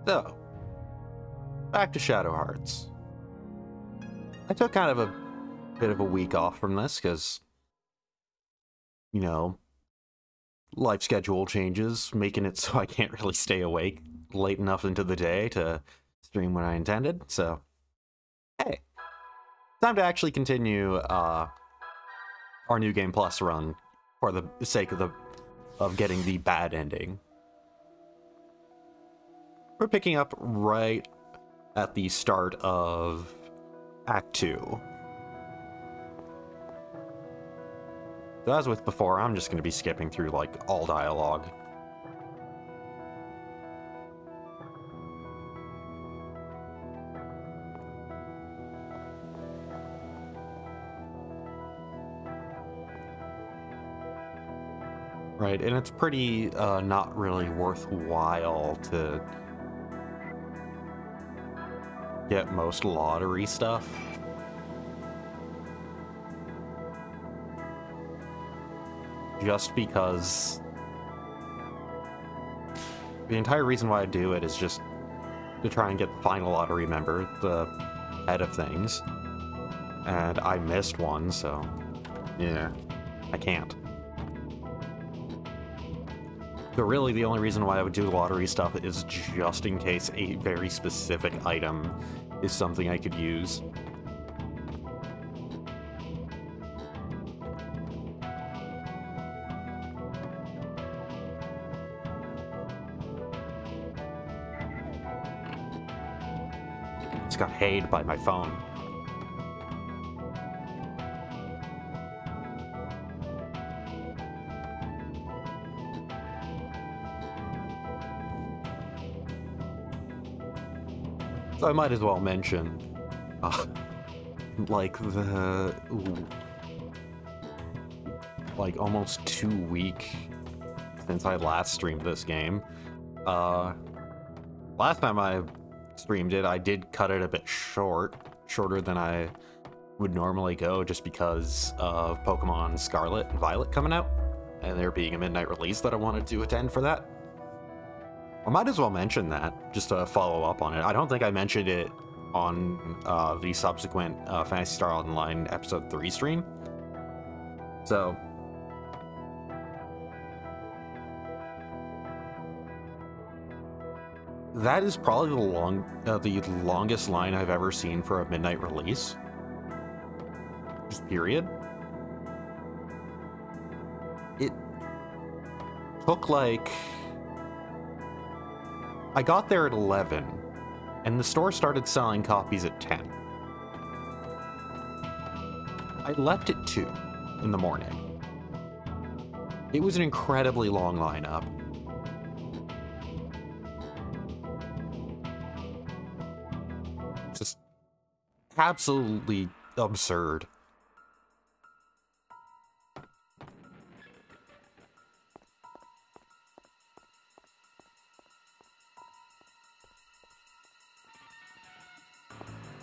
So, back to Shadow Hearts. I took kind of a bit of a week off from this because, you know, life schedule changes, making it so I can't really stay awake late enough into the day to stream when I intended. So, hey, time to actually continue our New Game Plus run for the sake of getting the bad ending. We're picking up right at the start of Act 2. So as with before, I'm just going to be skipping through, like, all dialogue. Right, and it's pretty not really worthwhile to get most lottery stuff. Just because the entire reason why I do it is just to try and get the final lottery member, the head of things. And I missed one, so yeah, I can't. But really, the only reason why I would do lottery stuff is just in case a very specific item is something I could use. Just got hayed by my phone. So I might as well mention, like almost 2 weeks since I last streamed this game. Last time I streamed it, I did cut it a bit shorter than I would normally go, just because of Pokemon Scarlet and Violet coming out, and there being a midnight release that I wanted to attend for that. I might as well mention that, just to follow up on it. I don't think I mentioned it on the subsequent Phantasy Star Online Episode 3 stream. So, that is probably the longest line I've ever seen for a midnight release. Just period. It took like... I got there at 11, and the store started selling copies at 10. I left at 2 in the morning. It was an incredibly long lineup. Just absolutely absurd.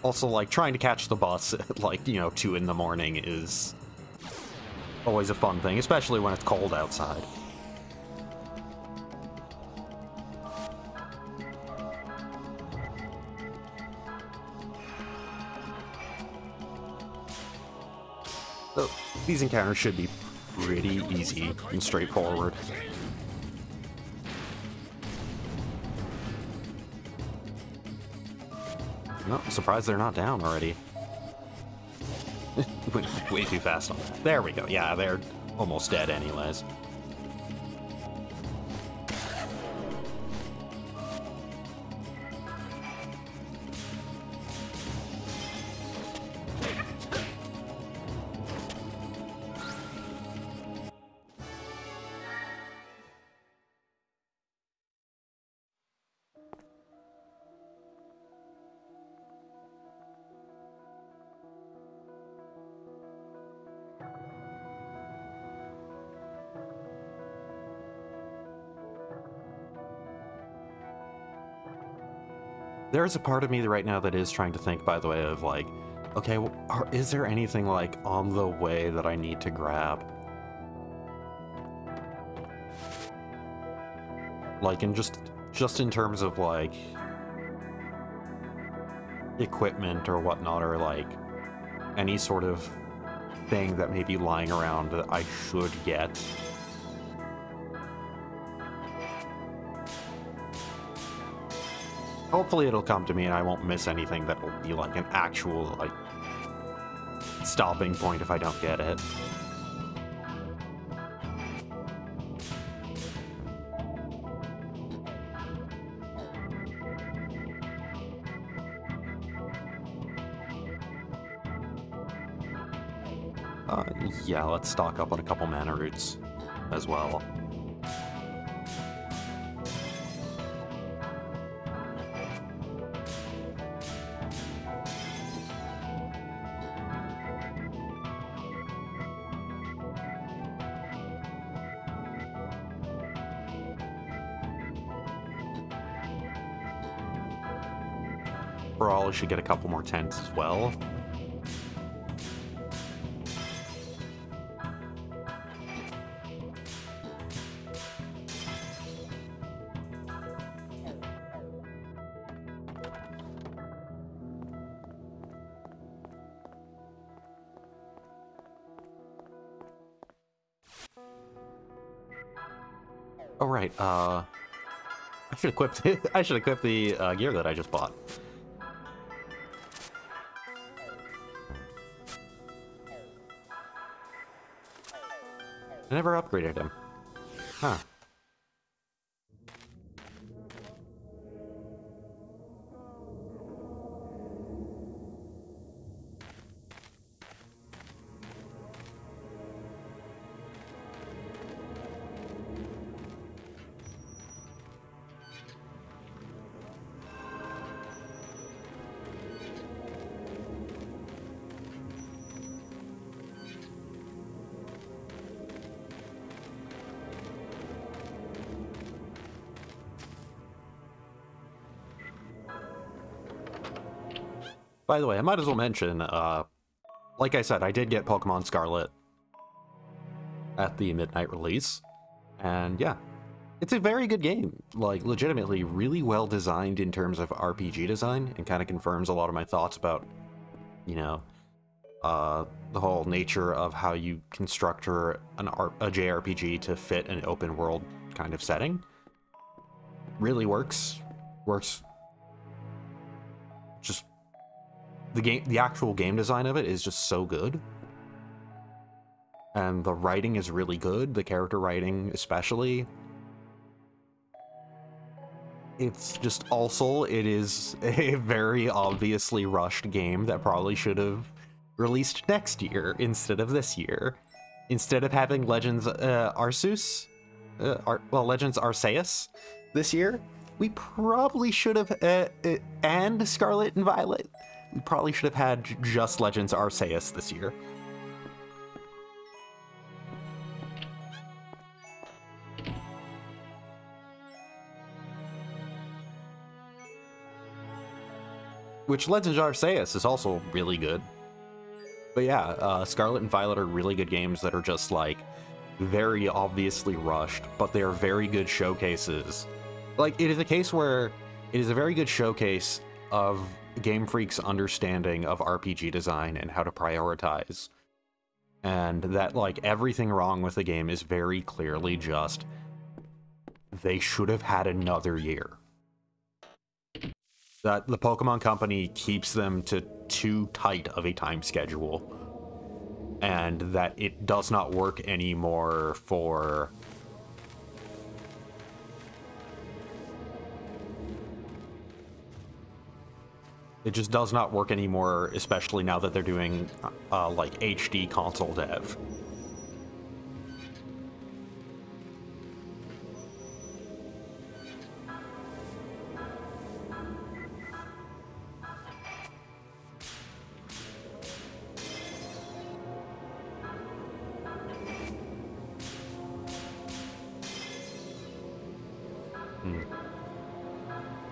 Also, like, trying to catch the bus at, like, 2 in the morning is always a fun thing, especially when it's cold outside. So, these encounters should be pretty easy and straightforward. No, I'm surprised they're not down already. Went way too fast on that. There we go. Yeah, they're almost dead anyways. There's a part of me right now that is trying to think, by the way, of like, okay, well, is there anything like on the way that I need to grab? Like, in just in terms of like equipment or whatnot, or like any sort of thing that may be lying around that I should get. Hopefully it'll come to me and I won't miss anything that will be like an actual like stopping point if I don't get it. Yeah, let's stock up on a couple mana roots as well. Probably should get a couple more tents as well. Oh right, I should equip I should equip the gear that I just bought. I never upgraded him. Huh. By the way, I might as well mention, like I said, I did get Pokemon Scarlet at the midnight release, and yeah, it's a very good game. Like, legitimately really well designed in terms of RPG design, and kind of confirms a lot of my thoughts about, you know, the whole nature of how you can structure a JRPG to fit an open world kind of setting. Really works. Just the actual game design of it is just so good. And the writing is really good, the character writing especially. It's just also, it is a very obviously rushed game that probably should have released next year instead of this year. Instead of having Legends Arceus, Legends Arceus this year, we probably should have, and Scarlet and Violet, we probably should have had just Legends Arceus this year. Which Legends Arceus is also really good. But yeah, Scarlet and Violet are really good games that are just like very obviously rushed, but they are very good showcases. Like, it is a case where it is a very good showcase of Game Freak's understanding of RPG design and how to prioritize. And that, like, everything wrong with the game is very clearly just, they should have had another year. That the Pokemon Company keeps them to too tight of a time schedule. And that it does not work anymore for... It just does not work anymore, especially now that they're doing, like, HD console dev.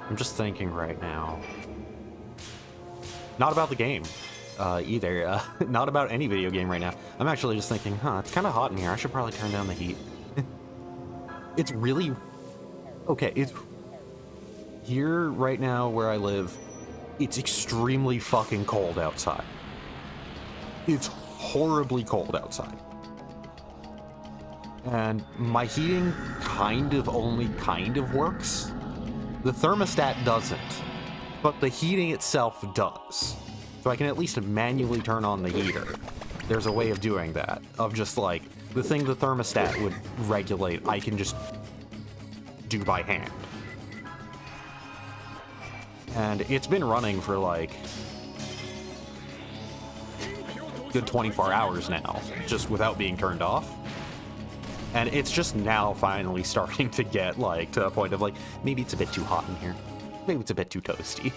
I'm just thinking right now. Not about the game, either. Not about any video game right now. I'm actually just thinking, it's kind of hot in here. I should probably turn down the heat. It's really... Okay, it's... Here, right now, where I live, it's extremely fucking cold outside. It's horribly cold outside. And my heating only kind of works. The thermostat doesn't, but the heating itself does. So I can at least manually turn on the heater. There's a way of doing that, of just like, the thing the thermostat would regulate, I can just do by hand. And it's been running for like good 24 hours now, just without being turned off. And it's just now finally starting to get like to a point of like, maybe it's a bit too hot in here. Maybe it's a bit too toasty.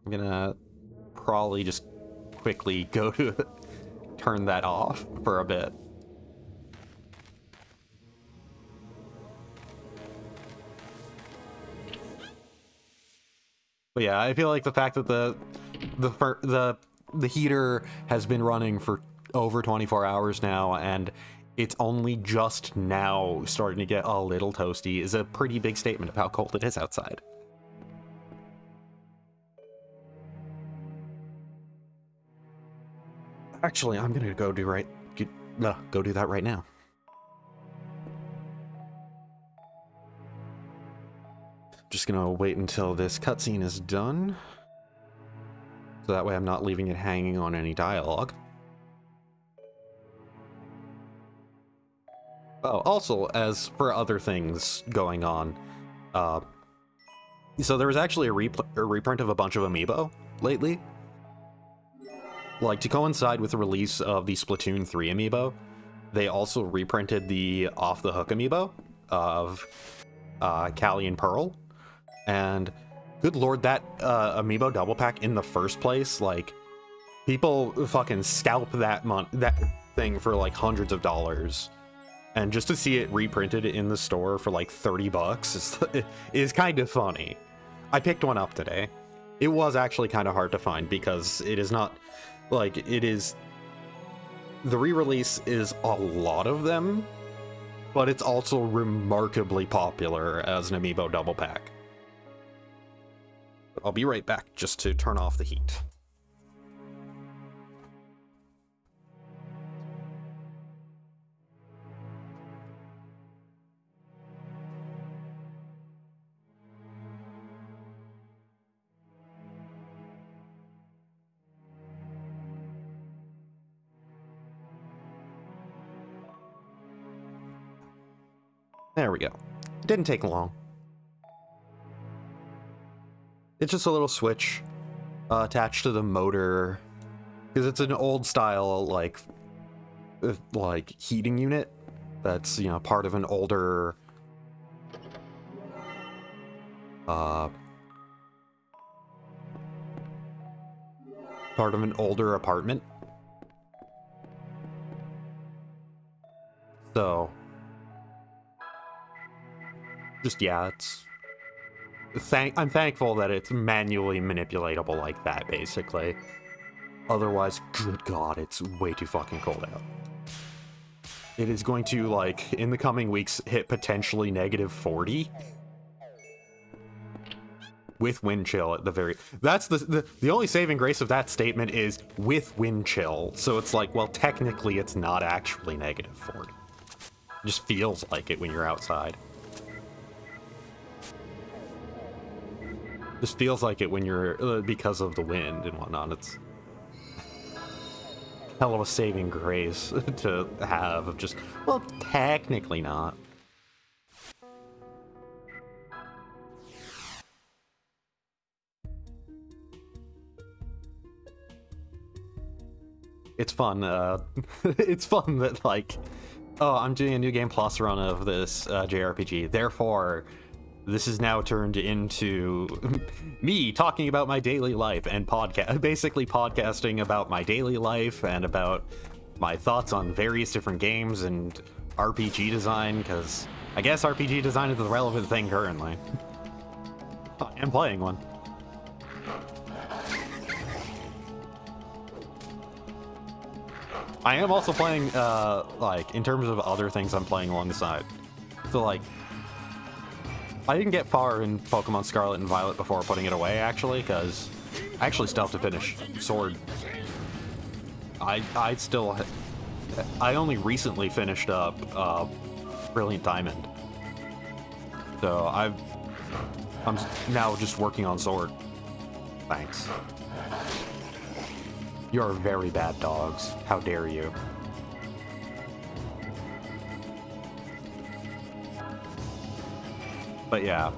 I'm gonna probably just quickly go to turn that off for a bit. But yeah, I feel like the fact that the heater has been running for over 24 hours now, and it's only just now starting to get a little toasty, is a pretty big statement of how cold it is outside. Actually, I'm gonna go do that right now. Just gonna wait until this cutscene is done, so that way I'm not leaving it hanging on any dialogue. Oh, also, as for other things going on, so there was actually a reprint of a bunch of Amiibo lately. Like, to coincide with the release of the Splatoon 3 Amiibo, they also reprinted the Off the Hook Amiibo of Callie and Pearl. And good lord, that Amiibo double pack in the first place, like, people fucking scalp that thing for like hundreds of dollars. And just to see it reprinted in the store for like 30 bucks is kind of funny. I picked one up today. It was actually kind of hard to find because it is not, like, it is, the re-release is a lot of them, but it's also remarkably popular as an Amiibo double pack. I'll be right back just to turn off the heat. There we go. It didn't take long. It's just a little switch attached to the motor, because it's an old style like heating unit that's, you know, part of an older apartment. So just, yeah, I'm thankful that it's manually manipulatable like that, basically. Otherwise, good god, it's way too fucking cold out. It is going to, like, in the coming weeks, hit potentially -40. With wind chill at the very... That's the only saving grace of that statement is with wind chill. So it's like, well, technically it's not actually -40. It just feels like it when you're outside. Just feels like it when you're, because of the wind and whatnot. It's hell of a saving grace to have of just, well, technically not. It's fun, it's fun that, like, oh, I'm doing a New Game Plus run of this JRPG, therefore this is now turned into me talking about my daily life and basically podcasting about my daily life and about my thoughts on various different games and RPG design, because I guess RPG design is the relevant thing currently. I am playing one. I am also playing, like, in terms of other things I'm playing along the side. So, like, I didn't get far in Pokemon Scarlet and Violet before putting it away, actually, because I actually still have to finish Sword. I only recently finished up Brilliant Diamond. So I'm now just working on Sword. Thanks. You're very bad dogs. How dare you? But yeah.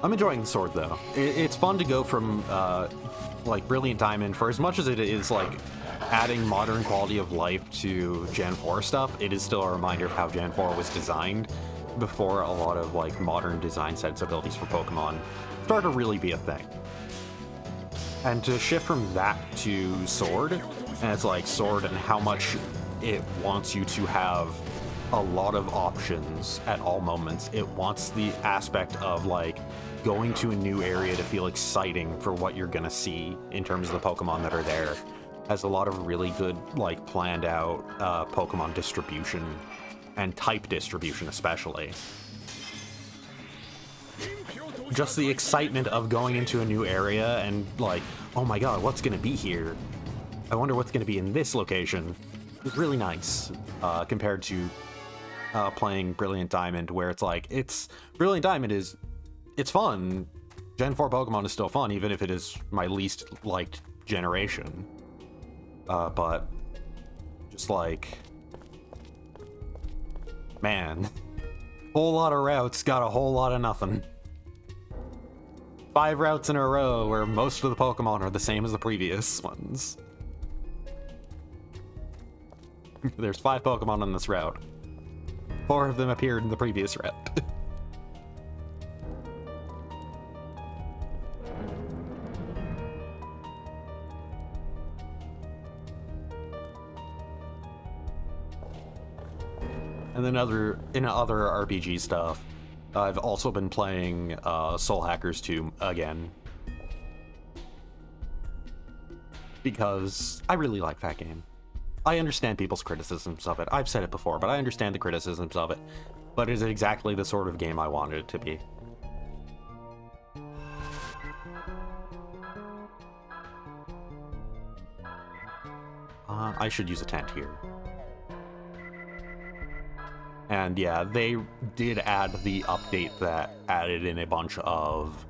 I'm enjoying the Sword, though. It's fun to go from, like, Brilliant Diamond, for as much as it is, like, adding modern quality of life to Gen 4 stuff, it is still a reminder of how Gen 4 was designed before a lot of, like, modern design sets abilities for Pokemon start to really be a thing. And to shift from that to Sword, and it's like Sword and how much it wants you to have a lot of options at all moments. It wants the aspect of, like, going to a new area to feel exciting for what you're gonna see in terms of the Pokemon that are there. Has a lot of really good, like, planned out Pokemon distribution and type distribution especially. Just the excitement of going into a new area and, like, oh my god, what's gonna be here? I wonder what's gonna be in this location. It's really nice compared to playing Brilliant Diamond, where it's like, Brilliant Diamond it's fun. Gen 4 Pokemon is still fun, even if it is my least liked generation. But just like, man, whole lot of routes got a whole lot of nothing. 5 routes in a row where most of the Pokemon are the same as the previous ones. There's 5 Pokemon on this route. 4 of them appeared in the previous route. And then in other RPG stuff, I've also been playing Soul Hackers 2 again. Because I really like that game. I understand people's criticisms of it. I've said it before, but I understand the criticisms of it. But it is exactly the sort of game I wanted it to be. I should use a tent here. And yeah, they did add the update that added in a bunch of...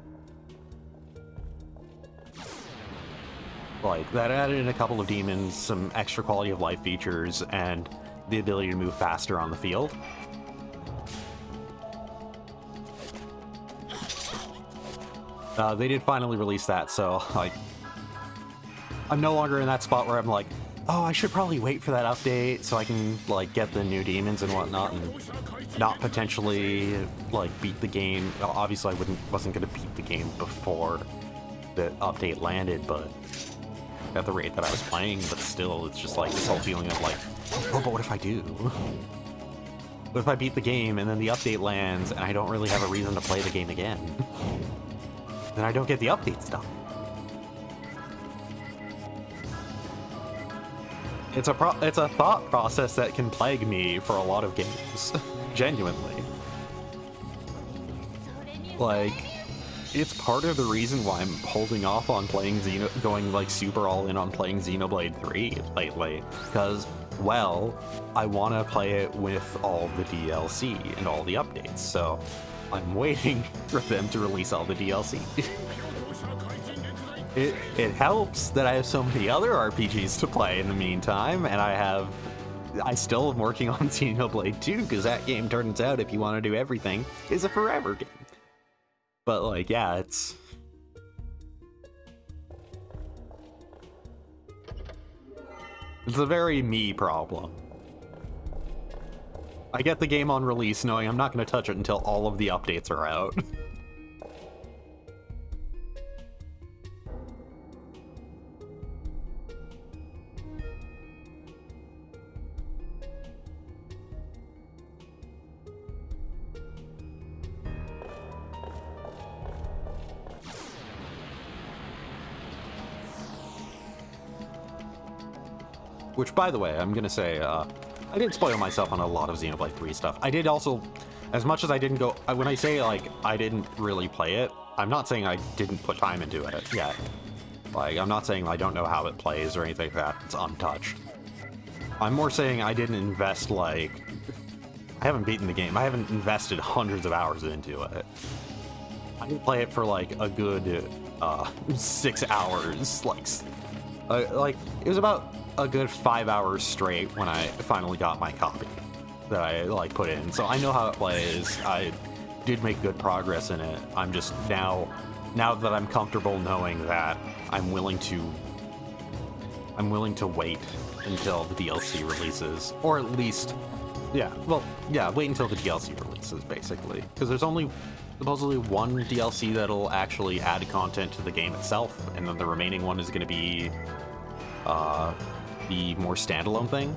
like, that added in a couple of demons, some extra quality of life features, and the ability to move faster on the field. They did finally release that, so, like, I'm no longer in that spot where I'm like, oh, I should probably wait for that update so I can, like, get the new demons and whatnot, and not potentially, like, beat the game. Well, obviously, I wasn't going to beat the game before the update landed, but at the rate that I was playing, but still, it's just, like, this whole feeling of, like, oh, but what if I do? What if I beat the game, and then the update lands, and I don't really have a reason to play the game again? Then I don't get the update stuff. It's a thought process that can plague me for a lot of games. Genuinely. Like, it's part of the reason why I'm holding off on playing going like super all in on playing Xenoblade 3 lately. Because, well, I want to play it with all the DLC and all the updates, so I'm waiting for them to release all the DLC. It helps that I have so many other RPGs to play in the meantime, and I still am working on Xenoblade 2, because that game, turns out, if you want to do everything, is a forever game. But, like, yeah, it's a very me problem. I get the game on release knowing I'm not going to touch it until all of the updates are out. Which, by the way, I'm gonna say, I did spoil myself on a lot of Xenoblade 3 stuff. I did also as much as I didn't go, when I say like I didn't really play it, I'm not saying I didn't put time into it yet. Like, I'm not saying I don't know how it plays or anything like that. It's untouched. I'm more saying I didn't invest, like, I haven't beaten the game. I haven't invested hundreds of hours into it. I didn't play it for like a good 6 hours. Like it was about a good 5 hours straight when I finally got my copy that I like put in. So I know how it plays. I did make good progress in it. I'm just now that I'm comfortable knowing that I'm willing to wait until the DLC releases, or at least wait until the DLC releases, basically, because there's only supposedly one DLC that'll actually add content to the game itself, and then the remaining one is going to be the more standalone thing,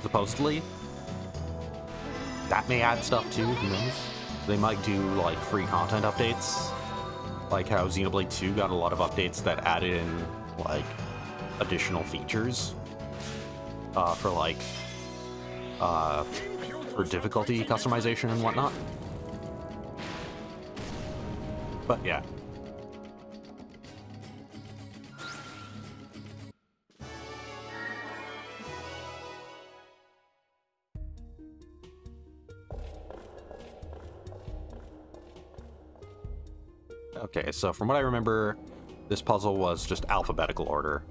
supposedly. That may add stuff too, who knows? They might do like free content updates, like how Xenoblade 2 got a lot of updates that added in like additional features for like for difficulty customization and whatnot. But yeah. Okay, so from what I remember, this puzzle was just alphabetical order.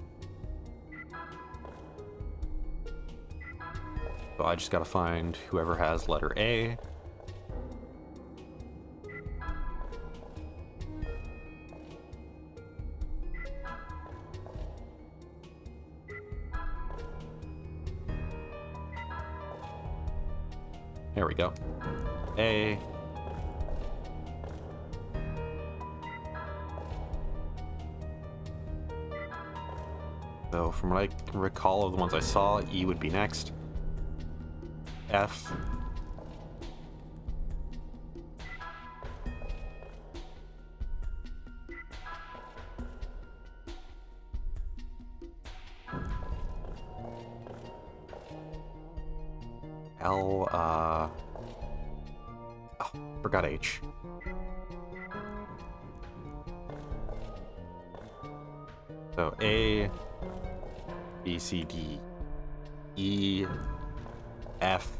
So I just gotta find whoever has letter A. There we go. A. So from what I can recall of the ones I saw, E would be next. F. L, oh, forgot H. So A, B, C, D, E, F,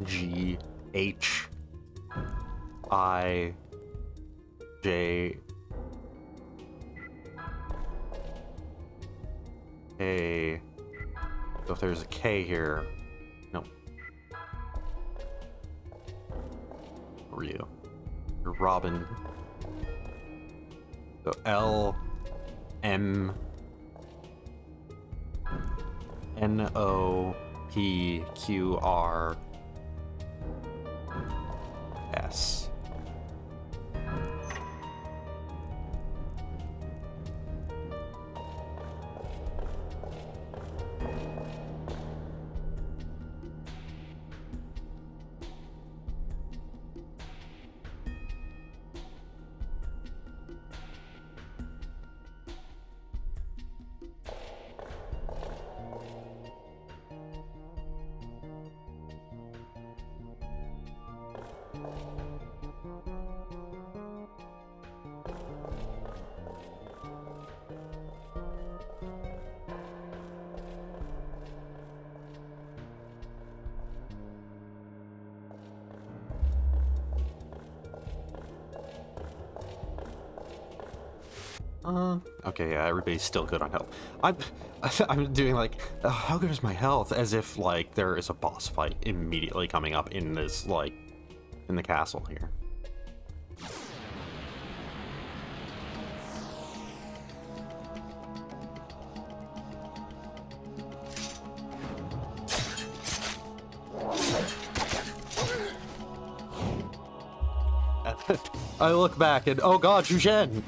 G, H, I, J, K. So if there's a K here, no. Who are you? You're Robin. So L, M, N, O, P, Q, R, S. Okay, yeah, everybody's still good on health. I'm doing like, how good is my health? As if like there is a boss fight immediately coming up in this like, in the castle here. I look back and oh god, Zhuzhen!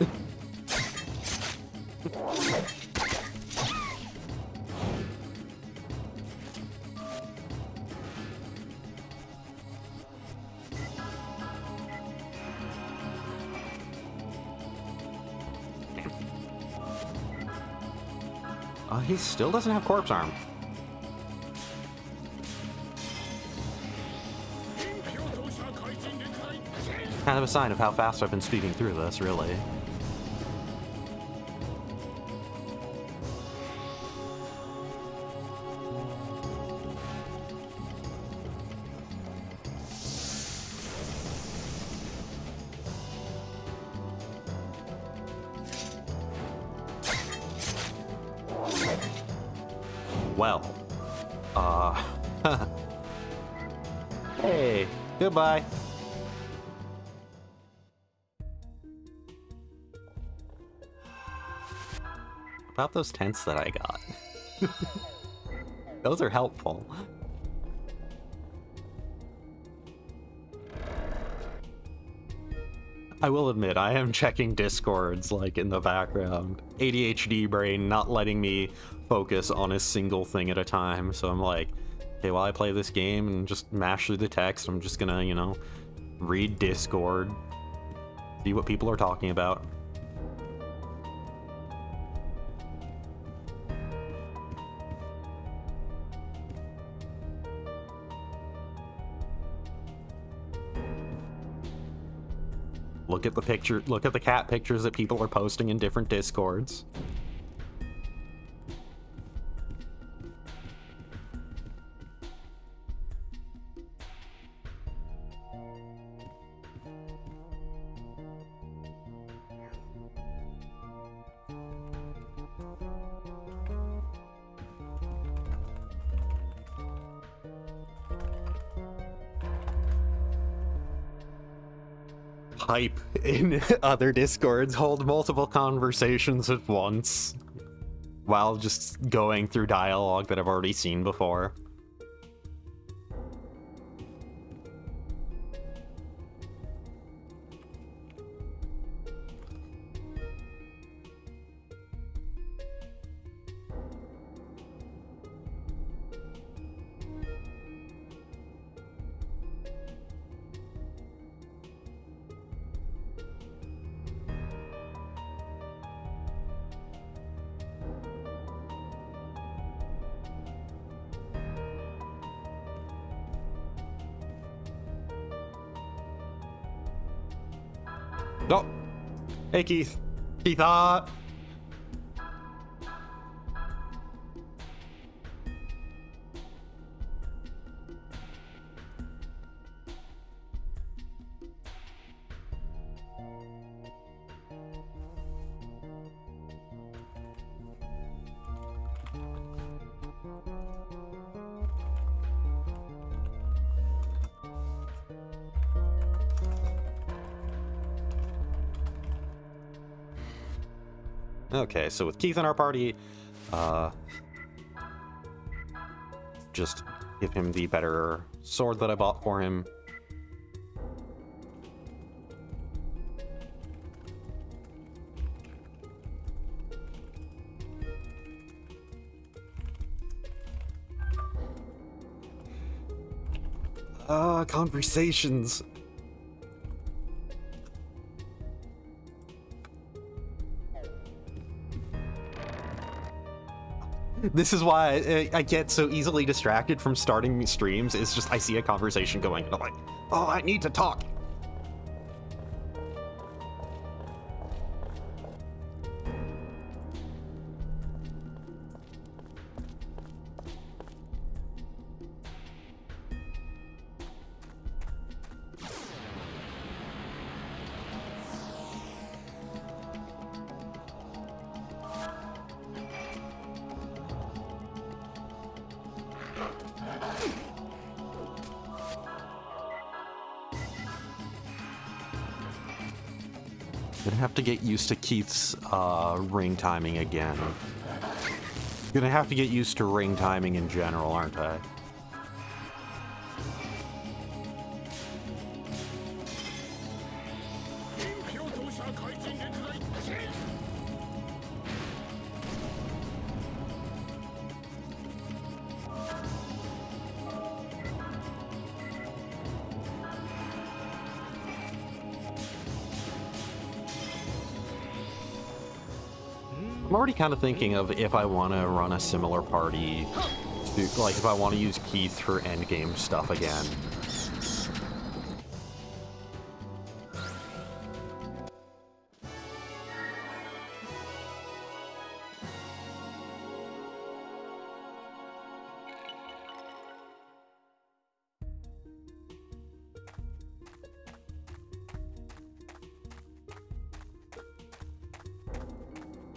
He still doesn't have corpse arm. Kind of a sign of how fast I've been speeding through this, really. Well, hey, goodbye. About those tents that I got. Those are helpful. I will admit, I am checking Discords, like, in the background. ADHD brain not letting me focus on a single thing at a time, so I'm like, okay, while I play this game and just mash through the text, I'm just gonna, you know, read Discord, see what people are talking about. Look at the cat pictures that people are posting in different Discords. Hype in other Discords hold multiple conversations at once while just going through dialogue that I've already seen before. Oh! Hey, Keith. Keith, Okay, so with Keith in our party, just give him the better sword that I bought for him. Conversations. This is why I get so easily distracted from starting streams. It's just I see a conversation going and I'm like, oh, I need to talk. Gonna have to get used to Keith's ring timing again. Gonna have to get used to ring timing in general, aren't I? I'm already kind of thinking of if I want to run a similar party, to, like if I want to use Keith for endgame stuff again.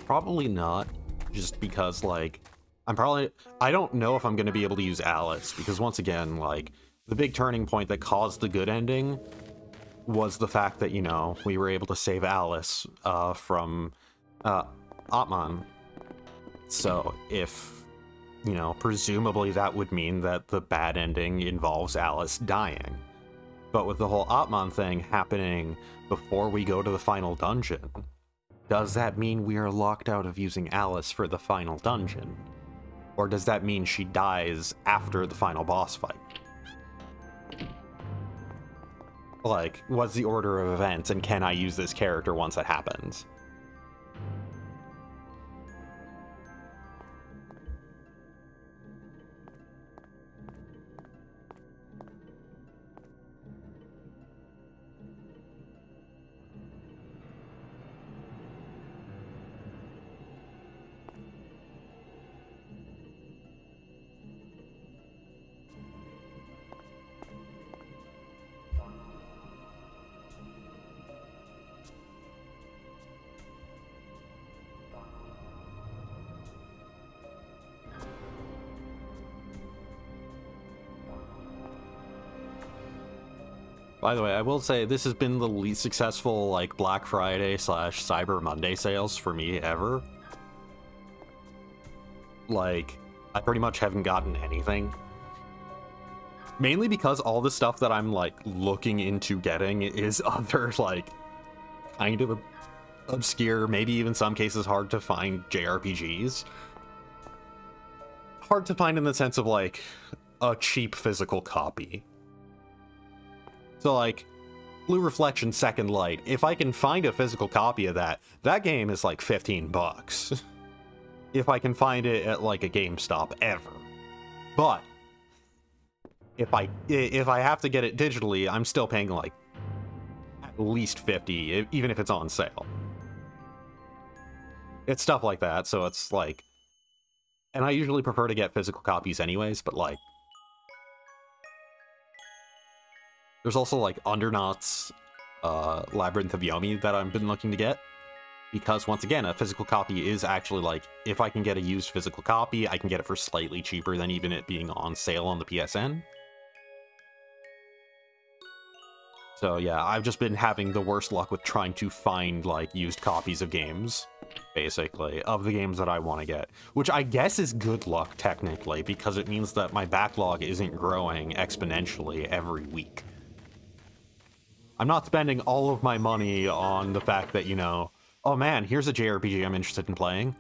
probably not, just because, like, I don't know if I'm going to be able to use Alice, because once again, like, the big turning point that caused the good ending was the fact that, you know, we were able to save Alice from Atman. So if, you know, presumably that would mean that the bad ending involves Alice dying. But with the whole Atman thing happening before we go to the final dungeon, does that mean we are locked out of using Alice for the final dungeon? Or does that mean she dies after the final boss fight? Like, what's the order of events, and can I use this character once it happens? By the way, I will say this has been the least successful, like, Black Friday / Cyber Monday sales for me ever. Like, I pretty much haven't gotten anything. Mainly because all the stuff that I'm, like, looking into getting is other, like, kind of obscure, maybe even some cases hard to find JRPGs. Hard to find in the sense of, like, a cheap physical copy. So, like, Blue Reflection Second Light, if I can find a physical copy of that, that game is like 15 bucks. If I can find it at, like, a GameStop ever. But if I have to get it digitally, I'm still paying, like, at least 50, even if it's on sale. It's stuff like that, so it's, like... And I usually prefer to get physical copies anyways, but, like... There's also, like, Undernaut's Labyrinth of Yomi that I've been looking to get. Because, once again, a physical copy is actually, like, if I can get a used physical copy, I can get it for slightly cheaper than even it being on sale on the PSN. So, yeah, I've just been having the worst luck with trying to find, like, used copies of games, basically, of the games that I want to get. Which I guess is good luck, technically, because it means that my backlog isn't growing exponentially every week. I'm not spending all of my money on the fact that, you know, oh man, here's a JRPG I'm interested in playing,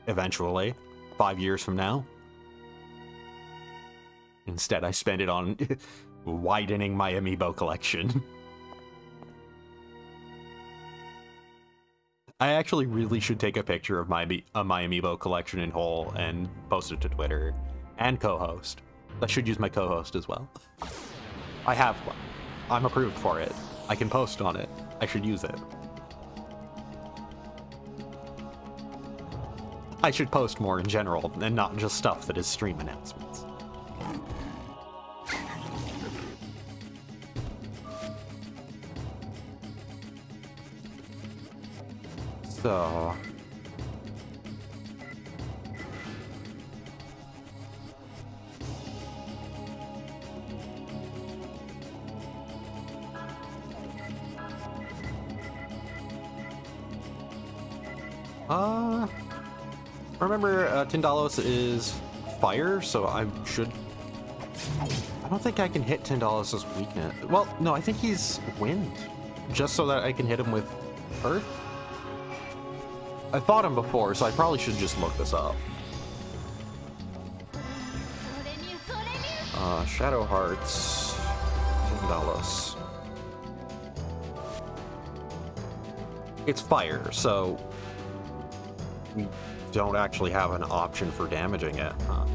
eventually, 5 years from now. Instead, I spend it on widening my amiibo collection. I actually really should take a picture of my amiibo collection in whole and post it to Twitter, and co-host. I should use my co-host as well. I have one. I'm approved for it. I can post on it. I should use it. I should post more in general, and not just stuff that is stream announcements. So... remember, Tindalos is fire, so I should... I don't think I can hit Tindalos's weakness. Well, no, I think he's wind. Just so that I can hit him with earth? I fought him before, so I probably should just look this up. Shadow Hearts... Tindalos. It's fire, so... we don't actually have an option for damaging it, huh?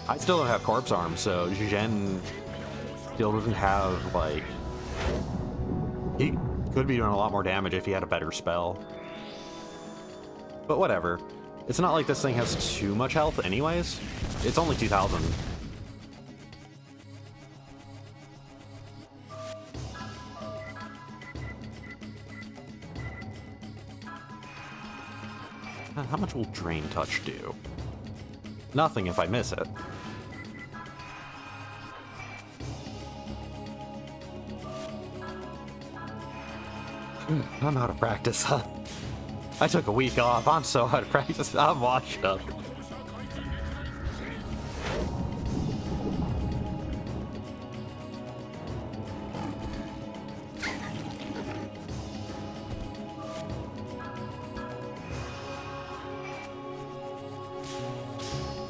I still don't have Corpse Arm, so Zhen still doesn't have, like... He could be doing a lot more damage if he had a better spell. But whatever. It's not like this thing has too much health anyways. It's only 2,000. How much will Drain Touch do? Nothing if I miss it. I'm out of practice, huh? I took a week off. I'm so out of practice. I'm washed up.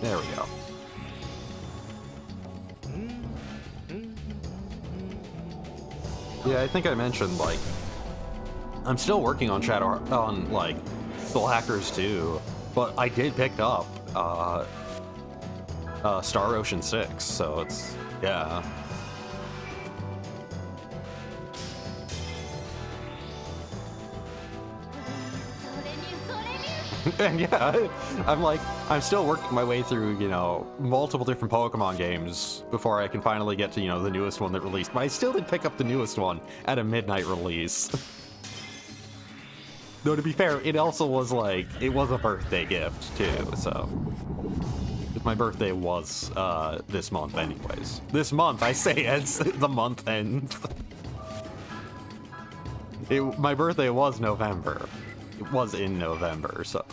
There we go. Yeah, I think I mentioned, like, I'm still working on like, Soul Hackers 2, but I did pick up, Star Ocean 6, so it's, yeah. And yeah, I'm still working my way through, you know, multiple different Pokemon games before I can finally get to, you know, the newest one that released. But I still did pick up the newest one at a midnight release. Though, to be fair, it also was, like, it was a birthday gift, too, so... My birthday was, this month anyways. This month, I say, as the month ends. My birthday was November. It was in November, so...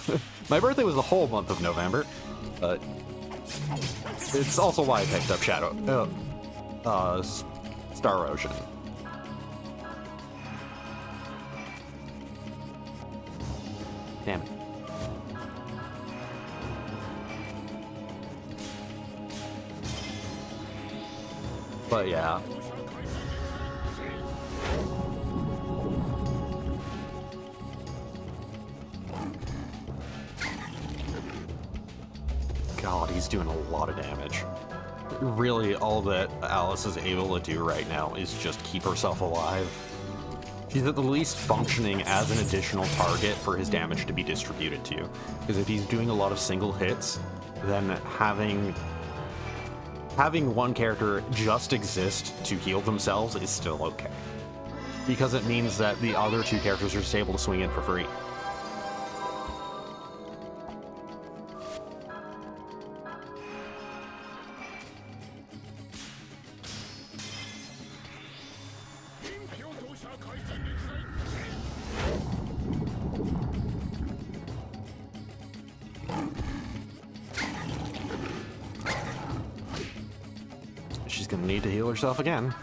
My birthday was the whole month of November, but... It's also why I picked up Star Ocean. Damn it. But yeah. God, he's doing a lot of damage. Really, all that Alice is able to do right now is just keep herself alive. She's at the least functioning as an additional target for his damage to be distributed to. Because if he's doing a lot of single hits, then having one character just exist to heal themselves is still okay. Because it means that the other two characters are just able to swing in for free. She's gonna need to heal herself again.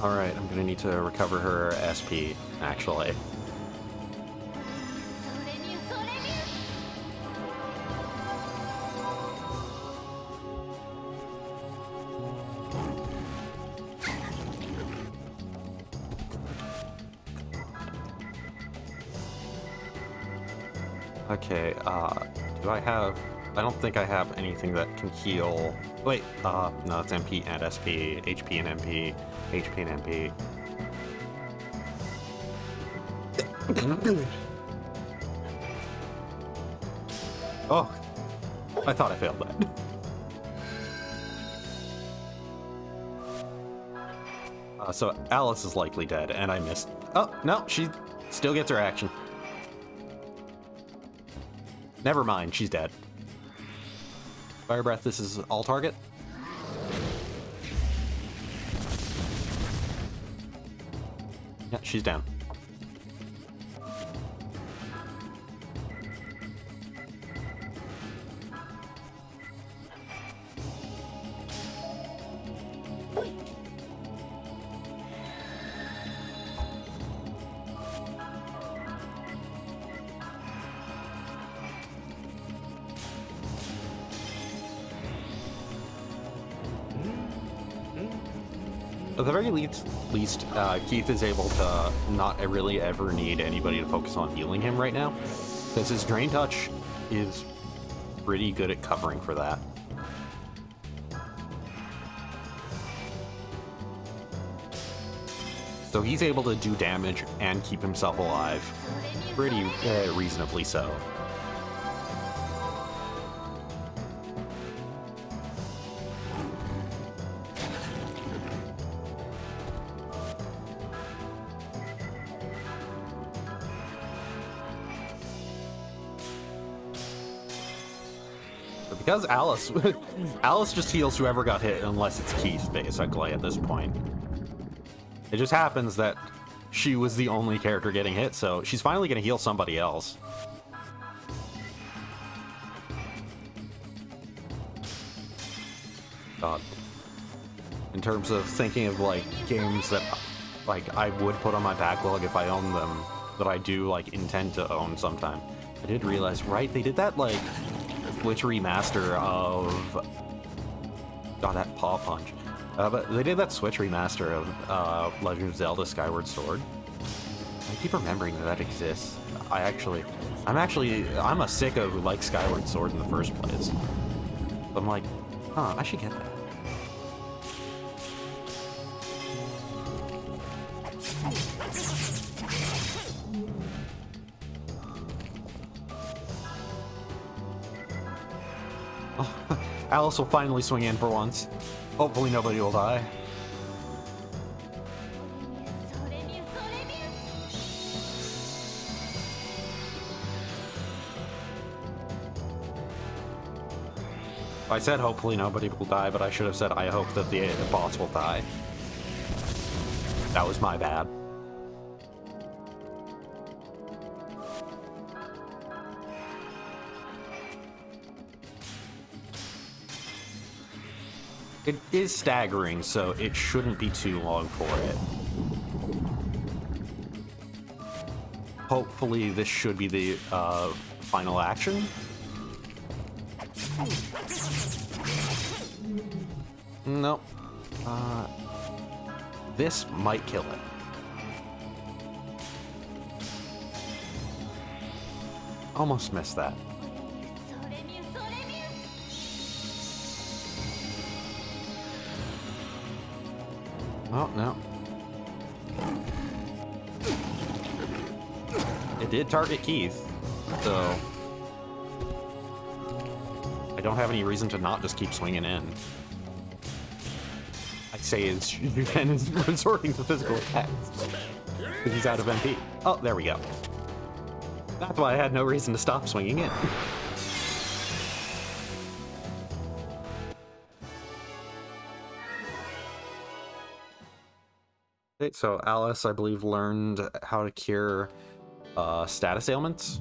Alright, I'm gonna need to recover her SP, actually. Okay, do I have... I don't think I have anything that can heal... Wait, no, it's MP and SP, HP and MP, HP and MP. Oh, I thought I failed that. So Alice is likely dead, and I missed... Oh, no, she still gets her action. Never mind, she's dead. Fire Breath, this is all target. Yeah, she's down. At the very least, Keith is able to not really ever need anybody to focus on healing him right now, because his Drain Touch is pretty good at covering for that. So he's able to do damage and keep himself alive, pretty reasonably so. Because Alice, Alice just heals whoever got hit, unless it's Keith, basically, at this point. It just happens that she was the only character getting hit, so she's finally going to heal somebody else. God. In terms of thinking of, like, games that, like, I would put on my backlog if I own them, that I do, like, intend to own sometime. I did realize, right, they did that, like, Switch remaster of... God, that paw punch. But they did that Switch remaster of Legend of Zelda Skyward Sword. I keep remembering that that exists. I'm a sicko who likes Skyward Sword in the first place. So I'm like, huh, I should get that. Alice will finally swing in for once. Hopefully nobody will die. I said hopefully nobody will die, but I should have said I hope that the boss will die. That was my bad. It is staggering, so it shouldn't be too long for it. Hopefully this should be the final action. Nope. This might kill it. Almost missed that. Oh, no. It did target Keith, so I don't have any reason to not just keep swinging in. I say is Ken is resorting to physical attacks because he's out of MP. Oh, there we go. That's why I had no reason to stop swinging in. Okay, so Alice, I believe, learned how to cure status ailments.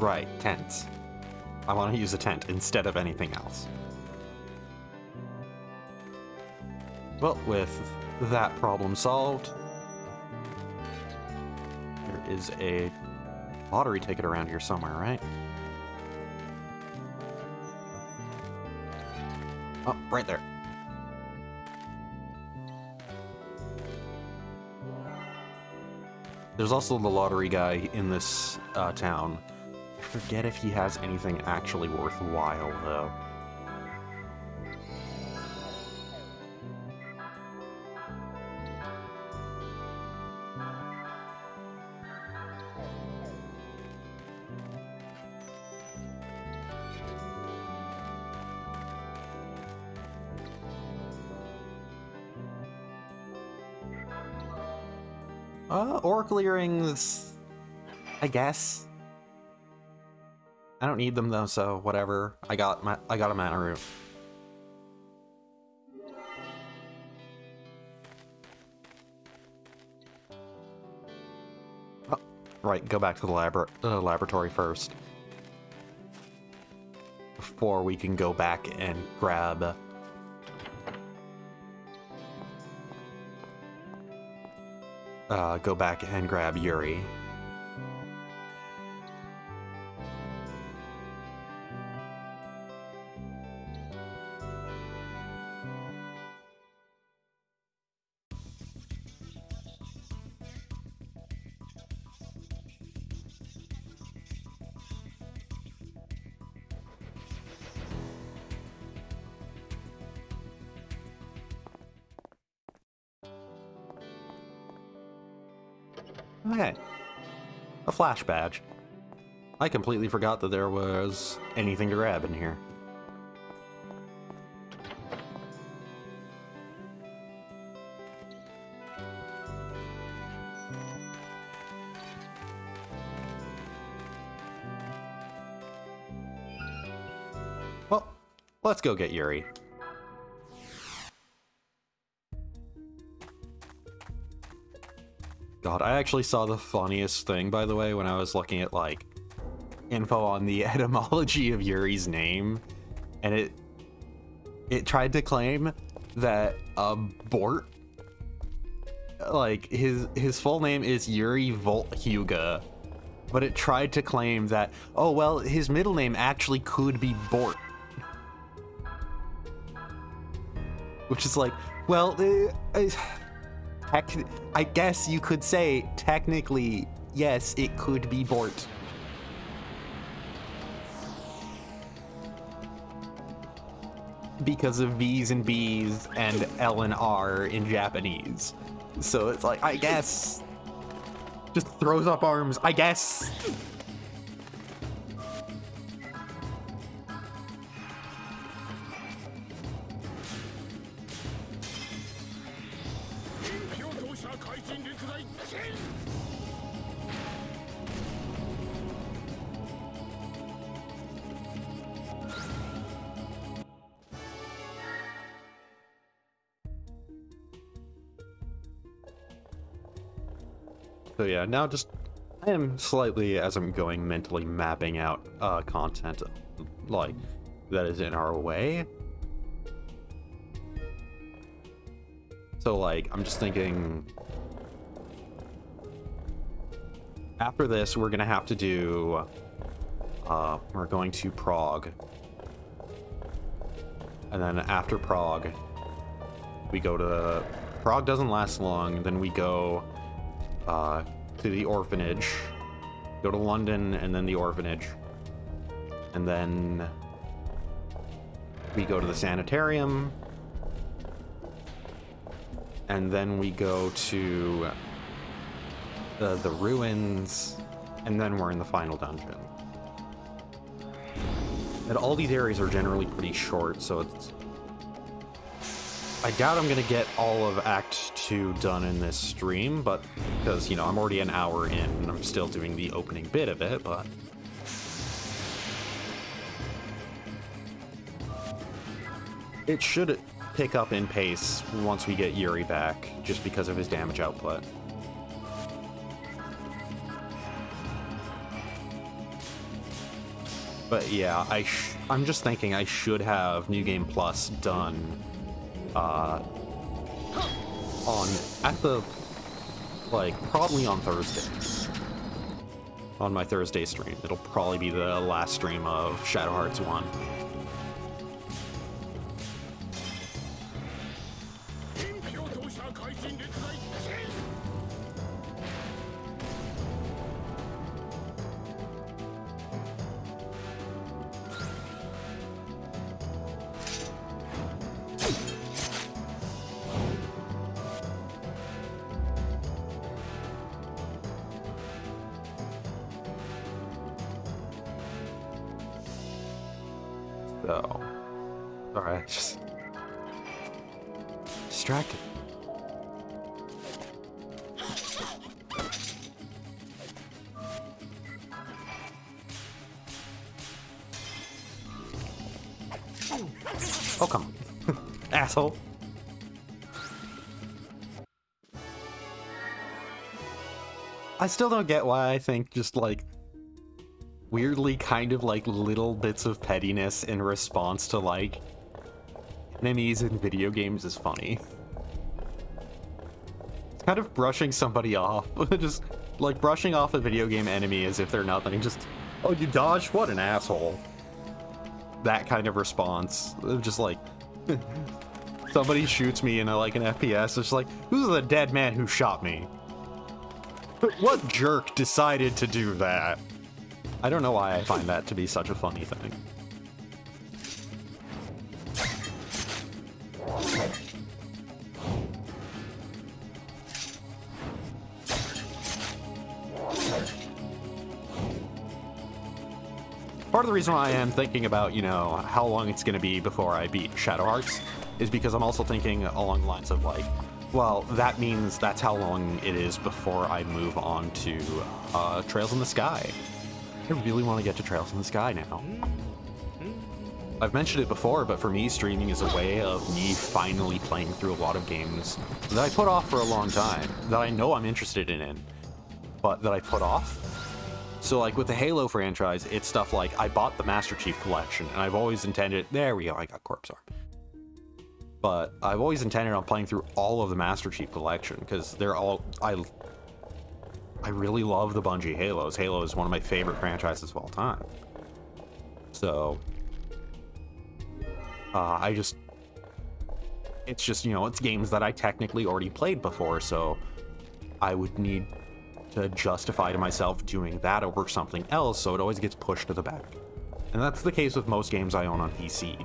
Right, tents. I want to use a tent instead of anything else. Well, with that problem solved, there is a lottery ticket around here somewhere, right? Oh, right there. There's also the lottery guy in this town. I forget if he has anything actually worthwhile, though. Oracle earrings, I guess. I don't need them though, so whatever. I got a mana root. Oh, right, go back to the laboratory first. Before we can go back and grab Yuri. Okay. A flash badge. I completely forgot that there was anything to grab in here. Well, let's go get Yuri. God, I actually saw the funniest thing, by the way, when I was looking at, like, info on the etymology of Yuri's name, and it tried to claim that Bort, like, his full name is Yuri Volthuga, but it tried to claim that, oh, well, his middle name actually could be Bort. Which is like, well, I guess you could say, technically, yes, it could be Bort. Because of V's and B's and L and R in Japanese. So it's like, I guess. Just throws up arms, I guess. So yeah, now just, I am slightly, as I'm going, mentally mapping out content, like, that is in our way. So, like, I'm just thinking, after this, we're gonna have to do, we're going to Prague. And then after Prague, we go to, Prague doesn't last long, then we go to the orphanage, go to London, and then the orphanage, and then we go to the sanitarium, and then we go to the ruins, and then we're in the final dungeon. And all these areas are generally pretty short, so it's, I doubt I'm gonna get all of Act 2 done in this stream, but because, you know, I'm already an hour in and I'm still doing the opening bit of it, but it should pick up in pace once we get Yuri back, just because of his damage output. But yeah, I'm just thinking I should have New Game Plus done probably on Thursday. On my Thursday stream. It'll probably be the last stream of Shadow Hearts 1. So, alright, just distracted. Oh, come on. Asshole. I still don't get why I think just, like, weirdly kind of, like, little bits of pettiness in response to, like, enemies in video games is funny. It's kind of brushing somebody off. Just, like, brushing off a video game enemy as if they're nothing. Just, oh, you dodged? What an asshole. That kind of response. Just, like, somebody shoots me in, like, an FPS. It's like, who's the dead man who shot me? What jerk decided to do that? I don't know why I find that to be such a funny thing. part of the reason why I am thinking about, you know, how long it's going to be before I beat Shadow Hearts is because I'm also thinking along the lines of like, well, that means that's how long it is before I move on to Trails in the Sky. I really want to get to Trails in the Sky now. I've mentioned it before, but for me, streaming is a way of me finally playing through a lot of games that I put off for a long time, that I know I'm interested in, but that I put off. So like with the Halo franchise, it's stuff like I bought the Master Chief Collection, and I've always intended, there we go, I got Corpse Arm. But I've always intended on playing through all of the Master Chief Collection, because they're all, I really love the Bungie Halos. Halo is one of my favorite franchises of all time. So it's just, you know, it's games that I technically already played before, so I would need to justify to myself doing that over something else, so it always gets pushed to the back. And that's the case with most games I own on PC.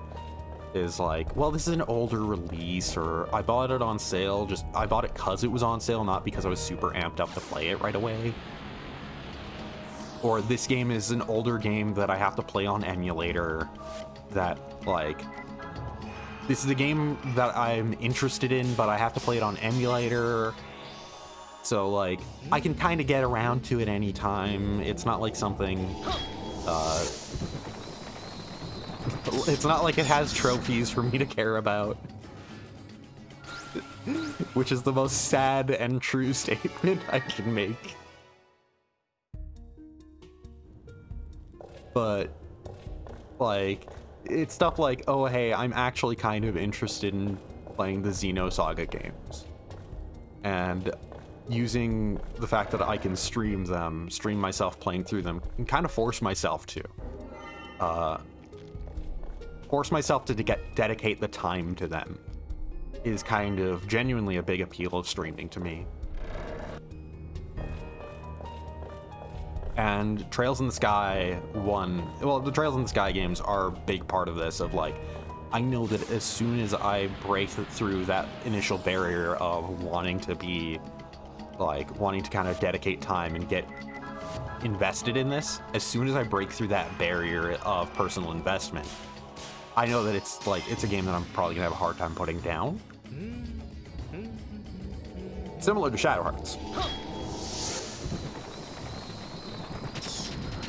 Is like, well, this is an older release, or I bought it on sale, I bought it because it was on sale, not because I was super amped up to play it right away. Or this game is an older game that I have to play on emulator, that, like, this is a game that I'm interested in, but I have to play it on emulator. So, like, I can kind of get around to it anytime. It's not like something, it's not like it has trophies for me to care about. Which is the most sad and true statement I can make. But, like, it's stuff like, oh, hey, I'm actually kind of interested in playing the Xenosaga games. And using the fact that I can stream myself playing through them, and kind of force myself to. Force myself to dedicate the time to them is kind of genuinely a big appeal of streaming to me. And Trails in the Sky the Trails in the Sky games are a big part of this, of like, I know that as soon as I break through that initial barrier of wanting to kind of dedicate time and get invested in this, as soon as I break through that barrier of personal investment, I know that it's a game that I'm probably gonna have a hard time putting down. Similar to Shadow Hearts.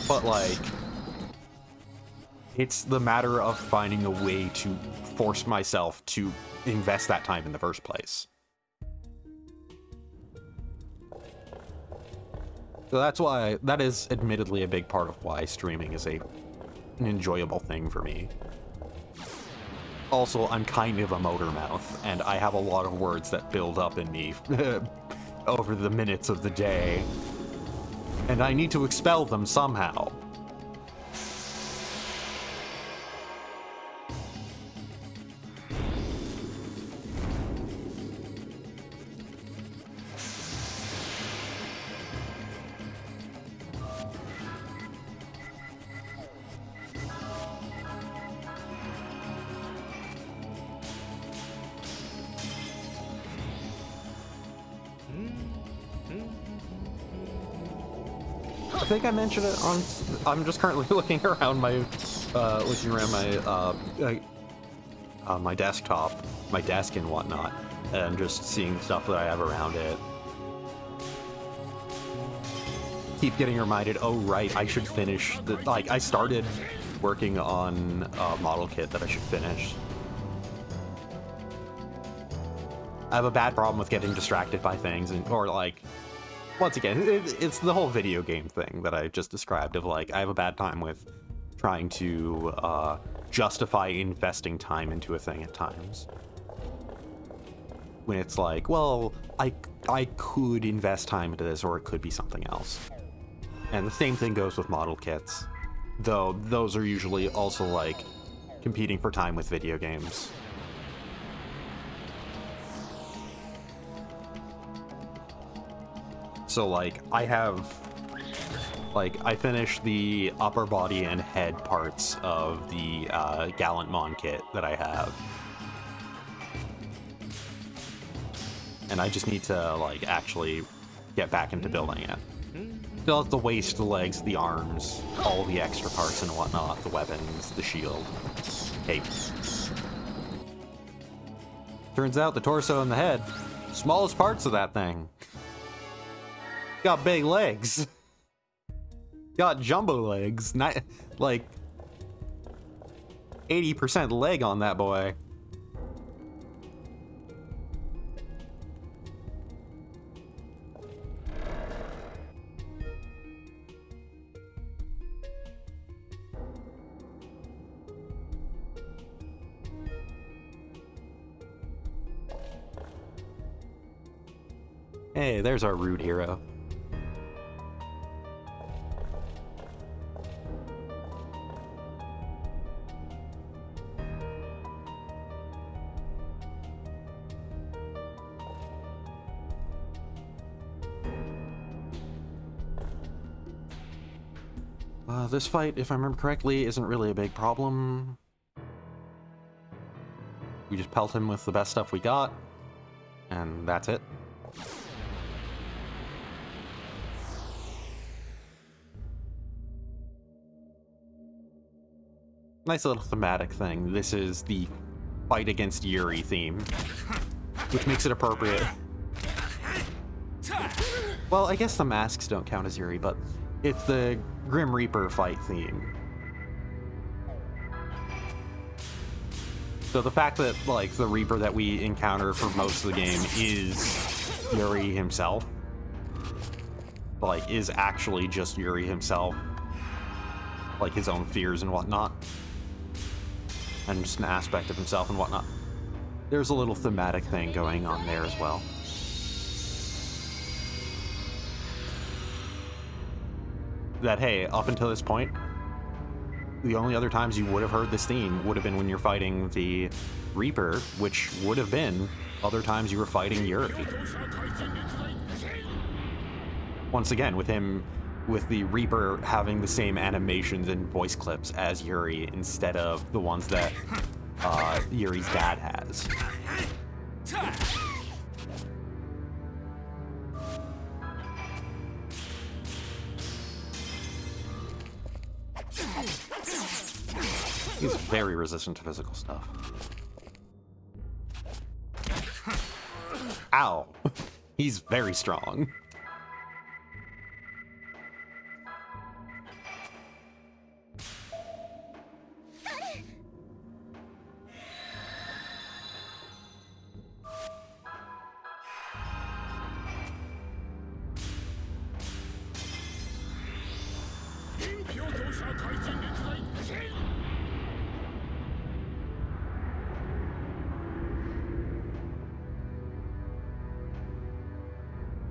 But, like, it's the matter of finding a way to force myself to invest that time in the first place. So that is admittedly a big part of why streaming is an enjoyable thing for me. Also, I'm kind of a motor mouth, and I have a lot of words that build up in me over the minutes of the day. And I need to expel them somehow. I think I mentioned it on. I'm just currently looking around my my desktop, my desk and whatnot, and just seeing the stuff that I have around it. Keep getting reminded, oh right, I should finish I started working on a model kit that I should finish. I have a bad problem with getting distracted by things, or like, once again, it's the whole video game thing that I just described of like, I have a bad time with trying to justify investing time into a thing at times. When it's like, well, I could invest time into this, or it could be something else. And the same thing goes with model kits, though those are usually also like competing for time with video games. So like, I finished the upper body and head parts of the Gallant Mon kit that I have. And I just need to like actually get back into building it. Still has the waist, the legs, the arms, all the extra parts and whatnot, the weapons, the shield, cape. Turns out the torso and the head, smallest parts of that thing. Got big legs. Got jumbo legs. Not, like 80% leg on that boy. Hey, there's our rude hero. This fight, if I remember correctly, isn't really a big problem. We just pelt him with the best stuff we got, and that's it. Nice little thematic thing. This is the fight against Yuri theme, which makes it appropriate. Well, I guess the masks don't count as Yuri, but it's the Grim Reaper fight theme. So the fact that, like, the Reaper that we encounter for most of the game is Yuri himself, like, is actually just Yuri himself, like his own fears and whatnot, and just an aspect of himself and whatnot. There's a little thematic thing going on there as well. That, hey, up until this point, the only other times you would have heard this theme would have been when you're fighting the Reaper, which would have been other times you were fighting Yuri. Once again, with the Reaper having the same animations and voice clips as Yuri instead of the ones that Yuri's dad has. He's very resistant to physical stuff. Ow! He's very strong.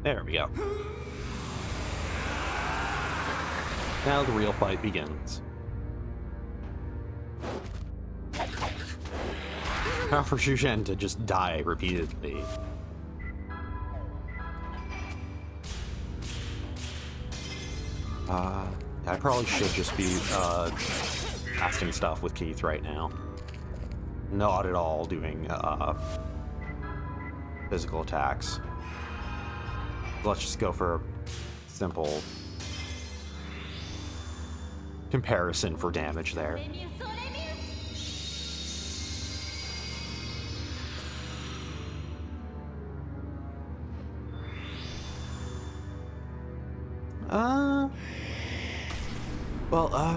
There we go. Now the real fight begins. Now for Xu Zhen to just die repeatedly. I probably should just be casting stuff with Keith right now. Not at all doing physical attacks. Let's just go for a simple comparison for damage there.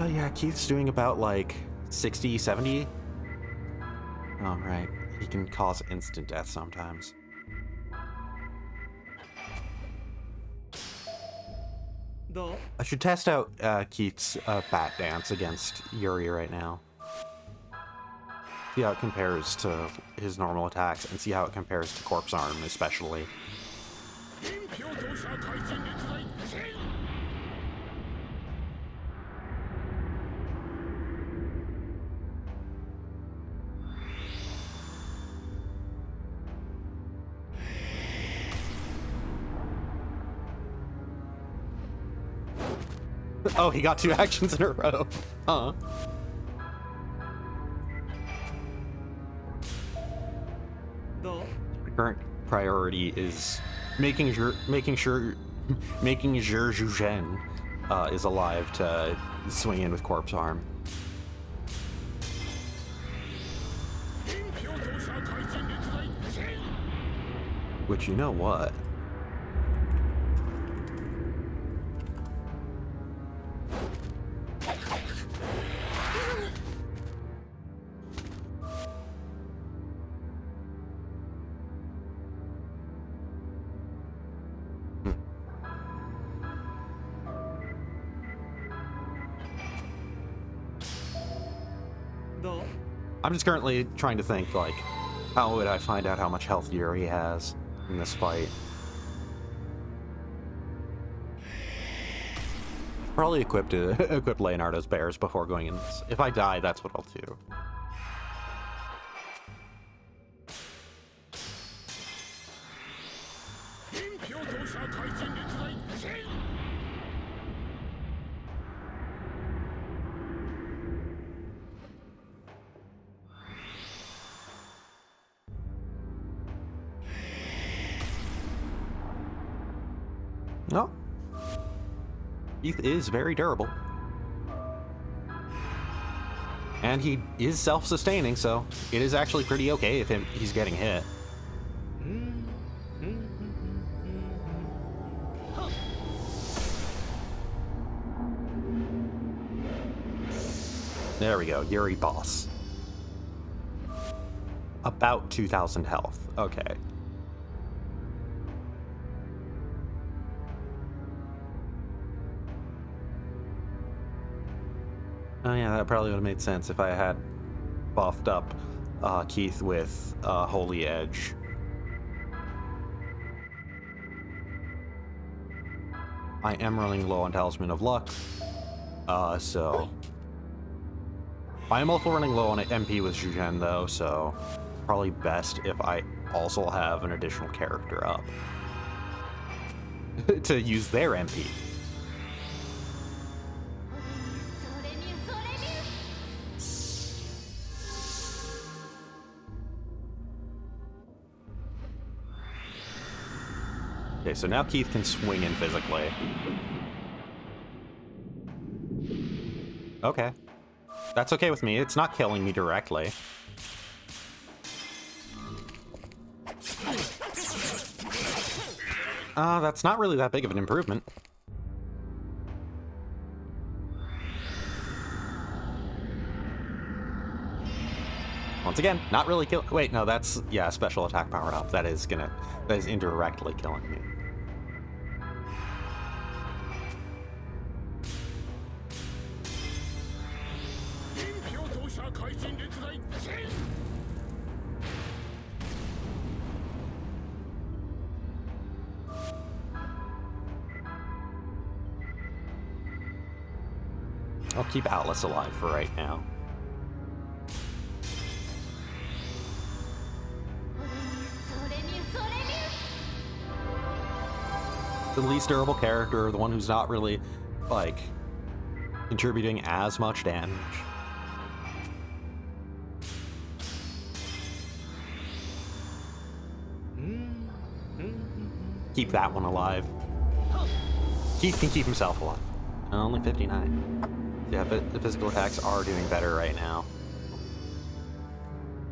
Yeah, Keith's doing about like 60, 70. Oh, right. He can cause instant death sometimes. I should test out Keith's bat dance against Yuri right now. See how it compares to his normal attacks, and see how it compares to Corpse Arm, especially. Oh, he got 2 actions in a row. Huh. The current priority is making sure making Zhe Zhuzhen is alive to swing in with Corpse Arm. Which, you know what? I'm just currently trying to think, like, how would I find out how much health Yuri has in this fight? Probably equip Leonardo's bears before going in this. If I die, that's what I'll do. No. Keith is very durable. And he is self-sustaining, so it is actually pretty okay if he's getting hit. There we go, Yuri boss. About 2,000 health. Okay. Oh yeah, that probably would have made sense if I had buffed up Keith with Holy Edge. I am running low on Talisman of Luck, so... I am also running low on MP with Zhuzhen though, so probably best if I also have an additional character up to use their MP. Okay, so now Keith can swing in physically. Okay. That's okay with me. It's not killing me directly. That's not really that big of an improvement. Once again, not really kill- wait, no, that's, yeah, special attack powered up. That is indirectly killing me. I'll keep Atlas alive for right now. The least durable character, the one who's not really, like, contributing as much damage. Keep that one alive. Keith can keep himself alive. Only 59. Yeah, but the physical attacks are doing better right now.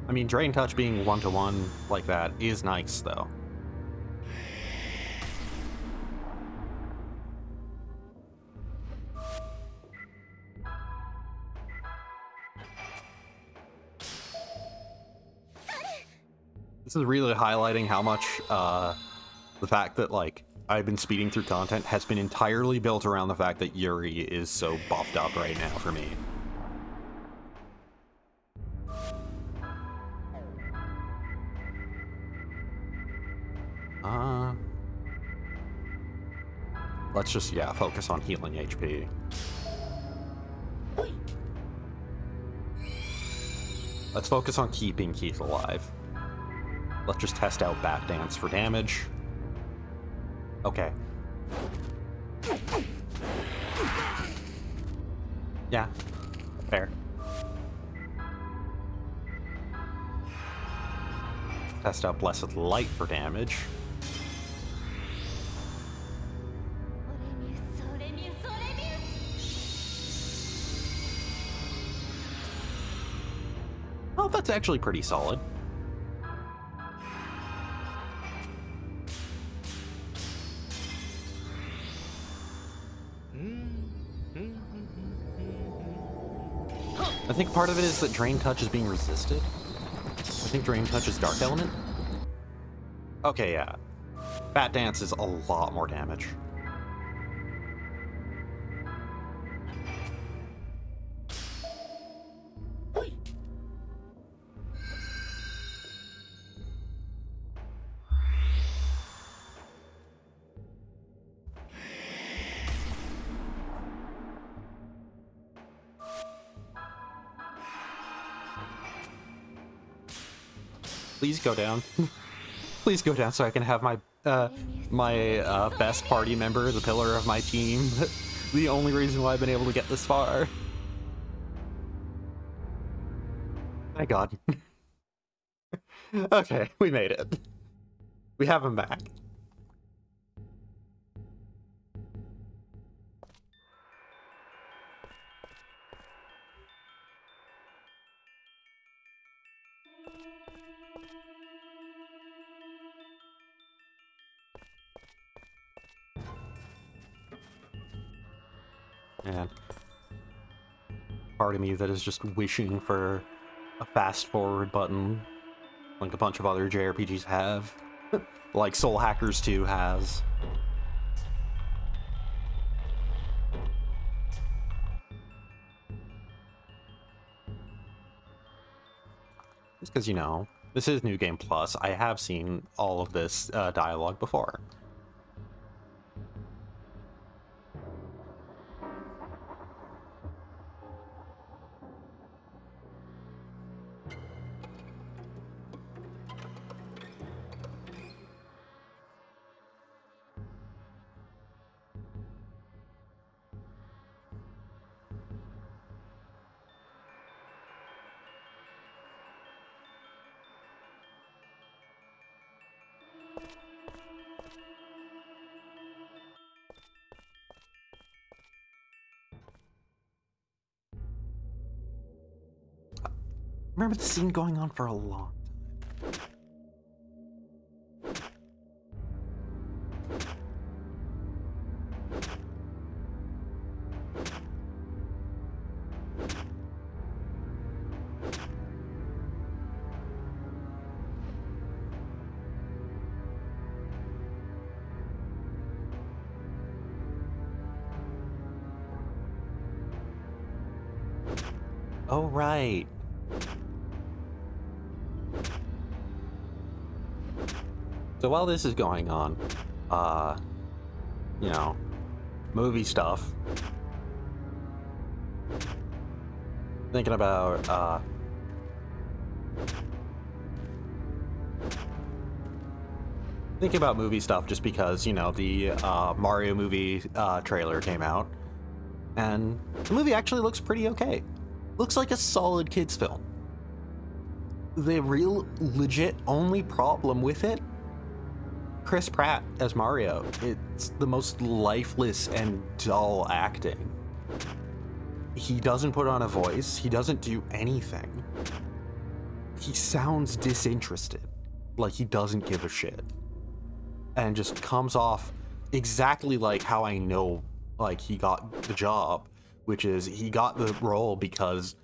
I mean, Drain Touch being one-to-one like that is nice, though. This is really highlighting how much the fact that, like, I've been speeding through content has been entirely built around the fact that Yuri is so buffed up right now for me. Let's just, yeah, focus on healing HP. Let's focus on keeping Keith alive. Let's just test out Bat Dance for damage. Okay. Yeah, fair. Test out Blessed Light for damage. Oh, that's actually pretty solid. I think part of it is that Drain Touch is being resisted. I think Drain Touch is Dark Element. Okay, yeah. Bat Dance is a lot more damage. Please go down. Please go down so I can have my best party member, the pillar of my team. The only reason why I've been able to get this far. Thank God. Okay, we made it. We have him back. Man, part of me that is just wishing for a fast forward button like a bunch of other JRPGs have, like Soul Hackers 2 has. Just because, you know, this is New Game Plus, I have seen all of this dialogue before. I remember the scene going on for a long time. Oh, right. So while this is going on, you know, movie stuff. Thinking about, movie stuff just because, you know, the Mario movie trailer came out. And the movie actually looks pretty okay. Looks like a solid kids film. The real legit only problem with it, Chris Pratt as Mario. It's the most lifeless and dull acting. He doesn't put on a voice. He doesn't do anything. He sounds disinterested, like he doesn't give a shit. And just comes off exactly like how I know, like, he got the job, which is he got the role because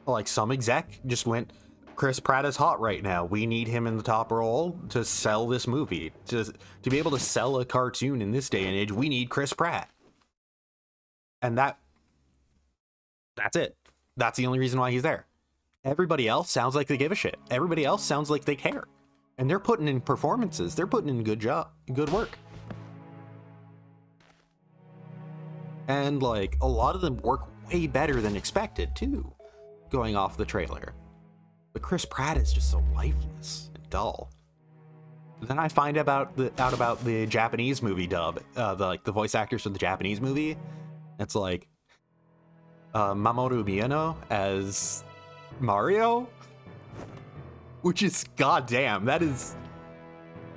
like some exec just went, Chris Pratt is hot right now. We need him in the top role to sell this movie. To be able to sell a cartoon in this day and age, we need Chris Pratt. And that's it. That's the only reason why he's there. Everybody else sounds like they give a shit. Everybody else sounds like they care. And they're putting in performances. They're putting in good work. And, like, a lot of them work way better than expected, too, going off the trailer. But Chris Pratt is just so lifeless and dull. Then I find out about the Japanese movie dub, the voice actors for the Japanese movie. It's like Mamoru Miyano as Mario, which is goddamn. That is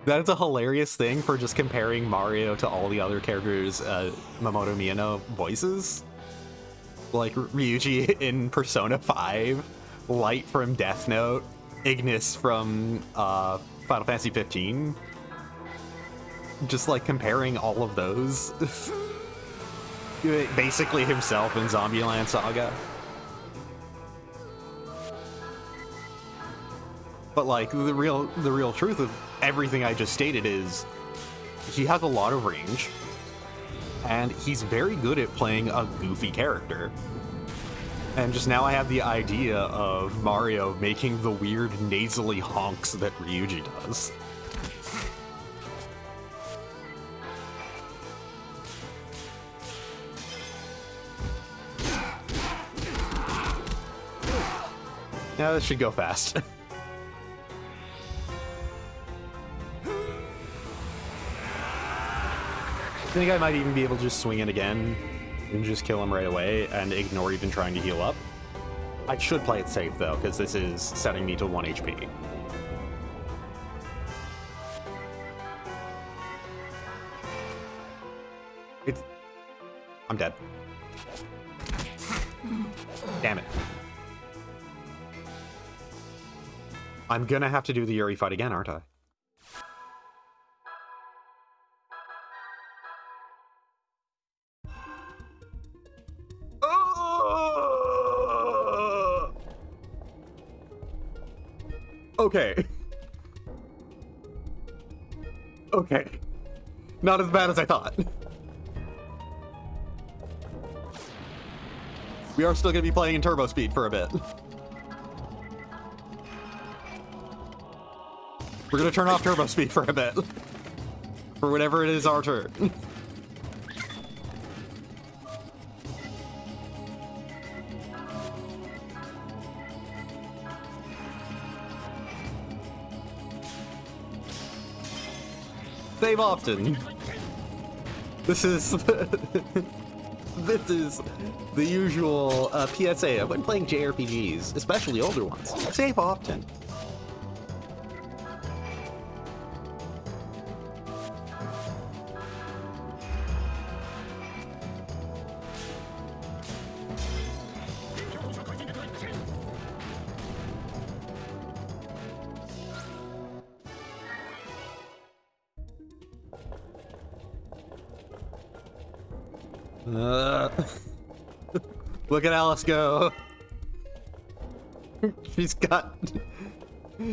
a hilarious thing for just comparing Mario to all the other characters' Mamoru Miyano voices. Like Ryuji in Persona 5, Light from Death Note, Ignis from Final Fantasy 15. Just like comparing all of those. Basically himself in Zombieland Saga. But like the real truth of everything I just stated is he has a lot of range, and he's very good at playing a goofy character. And just now I have the idea of Mario making the weird nasally honks that Ryuji does. Now this should go fast. I think I might even be able to just swing in again and just kill him right away and ignore even trying to heal up. I should play it safe though, because this is setting me to 1 HP. I'm dead. Damn it. I'm gonna have to do the Yuri fight again, aren't I? Okay. Okay. Not as bad as I thought. We are still gonna be playing in turbo speed for a bit. We're gonna turn off turbo speed for a bit. For whenever it is our turn. Save often. This is this is the usual PSA of when playing JRPGs, especially older ones. Save often. Look at Alice go.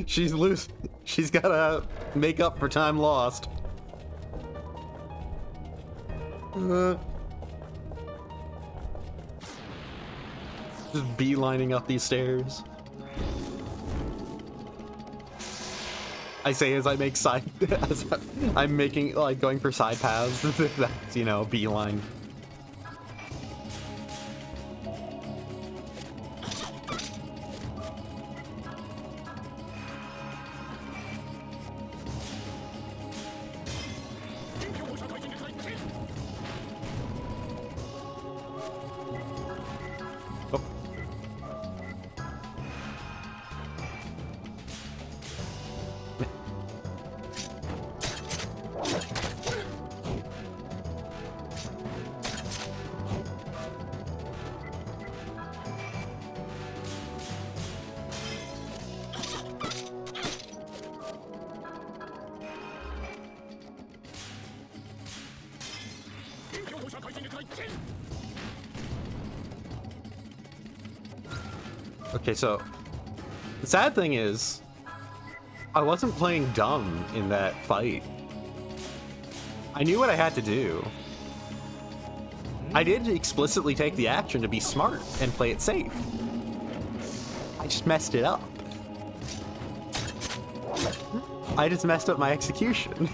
She's loose. She's gotta make up for time lost. Just beelining up these stairs. I say as I make side, as I'm making, like, going for side paths. That's, you know, beeline. Okay, so the sad thing is I wasn't playing dumb in that fight. I knew what I had to do. I did explicitly take the action to be smart and play it safe. I just messed it up. I just messed up my execution.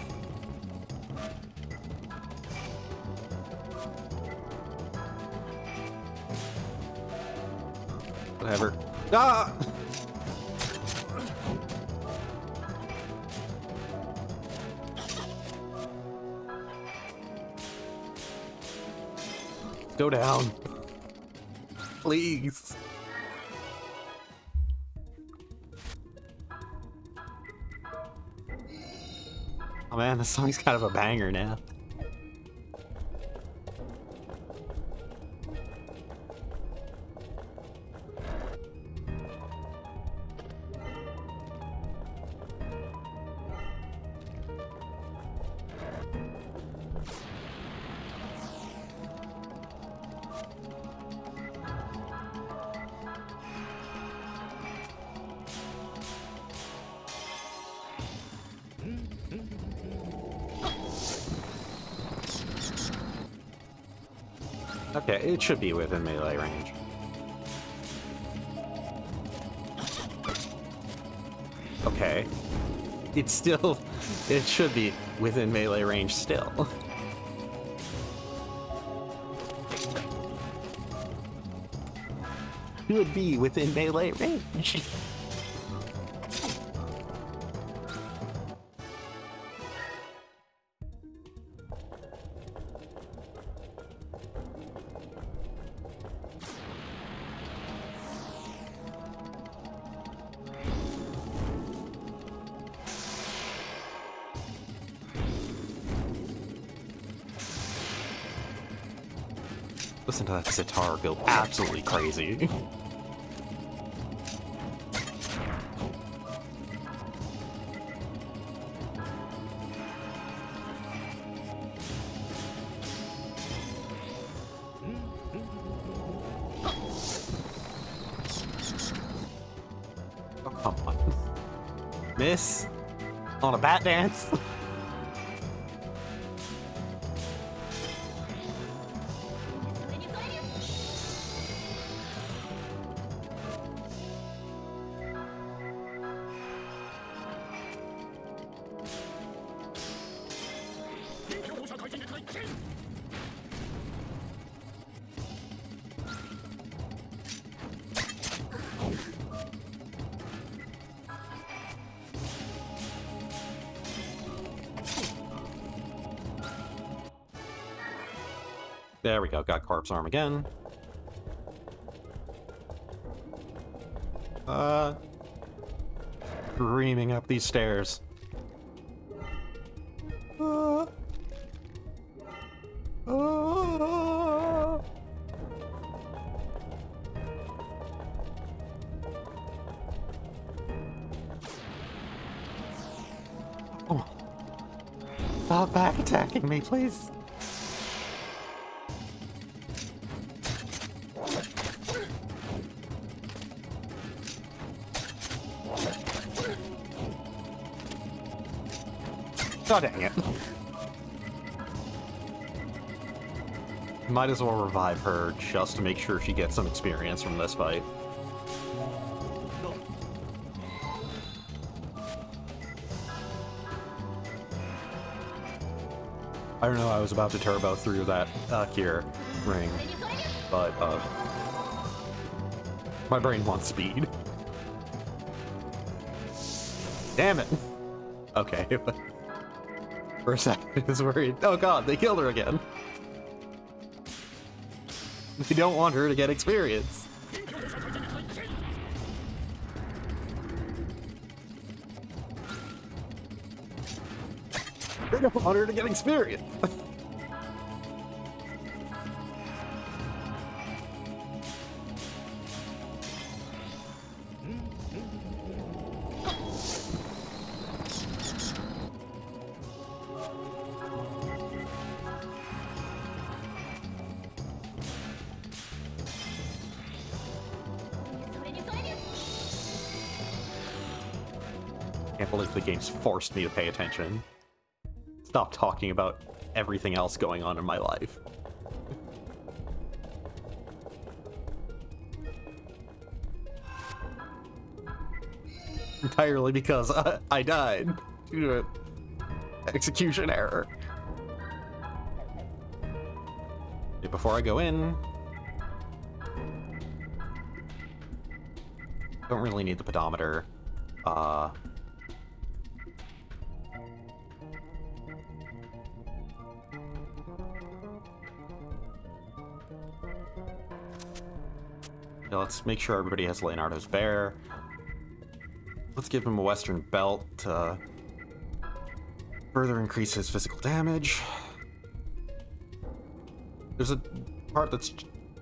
Whatever. Ah! Go down. Please. Oh man, this song's kind of a banger now. Okay, it should be within melee range. Okay. It's still... It should be within melee range still. Should be within melee range. Listen to that sitar go absolutely crazy. Oh, come on. Miss? On a bat dance? There we go, got Corpse Arm again. Screaming up these stairs. Oh. Stop back attacking me, please. Oh, dang it. Might as well revive her just to make sure she gets some experience from this fight. I don't know, I was about to turbo through that Kier ring, but my brain wants speed. Damn it! Okay. For a second, I was worried. Oh god, they killed her again. They don't want her to get experience. They don't want her to get experience. I can't believe the game's forced me to pay attention. Stop talking about everything else going on in my life. Entirely because I died due to an execution error. Okay, before I go in, don't really need the pedometer. Let's make sure everybody has Leonardo's Bear. Let's give him a Western Belt to further increase his physical damage. There's a part that's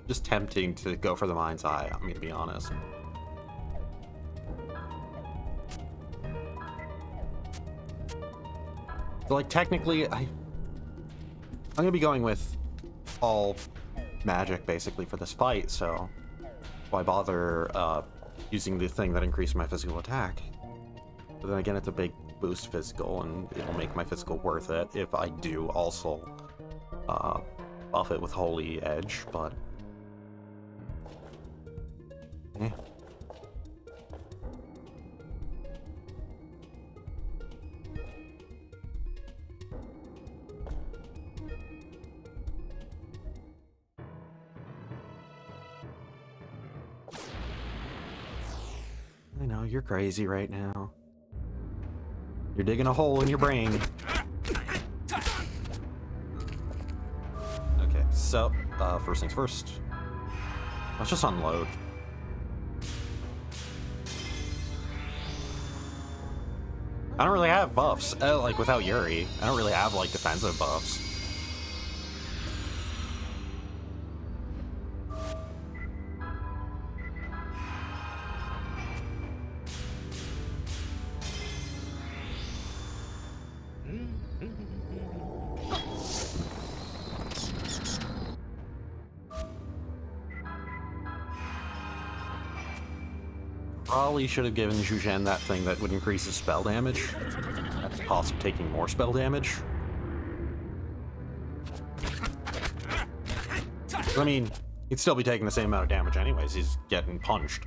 just tempting to go for the Mind's Eye, I'm gonna be honest. So, like, technically, I'm gonna be going with all magic, basically, for this fight, so why bother using the thing that increased my physical attack? But then again, it's a big boost physical, and it'll make my physical worth it if I do also buff it with Holy Edge, but... eh. I know, you're crazy right now. You're digging a hole in your brain. Okay, so, first things first. Let's just unload. I don't really have buffs, like without Yuri. I don't really have like defensive buffs. Probably should have given Zhu Zhen that thing that would increase his spell damage. At the cost of taking more spell damage. I mean, he'd still be taking the same amount of damage anyways. He's getting punched.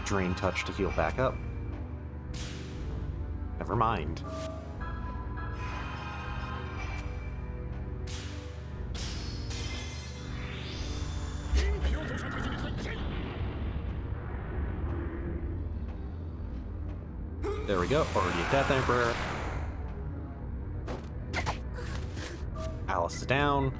Drain touch to heal back up. Never mind. There we go. Already a Death Emperor. Alice is down.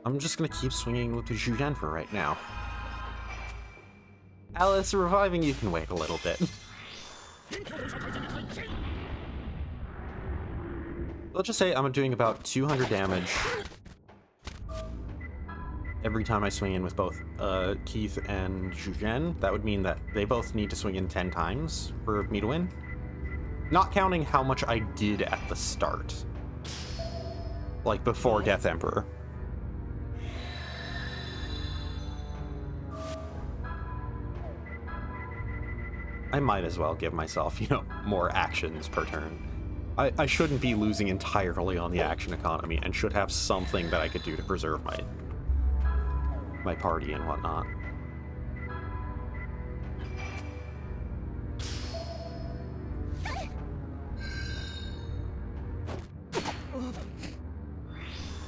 I'm just gonna keep swinging with the Zhu Zhen for right now. Alice, reviving you can wait a little bit. Let's just say I'm doing about 200 damage every time I swing in with both Keith and Zhu Zhen. That would mean that they both need to swing in 10 times for me to win. Not counting how much I did at the start. Like before Death Emperor. I might as well give myself, you know, more actions per turn. I shouldn't be losing entirely on the action economy and should have something that I could do to preserve my party and whatnot.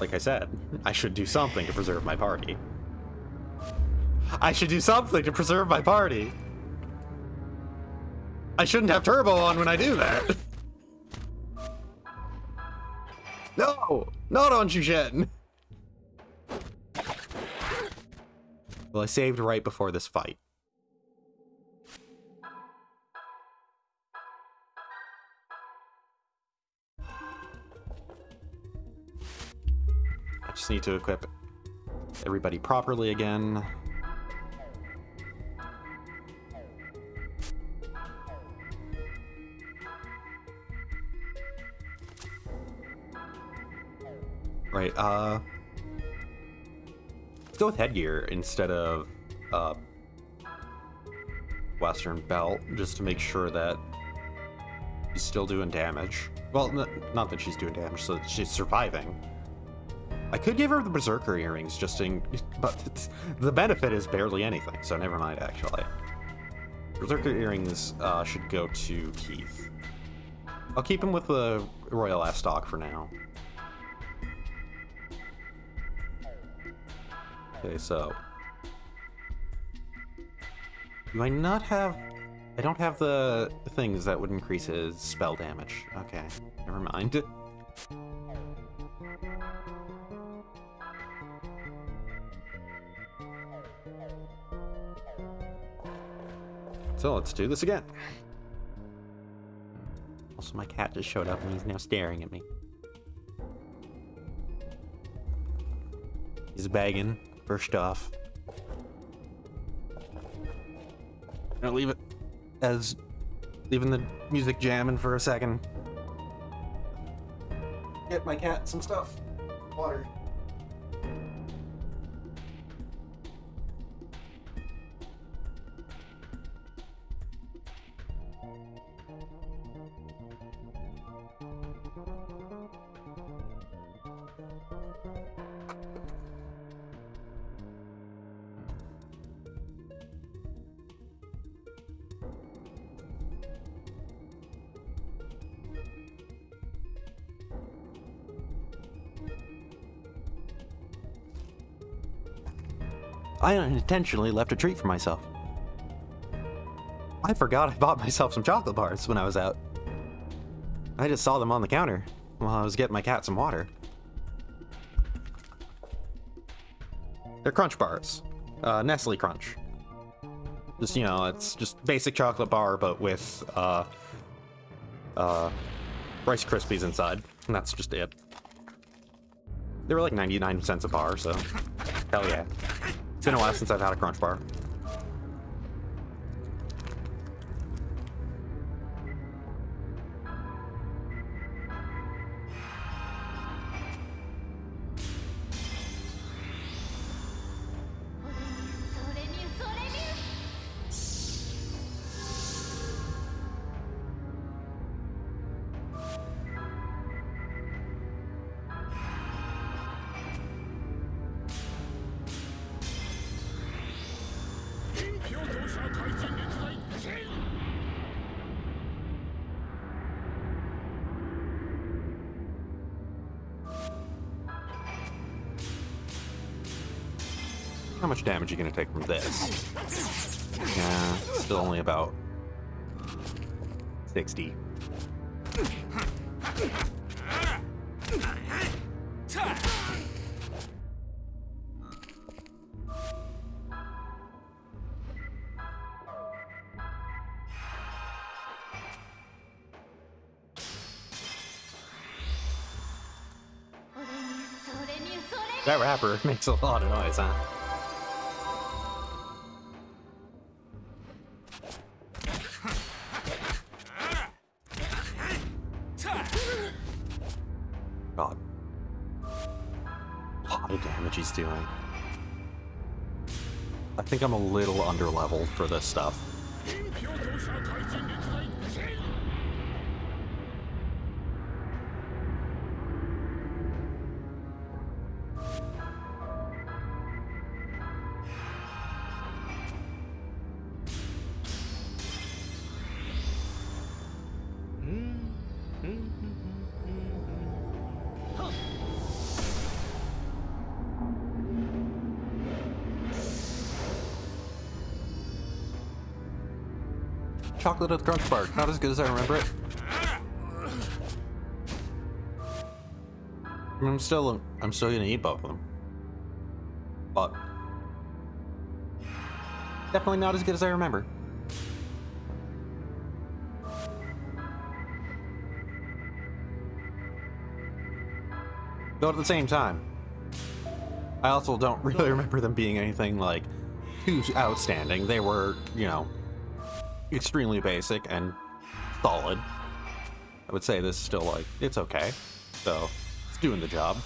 Like I said, I should do something to preserve my party. I should do something to preserve my party! I shouldn't have turbo on when I do that. No, not on Zhu Zhen. Well, I saved right before this fight. I just need to equip everybody properly again. Right, let's go with headgear instead of, Western Belt, just to make sure that she's still doing damage. Well, not that she's doing damage, so that she's surviving. I could give her the Berserker earrings, but the benefit is barely anything, so never mind, actually. Berserker earrings, should go to Keith. I'll keep him with the Royal Astok for now. Okay, so do I not have... I don't have the things that would increase his spell damage. Okay, never mind. So let's do this again. Also, my cat just showed up and he's now staring at me. He's begging for stuff. I'm gonna leave it as leaving the music jamming for a second. Get my cat some stuff. Water. I unintentionally left a treat for myself. I forgot I bought myself some chocolate bars when I was out. I just saw them on the counter while I was getting my cat some water. They're Crunch bars. Nestle Crunch. Just, you know, it's just basic chocolate bar, but with Rice Krispies inside. And that's just it. They were like 99 cents a bar, so hell yeah. It's been a while since I've had a Crunch bar. How much damage are you gonna take from this? Yeah, still only about 60. That rapper makes a lot of noise, huh? God. A lot of damage he's doing. I think I'm a little under-leveled for this stuff. Chocolate at the Crunch bar, not as good as I remember it. I mean, I'm still gonna eat both of them, but definitely not as good as I remember. Though at the same time, I also don't really remember them being anything like too outstanding. They were, you know, extremely basic and solid. I would say this is still like, it's okay. So, it's doing the job.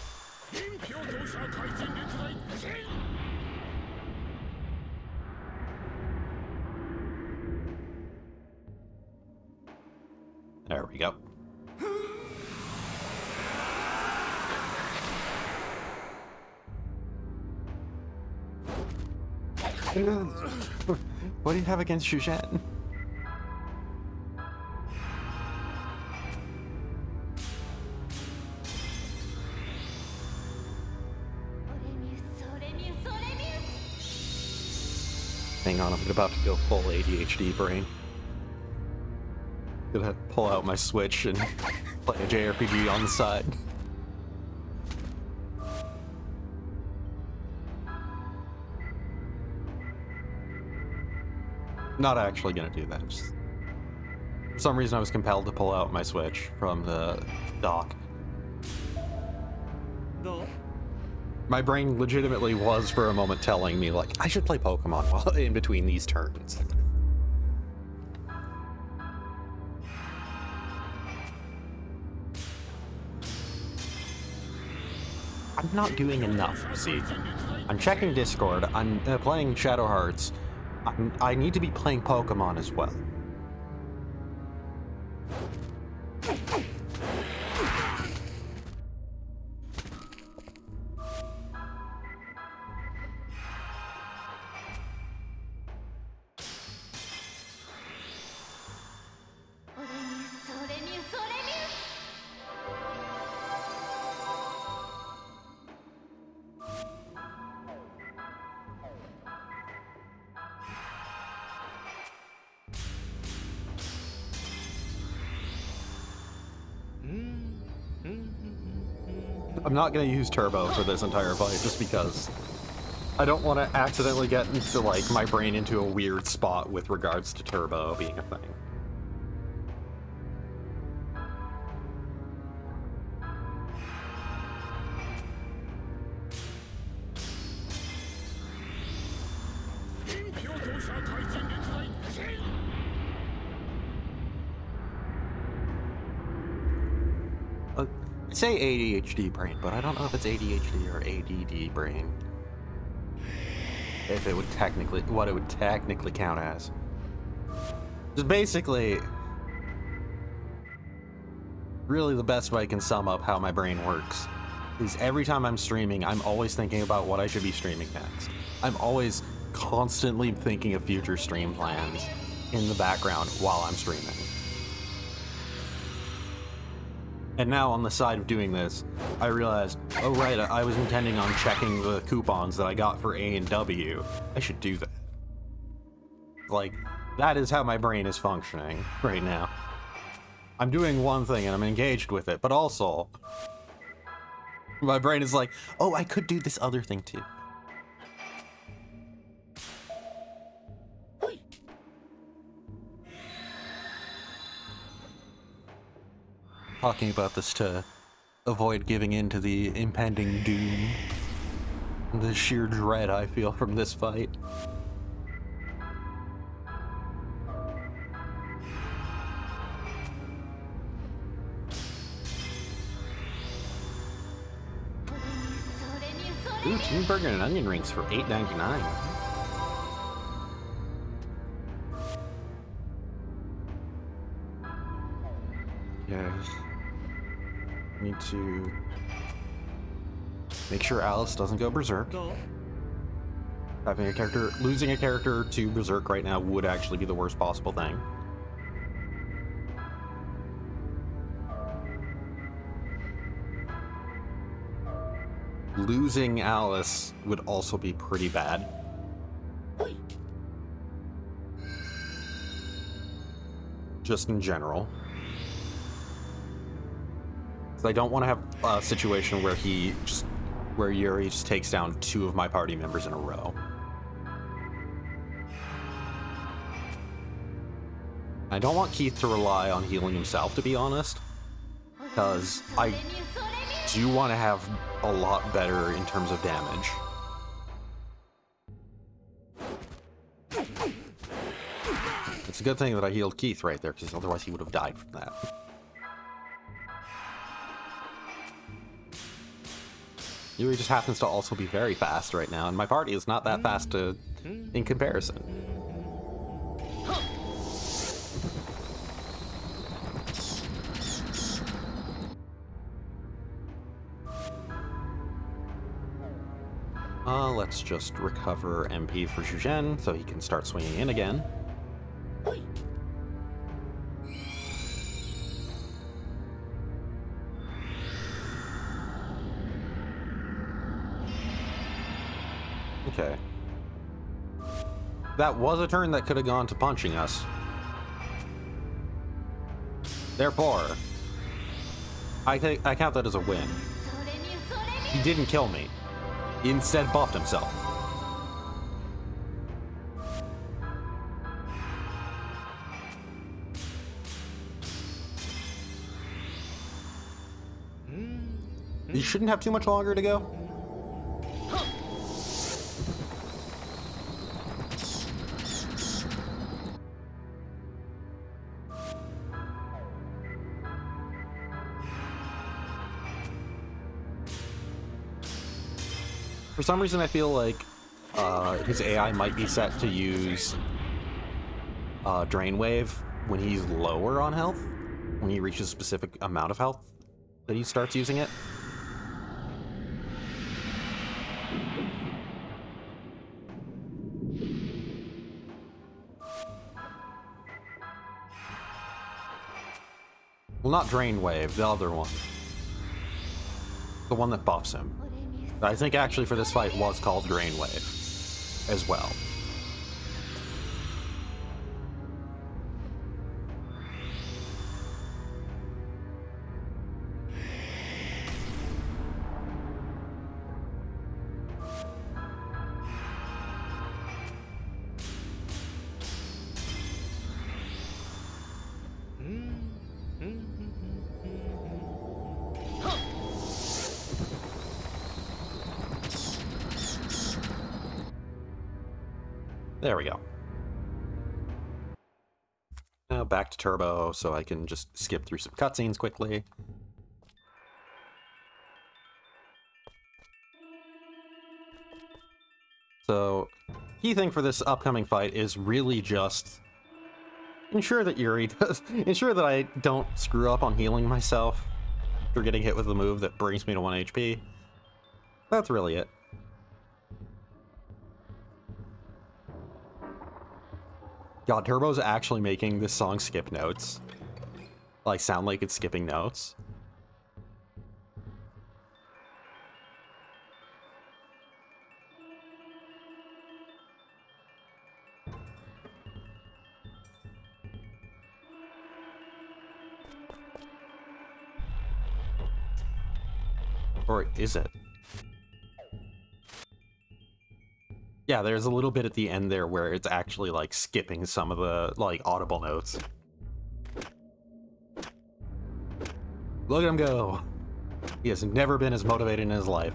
There we go. What do you have against Shushan? Hang on, I'm about to go full ADHD brain. Gonna pull out my Switch and play a JRPG on the side. Not actually gonna do that. some reason I was compelled to pull out my Switch from the dock. My brain legitimately was for a moment telling me, like, I should play Pokemon while in between these turns. I'm not doing enough, see. I'm checking Discord, I'm playing Shadow Hearts. I need to be playing Pokemon as well. I'm not going to use Turbo for this entire fight just because I don't want to accidentally get into, like, my brain into a weird spot with regards to Turbo being a thing. Say ADHD brain, but I don't know if it's ADHD or ADD brain. If it would technically, what it would technically count as. Just basically, really the best way I can sum up how my brain works is every time I'm streaming, I'm always thinking about what I should be streaming next. I'm always constantly thinking of future stream plans in the background while I'm streaming. And now on the side of doing this, I realized, oh right, I was intending on checking the coupons that I got for A and W. I should do that. Like, that is how my brain is functioning right now. I'm doing one thing and I'm engaged with it, but also, my brain is like, oh, I could do this other thing too. Talking about this to avoid giving in to the impending doom, the sheer dread I feel from this fight. Ooh, cheeseburger and onion rings for $8.99. Yes. Need to make sure Alice doesn't go berserk. Having a character, losing a character to berserk right now would actually be the worst possible thing. Losing Alice would also be pretty bad. Just in general. I don't want to have a situation where where Yuri just takes down 2 of my party members in a row. I don't want Keith to rely on healing himself, to be honest, because I do want to have a lot better in terms of damage. It's a good thing that I healed Keith right there, because otherwise he would have died from that. Yuri just happens to also be very fast right now, and my party is not that fast in comparison. Let's just recover MP for Zhuzhen so he can start swinging in again. Okay. That was a turn that could have gone to punching us. Therefore, I count that as a win. He didn't kill me. He instead buffed himself. You shouldn't have too much longer to go. For some reason, I feel like his AI might be set to use Drain Wave when he's lower on health, when he reaches a specific amount of health that he starts using it. Well, not Drain Wave, the other one. The one that buffs him. I think actually for this fight was called Drain Wave as well. There we go. Now back to Turbo, so I can just skip through some cutscenes quickly. So, key thing for this upcoming fight is really just ensure that Yuri does, ensure that I don't screw up on healing myself after getting hit with a move that brings me to 1 HP. That's really it. God, Turbo's actually making this song skip notes. Like, sound like it's skipping notes. Or is it? Yeah, there's a little bit at the end there where it's actually, like, skipping some of the, like, audible notes. Look at him go! He has never been as motivated in his life.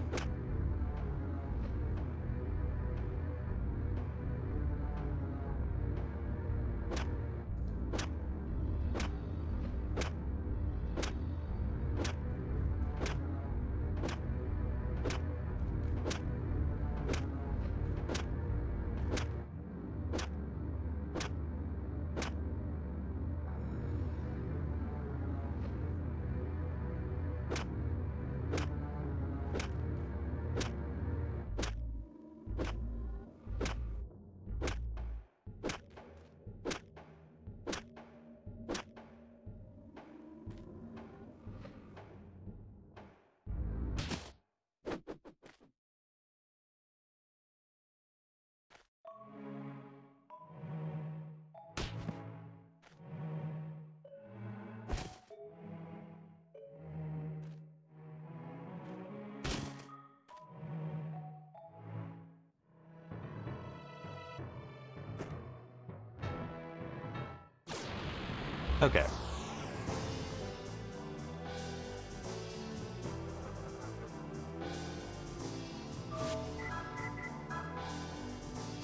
Okay.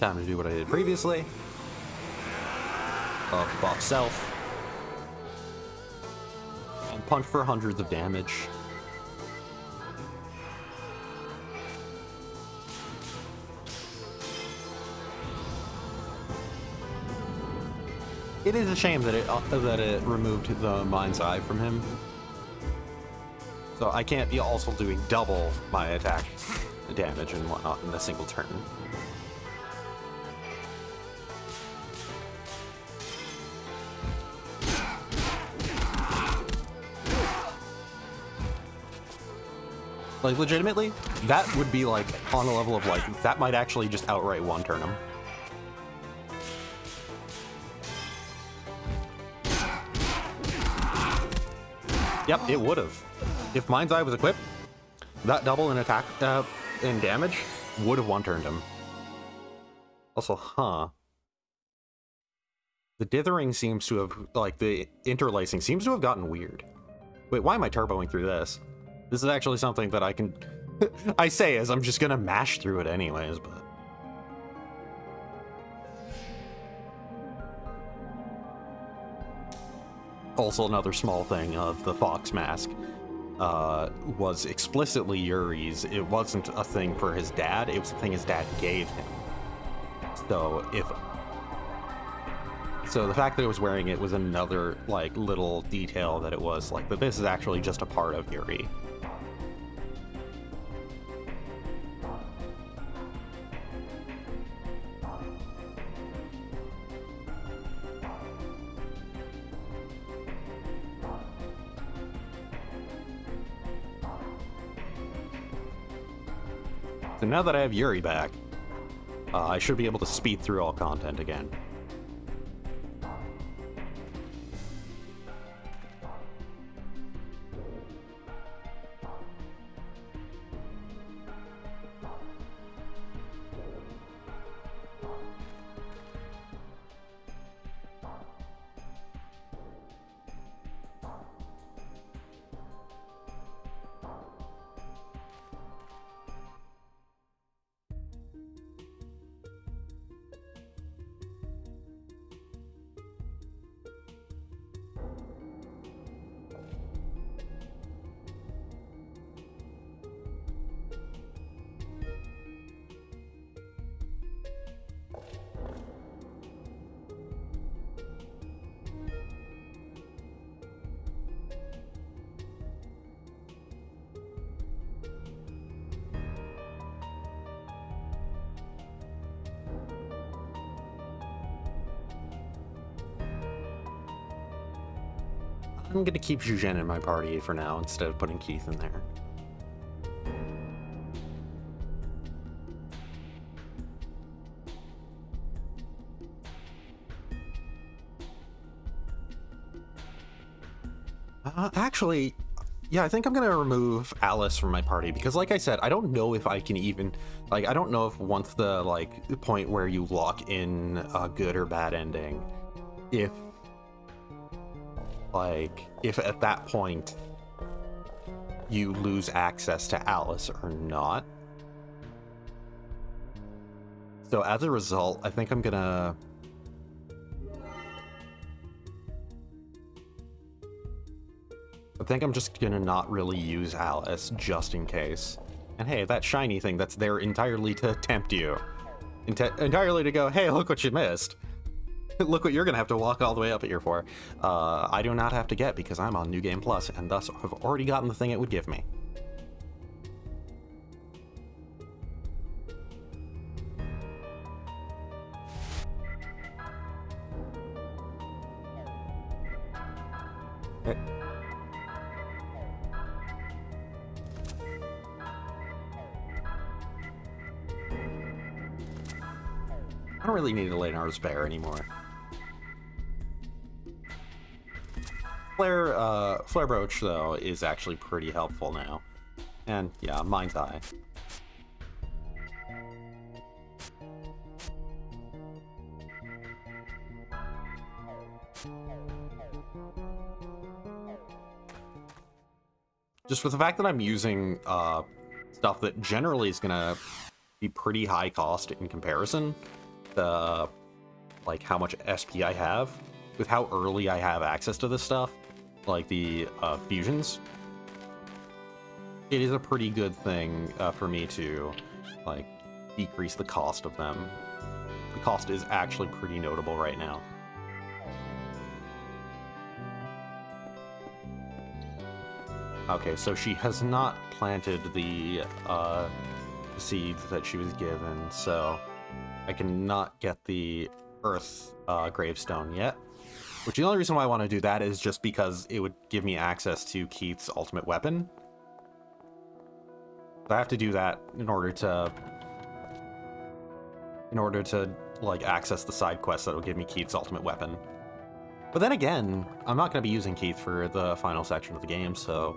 Time to do what I did previously. Buff self. And punch for hundreds of damage. It is a shame that it removed the Mind's Eye from him. So I can't be also doing double my attack damage and whatnot in a single turn. Like, legitimately, that would be, like, on a level of, like, that might actually just outright one-turn him. Yep, it would have. If Mind's Eye was equipped, that double in attack and damage would have one-turned him. Also, the dithering seems to have, like, the interlacing seems to have gotten weird. Wait, why am I turboing through this? This is actually something that I can... I say as I'm just gonna mash through it anyways, but... Also, another small thing of the fox mask was explicitly Yuri's. It wasn't a thing for his dad, it was a thing his dad gave him. So the fact that it was wearing it was another, like, little detail that it was, like, that this is actually just a part of Yuri. So now that I have Yuri back, I should be able to speed through all content again. I'm gonna keep Zhuzhen in my party for now instead of putting Keith in there. Actually, yeah, I think I'm gonna remove Alice from my party because, like I said, I don't know if I can even, like, I don't know if once the, like, point where you lock in a good or bad ending, if at that point you lose access to Alice or not. So as a result, I think I'm gonna... I think I'm just gonna not really use Alice, just in case. And hey, that shiny thing that's there entirely to tempt you. Entirely to go, hey, look what you missed. Look what you're gonna have to walk all the way up here for. I do not have to get because I'm on New Game Plus, and thus have already gotten the thing it would give me. I don't really need a Leonardo's Bear anymore. Flare Brooch, though, is actually pretty helpful now. And, yeah, Mind's Eye. Just with the fact that I'm using stuff that generally is gonna be pretty high cost in comparison, like how much SP I have, with how early I have access to this stuff, like the fusions, it is a pretty good thing for me to, like, decrease the cost of them. The cost is actually pretty notable right now. Okay, so she has not planted the seeds that she was given, so I cannot get the Earth gravestone yet. Which the only reason why I want to do that is just because it would give me access to Keith's ultimate weapon. So I have to do that in order to like access the side quest that will give me Keith's ultimate weapon. But then again, I'm not going to be using Keith for the final section of the game, so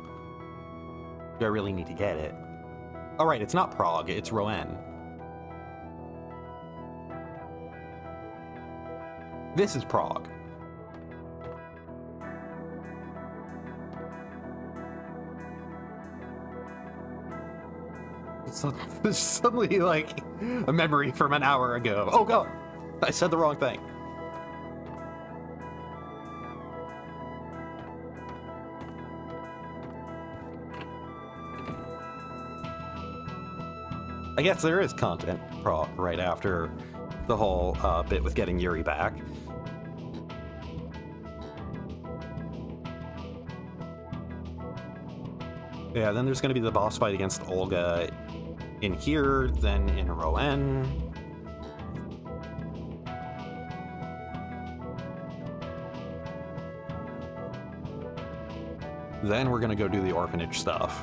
do I really need to get it? Oh right, it's not Prague, it's Rouen. This is Prague. It's suddenly like a memory from an hour ago. Oh god, I said the wrong thing. I guess there is content right after the whole bit with getting Yuri back. Yeah, then there's going to be the boss fight against Olga in here, then in Rouen. Then we're going to go do the orphanage stuff.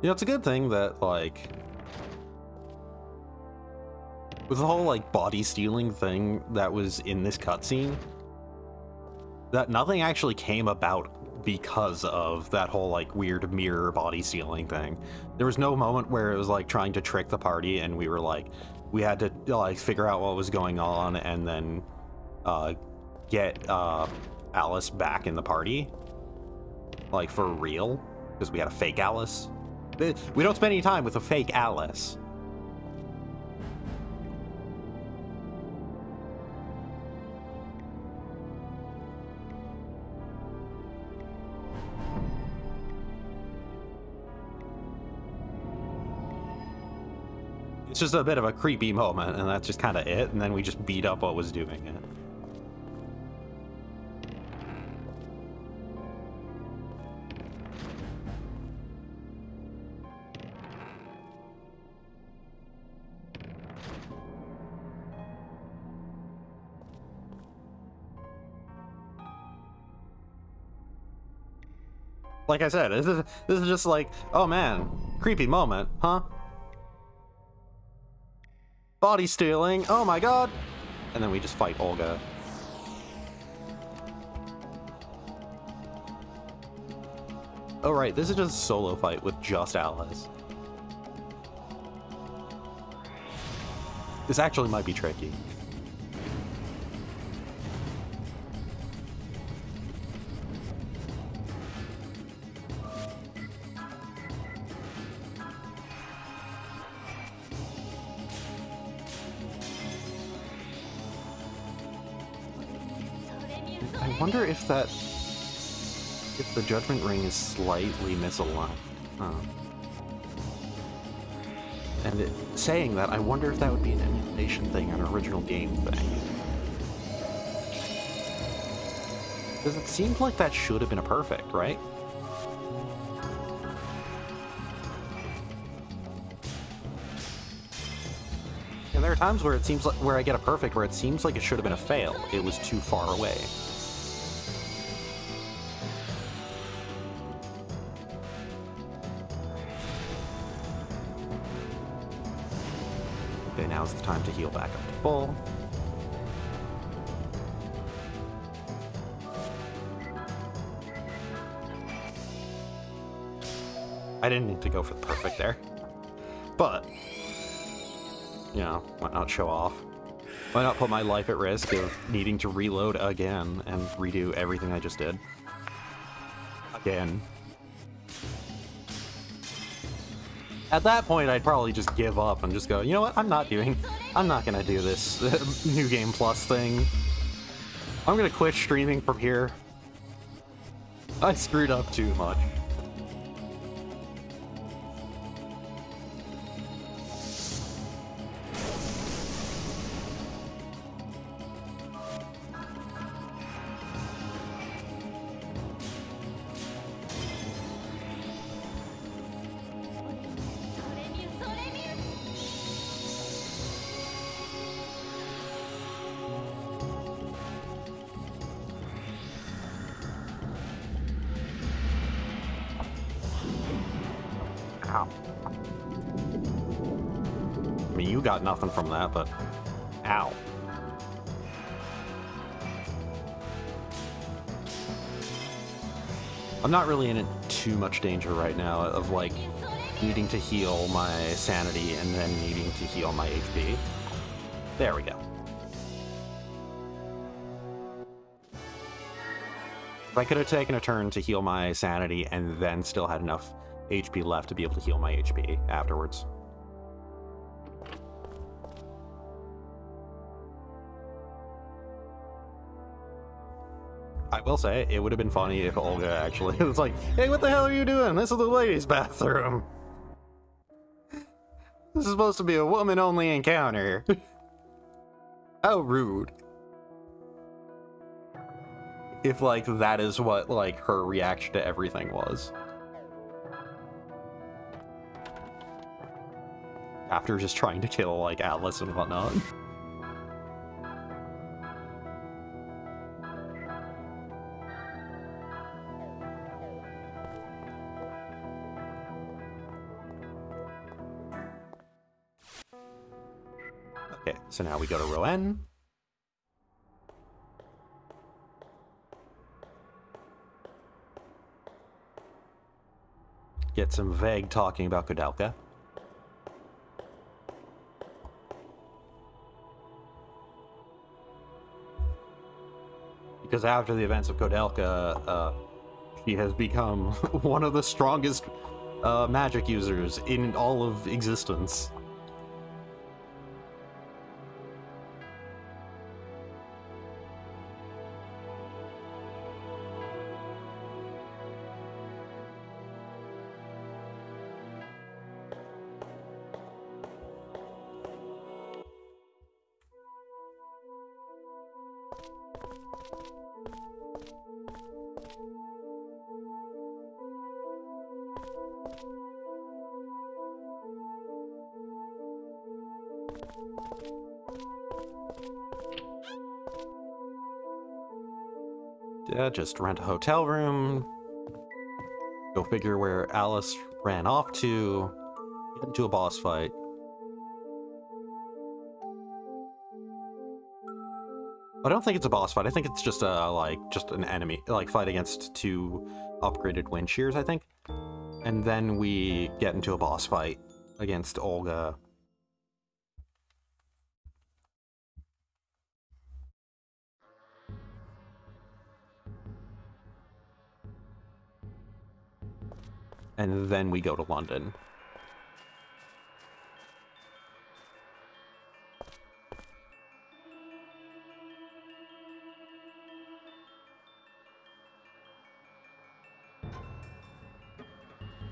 You know, it's a good thing that, like, with the whole, like, body stealing thing that was in this cutscene, that nothing actually came about because of that whole, like, weird mirror body stealing thing. There was no moment where it was, like, trying to trick the party and we were, like, we had to, like, figure out what was going on and then, get, Alice back in the party. Like, for real. Because we had a fake Alice. We don't spend any time with a fake Alice. It's just a bit of a creepy moment, and that's just kind of it, and then we just beat up what was doing it. Like I said, this is just like, oh man, creepy moment, huh? Body stealing, oh my god! And then we just fight Olga. Oh right, this is just a solo fight with just Alice. This actually might be tricky. I wonder if the Judgment Ring is slightly misaligned. And saying that, I wonder if that would be an emulation thing, an original game thing. Because it seems like that should have been a perfect, right? And there are times where it seems like where I get a perfect where it seems like it should have been a fail. It was too far away. Okay, now's the time to heal back up to full. I didn't need to go for the perfect there. But, you know, why not show off? Why not put my life at risk of needing to reload again and redo everything I just did? Again. At that point, I'd probably just give up and just go, you know what, I'm not gonna do this New Game Plus thing. I'm gonna quit streaming from here. I screwed up too much. I mean, you got nothing from that, but ow. I'm not really in too much danger right now of, like, needing to heal my sanity and then needing to heal my HP. There we go. If I could have taken a turn to heal my sanity and then still had enough HP left to be able to heal my HP afterwards. I will say, it would have been funny if Olga actually was like, hey, what the hell are you doing? This is the ladies' bathroom. This is supposed to be a woman-only encounter. How rude. If, like, that is what, like, her reaction to everything was. After just trying to kill, like, Atlas and whatnot. Okay, so now we go to Rouen. Get some vague talking about Koudelka. Because after the events of Koudelka, she has become one of the strongest magic users in all of existence. Yeah, just rent a hotel room. Go figure where Alice ran off to. Get into a boss fight. I don't think it's a boss fight. I think it's just just an enemy, like fight against 2 upgraded wind shears, I think. And then we get into a boss fight against Olga. And then we go to London.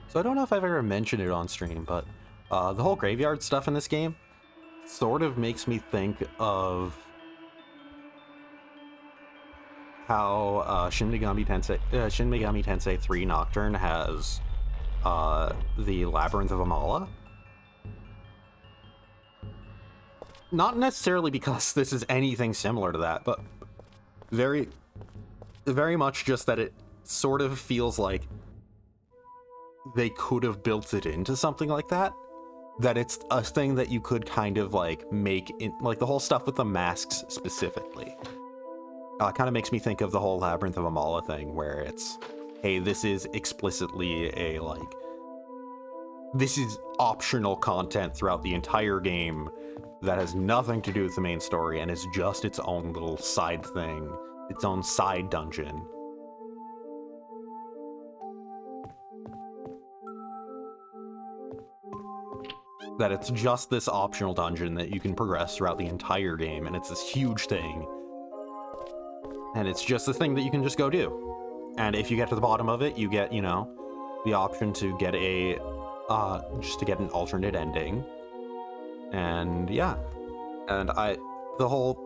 So I don't know if I've ever mentioned it on stream, but the whole graveyard stuff in this game sort of makes me think of how Shin Megami Tensei 3 Nocturne has the Labyrinth of Amala. Not necessarily because this is anything similar to that, but very much just that it sort of feels like they could have built it into something like that. That it's a thing that you could kind of like make in, like the whole stuff with the masks specifically. Kind of makes me think of the whole Labyrinth of Amala thing, where it's, hey, this is explicitly a, like, this is optional content throughout the entire game that has nothing to do with the main story and is just its own little side thing, its own side dungeon. That it's just this optional dungeon that you can progress throughout the entire game, and it's this huge thing. And it's just the thing that you can just go do. And if you get to the bottom of it, you get, you know, the option to get a, just to get an alternate ending. And yeah. And the whole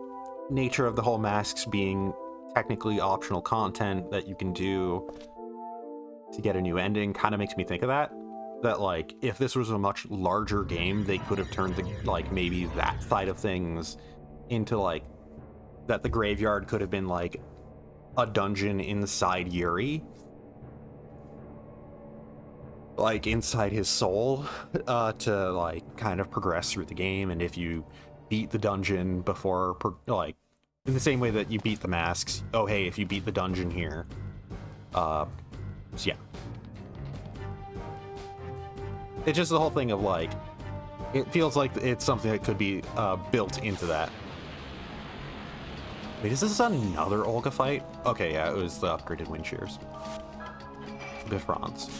nature of the whole masks being technically optional content that you can do to get a new ending kind of makes me think of that. That, like, if this was a much larger game, they could have turned, like, maybe that side of things into, like, that the graveyard could have been, like, a dungeon inside Yuri. Like, inside his soul, to, like, kind of progress through the game. And if you beat the dungeon before, like, in the same way that you beat the masks, oh, hey, if you beat the dungeon here, So, yeah. It's just the whole thing of, like, it feels like it's something that could be built into that. Wait, is this another Olga fight? Okay, yeah, it was the upgraded wind shears. Bifrons.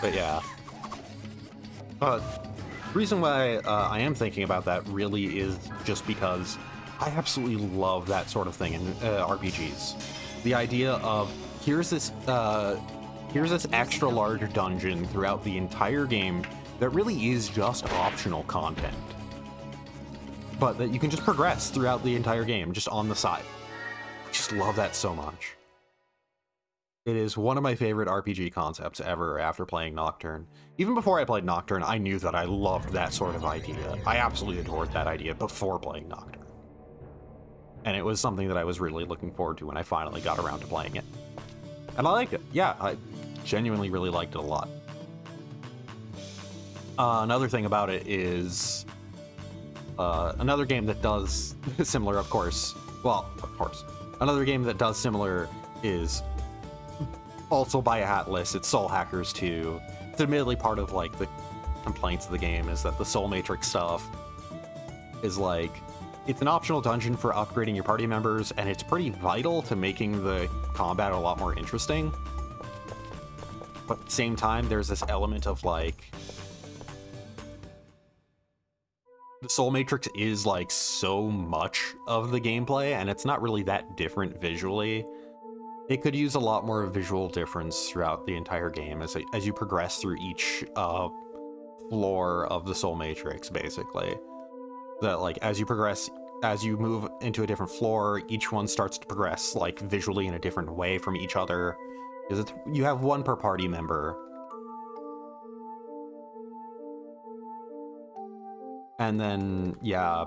But yeah. The reason why I am thinking about that really is just because I absolutely love that sort of thing in RPGs. The idea of here's this extra large dungeon throughout the entire game that really is just optional content, but that you can just progress throughout the entire game just on the side. I just love that so much. It is one of my favorite RPG concepts ever after playing Nocturne. Even before I played Nocturne, I knew that I loved that sort of idea. I absolutely adored that idea before playing Nocturne. And it was something that I was really looking forward to when I finally got around to playing it. And I liked it. Yeah, I genuinely really liked it a lot. Another thing about it is another game that does similar, of course. Well, of course. Another game that does similar is also by a hat list. It's Soul Hackers 2. It's admittedly part of, like, the complaints of the game is that the Soul Matrix stuff is, like, it's an optional dungeon for upgrading your party members, and it's pretty vital to making the combat a lot more interesting. But at the same time, there's this element of, like, the Soul Matrix is, like, so much of the gameplay, and it's not really that different visually. It could use a lot more visual difference throughout the entire game as you progress through each floor of the Soul Matrix, basically. That, like, as you move into a different floor, each one starts to progress, like, visually in a different way from each other. Because you have one per party member. And then, yeah.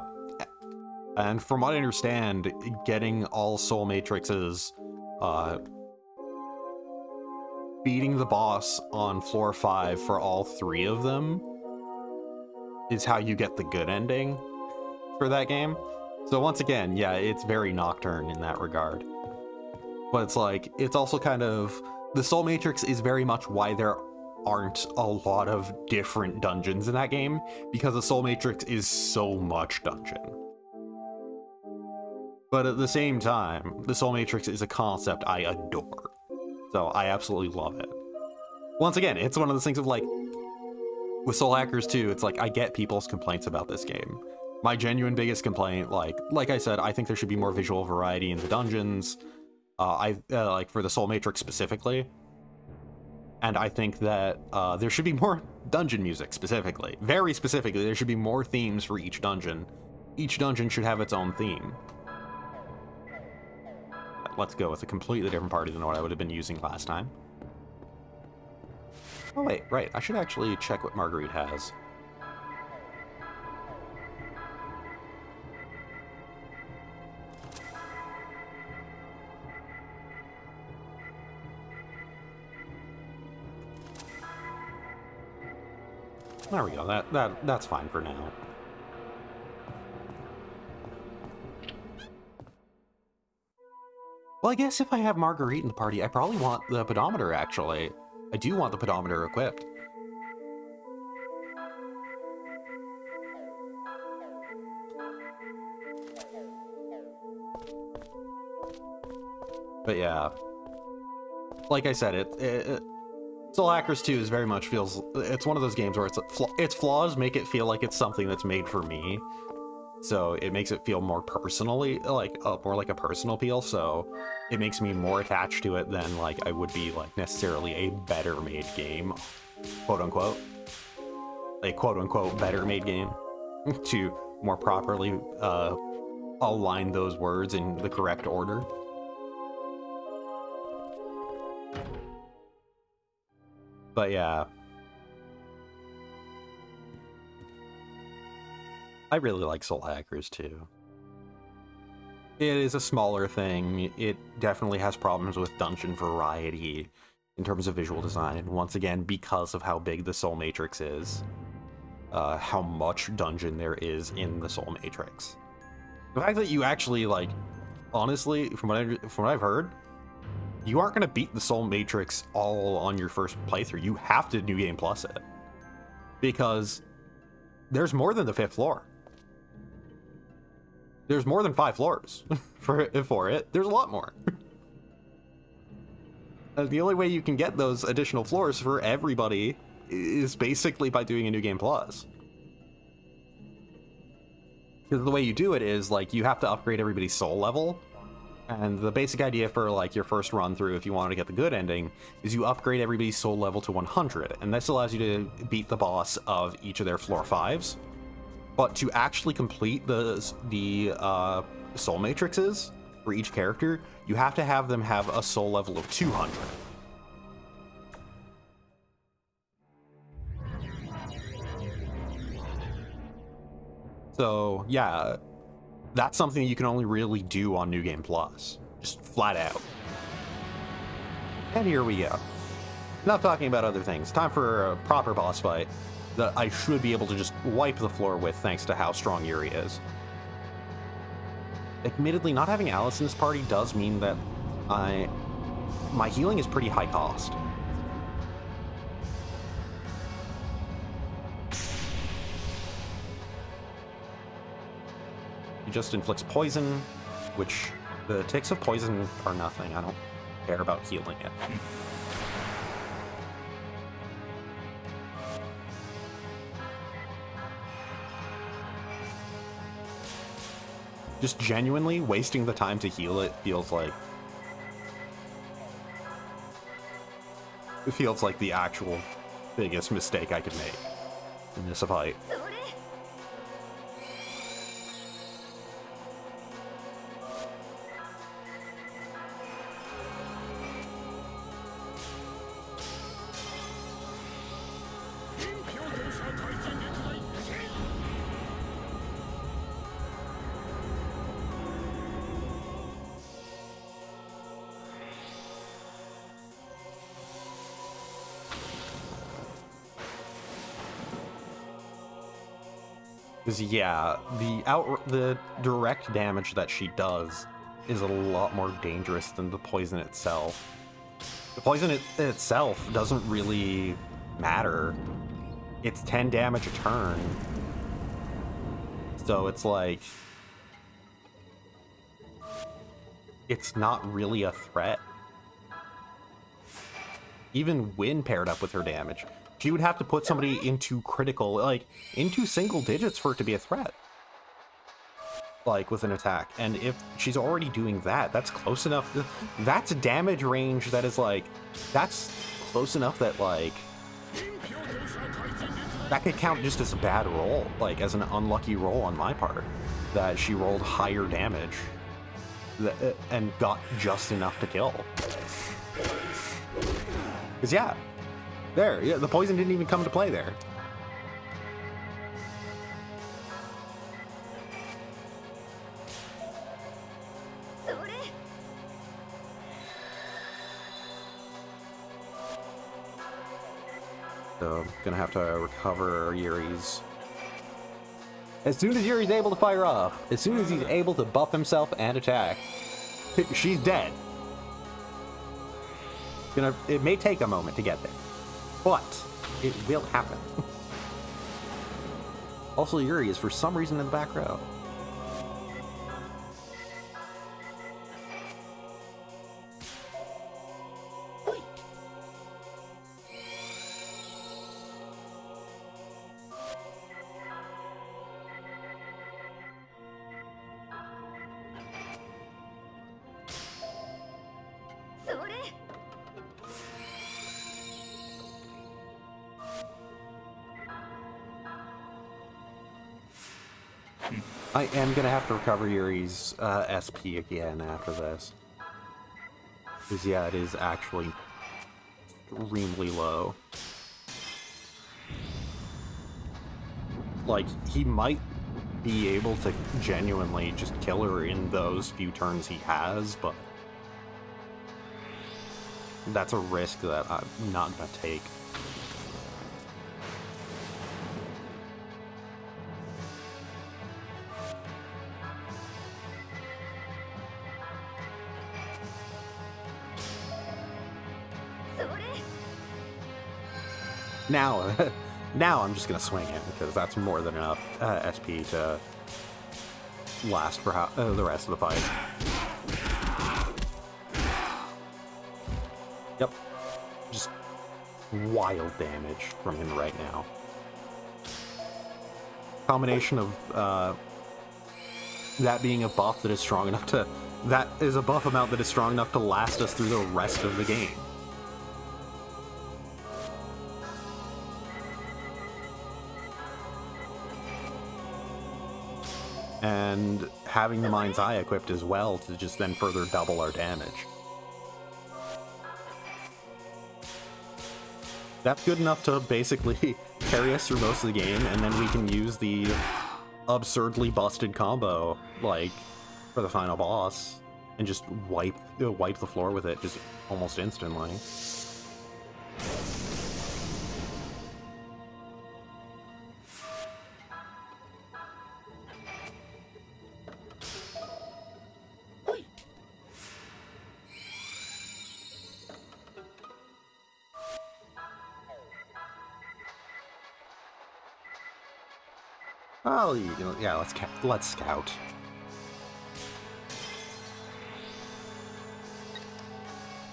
And from what I understand, getting all Soul Matrixes, beating the boss on floor 5 for all 3 of them is how you get the good ending for that game. So once again, yeah, it's very Nocturne in that regard. But it's like, it's also kind of, the Soul Matrix is very much why there aren't a lot of different dungeons in that game, because the Soul Matrix is so much dungeon. But at the same time, the Soul Matrix is a concept I adore. So I absolutely love it. Once again, it's one of those things of, like, with Soul Hackers 2, it's like, I get people's complaints about this game. My genuine biggest complaint, like I said, I think there should be more visual variety in the dungeons. Like, for the Soul Matrix specifically. And I think that there should be more dungeon music, specifically. Very specifically, there should be more themes for each dungeon. Each dungeon should have its own theme. Let's go with a completely different party than what I would have been using last time. Oh wait, right, I should actually check what Marguerite has. There we go, that's fine for now. Well, I guess if I have Marguerite in the party, I probably want the pedometer, actually. I do want the pedometer equipped. But yeah, like I said, Soul Hackers 2 is very much feels, it's one of those games where its flaws make it feel like it's something that's made for me. So it makes it feel more personally, like, more like a personal appeal, so it makes me more attached to it than, like, I would be, like, necessarily a better made game, quote-unquote. A quote-unquote better made game, to more properly align those words in the correct order. But yeah. I really like Soul Hackers too. It is a smaller thing. It definitely has problems with dungeon variety in terms of visual design, and once again, because of how big the Soul Matrix is. how much dungeon there is in the Soul Matrix. The fact that you actually, like, honestly, from what I've heard, you aren't going to beat the Soul Matrix all on your first playthrough. You have to New Game Plus it. Because there's more than the 5th floor. There's more than 5 floors for it. There's a lot more. The only way you can get those additional floors for everybody is basically by doing a New Game Plus. Because the way you do it is, like, you have to upgrade everybody's soul level. And the basic idea for, like, your first run through, if you want to get the good ending, is you upgrade everybody's soul level to 100. And this allows you to beat the boss of each of their floor 5s. But to actually complete the soul matrices for each character, you have to have them have a soul level of 200. So, yeah, that's something you can only really do on New Game Plus. Just flat out. And here we go. Not talking about other things. Time for a proper boss fight that I should be able to just wipe the floor with, thanks to how strong Yuri is. Admittedly, not having Alice in this party does mean that my healing is pretty high cost. He just inflicts poison, which the ticks of poison are nothing. I don't care about healing it. Just genuinely wasting the time to heal it feels like the actual biggest mistake I could make in this fight. Because, yeah, the direct damage that she does is a lot more dangerous than the poison itself. The poison itself doesn't really matter. It's 10 damage a turn. So it's like, it's not really a threat. Even when paired up with her damage, she would have to put somebody into critical, like, into single digits for it to be a threat. Like, with an attack. And if she's already doing that, that's close enough. That's a damage range that is, like, that's close enough that, like, that could count just as a bad roll, like, as an unlucky roll on my part. That she rolled higher damage and got just enough to kill. Because, yeah. There, yeah, the poison didn't even come to play there. So, gonna have to recover Yuri's. As soon as Yuri's able to fire off, as soon as he's able to buff himself and attack, she's dead. It may take a moment to get there. But it will happen. Also, Yuri is for some reason in the back row. I am gonna have to recover Yuri's SP again after this. Because, yeah, it is actually extremely low. Like, he might be able to genuinely just kill her in those few turns he has, but that's a risk that I'm not gonna take. Now, now I'm just gonna swing it because that's more than enough SP to last for the rest of the fight. Yep, just wild damage from him right now. Combination of that being a buff that is strong enough to that is a buff amount that is strong enough to last us through the rest of the game. And having the Mind's Eye equipped as well to just then further double our damage. That's good enough to basically carry us through most of the game, and then we can use the absurdly busted combo, like, for the final boss, and just wipe the floor with it just almost instantly. Well, yeah, let's scout.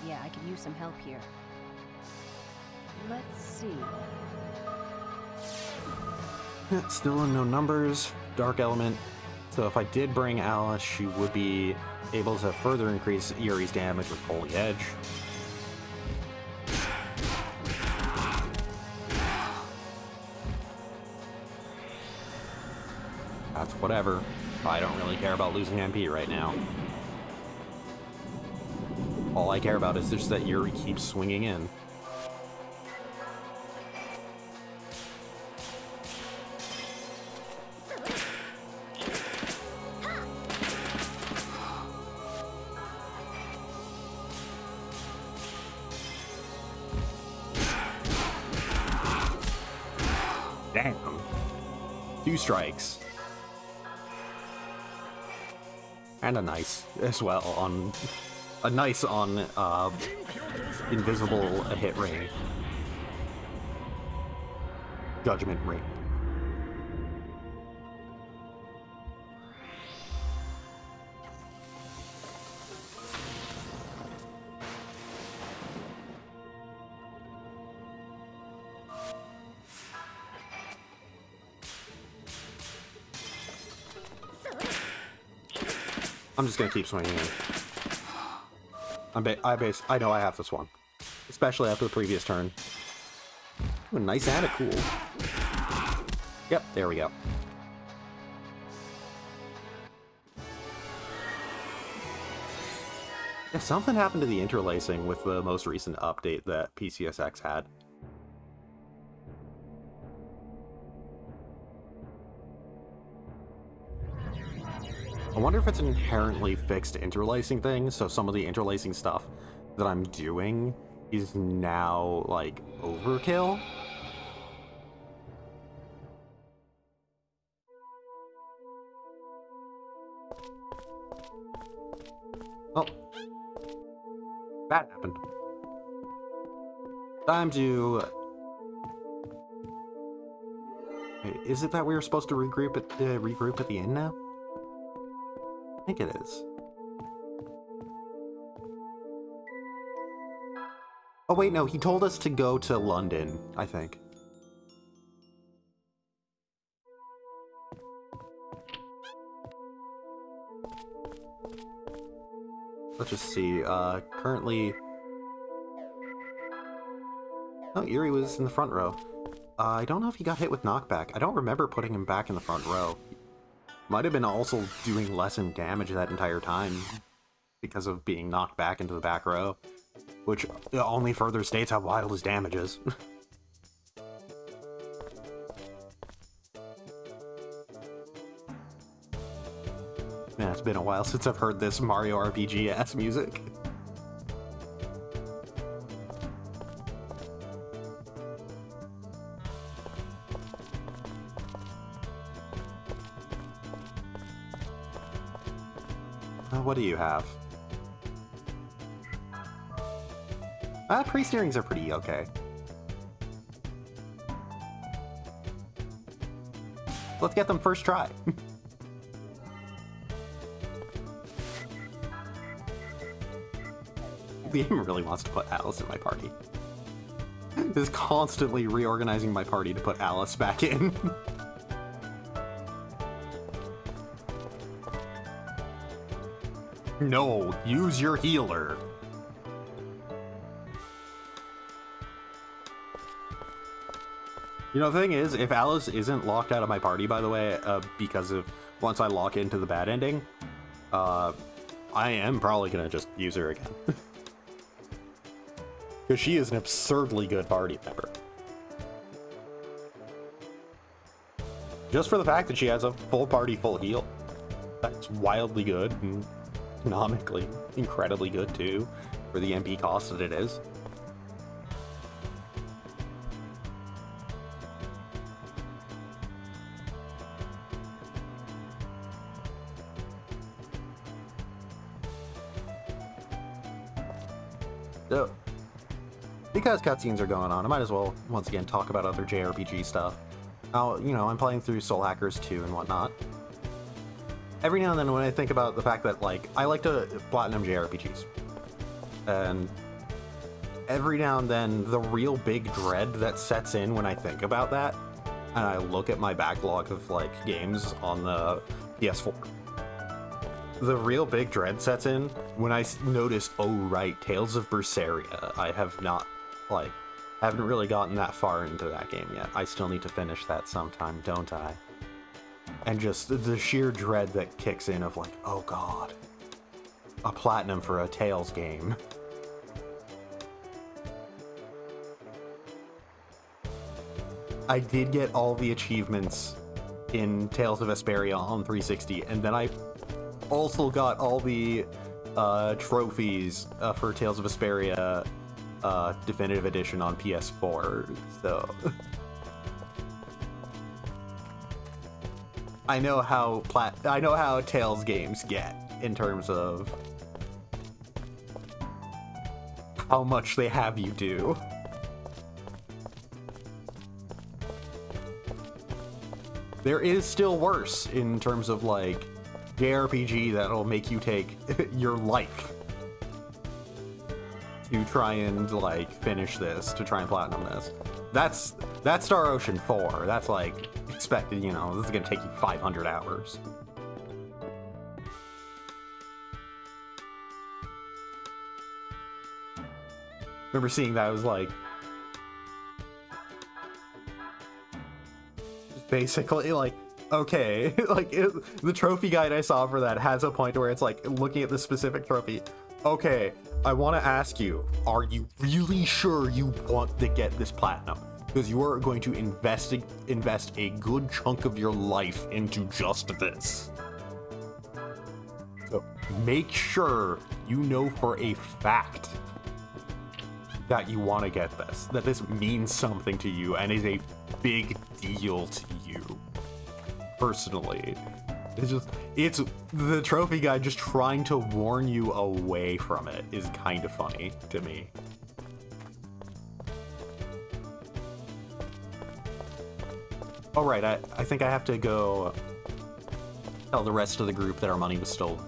Yeah, I could use some help here. Let's see. Still in no numbers, Dark Element. So if I did bring Alice, she would be able to further increase Yuri's damage with Holy Edge. That's whatever. I don't really care about losing MP right now. All I care about is just that Yuri keeps swinging in. Damn. 2 strikes. And a nice as well on invisible hit ring. Judgment ring. I'm just gonna keep swinging in. I know I have this one, especially after the previous turn. Ooh, nice and a cool. Yep, there we go. Yeah, something happened to the interlacing with the most recent update that PCSX had. I wonder if it's an inherently fixed interlacing thing, so some of the interlacing stuff that I'm doing is now, like, overkill? Oh. That happened. Time to... Wait, is it that we were supposed to regroup at the end now? I think it is. Oh wait, no, he told us to go to London, I think. Let's just see, currently... Oh, Yuri was in the front row. I don't know if he got hit with knockback. I don't remember putting him back in the front row. Might have been also doing lessened damage that entire time because of being knocked back into the back row, which only further states how wild his damage is. Man, it's been a while since I've heard this Mario RPG-ass music. What do you have? Priest earrings are pretty okay. Let's get them first try. The game really wants to put Alice in my party. Is constantly reorganizing my party to put Alice back in. No, use your healer. You know, the thing is, if Alice isn't locked out of my party, by the way, because of once I lock into the bad ending, I am probably gonna just use her again. Because she is an absurdly good party member. Just for the fact that she has a full party, full heal. That's wildly good, and economically incredibly good too, for the MP cost that it is. So, because cutscenes are going on, I might as well once again talk about other JRPG stuff. Now, you know, I'm playing through Soul Hackers 2 and whatnot. Every now and then when I think about the fact that, like, I like to platinum JRPGs. And every now and then, the real big dread that sets in when I think about that, and I look at my backlog of, like, games on the PS4. The real big dread sets in when I notice, oh right, Tales of Berseria. I have not, like, haven't really gotten that far into that game yet. I still need to finish that sometime, don't I? And just the sheer dread that kicks in of like, oh god, a platinum for a Tales game. I did get all the achievements in Tales of Vesperia on 360, and then I also got all the trophies for Tales of Vesperia Definitive Edition on PS4, so... I know how Tales games get in terms of how much they have you do. There is still worse in terms of like JRPG that'll make you take your life to try and like finish this, to try and platinum this. That's Star Ocean 4. That's like expected, you know, this is gonna take you 500 hours. Remember seeing that, I was like, basically like, okay, like the trophy guide I saw for that has a point where it's like looking at the specific trophy. Okay, I want to ask you, are you really sure you want to get this platinum? Because you are going to invest a good chunk of your life into just this. So make sure you know for a fact that you want to get this, that this means something to you and is a big deal to you personally. It's the trophy guy just trying to warn you away from it is kind of funny to me. All right, I think I have to go tell the rest of the group that our money was stolen.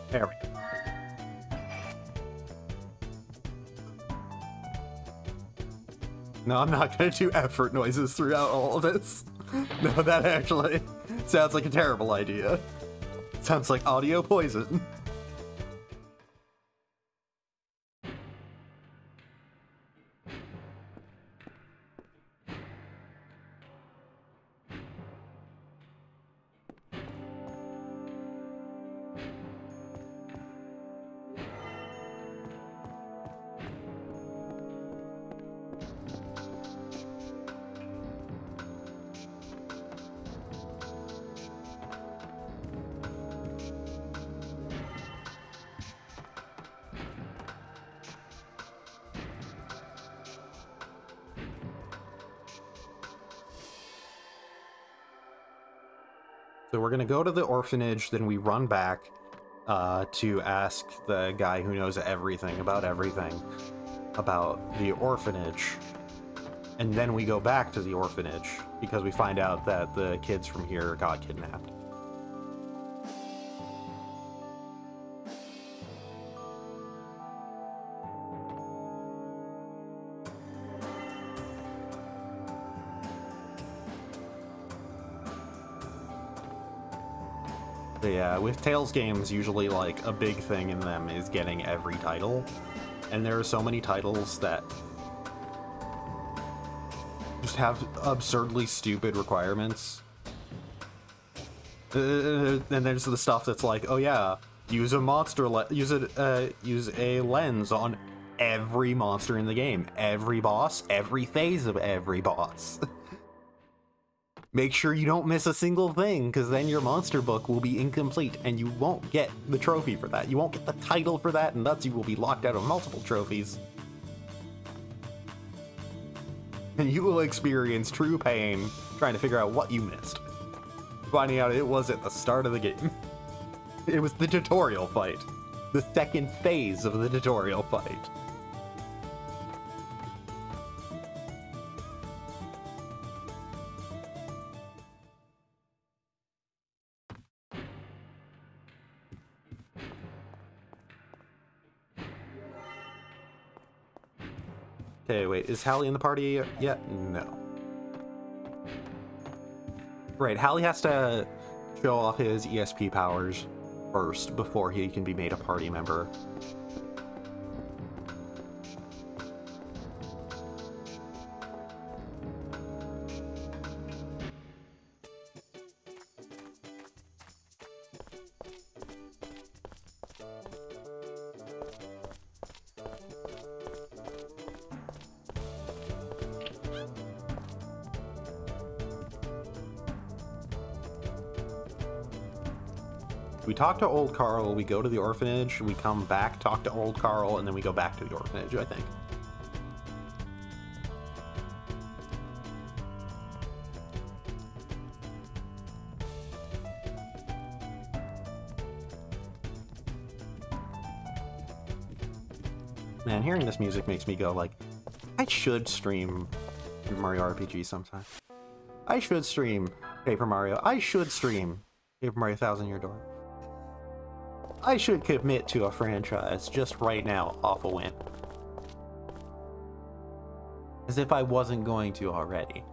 There we go. No, I'm not gonna do effort noises throughout all of this. No, that actually sounds like a terrible idea. Sounds like audio poison. So we're gonna go to the orphanage, then we run back to ask the guy who knows everything about the orphanage. And then we go back to the orphanage because we find out that the kids from here got kidnapped. But yeah, with Tales games, usually like a big thing in them is getting every title. And there are so many titles that just have absurdly stupid requirements. And there's the stuff that's like, oh yeah, use a use a lens on every monster in the game, every boss, every phase of every boss. Make sure you don't miss a single thing, because then your monster book will be incomplete, and you won't get the trophy for that. You won't get the title for that, and thus you will be locked out of multiple trophies. And you will experience true pain trying to figure out what you missed. Finding out it was at the start of the game. It was the tutorial fight. The second phase of the tutorial fight. Okay, wait, is Hallie in the party yet? No. Right, Hallie has to show off his ESP powers first before he can be made a party member. We talk to old Carl, we go to the orphanage, we come back, talk to old Carl, and then we go back to the orphanage, I think. Man, hearing this music makes me go like, I should stream Mario RPG sometime. I should stream Paper Mario. I should stream Paper Mario Thousand Year Door. I should commit to a franchise just right now off a whim. As if I wasn't going to already.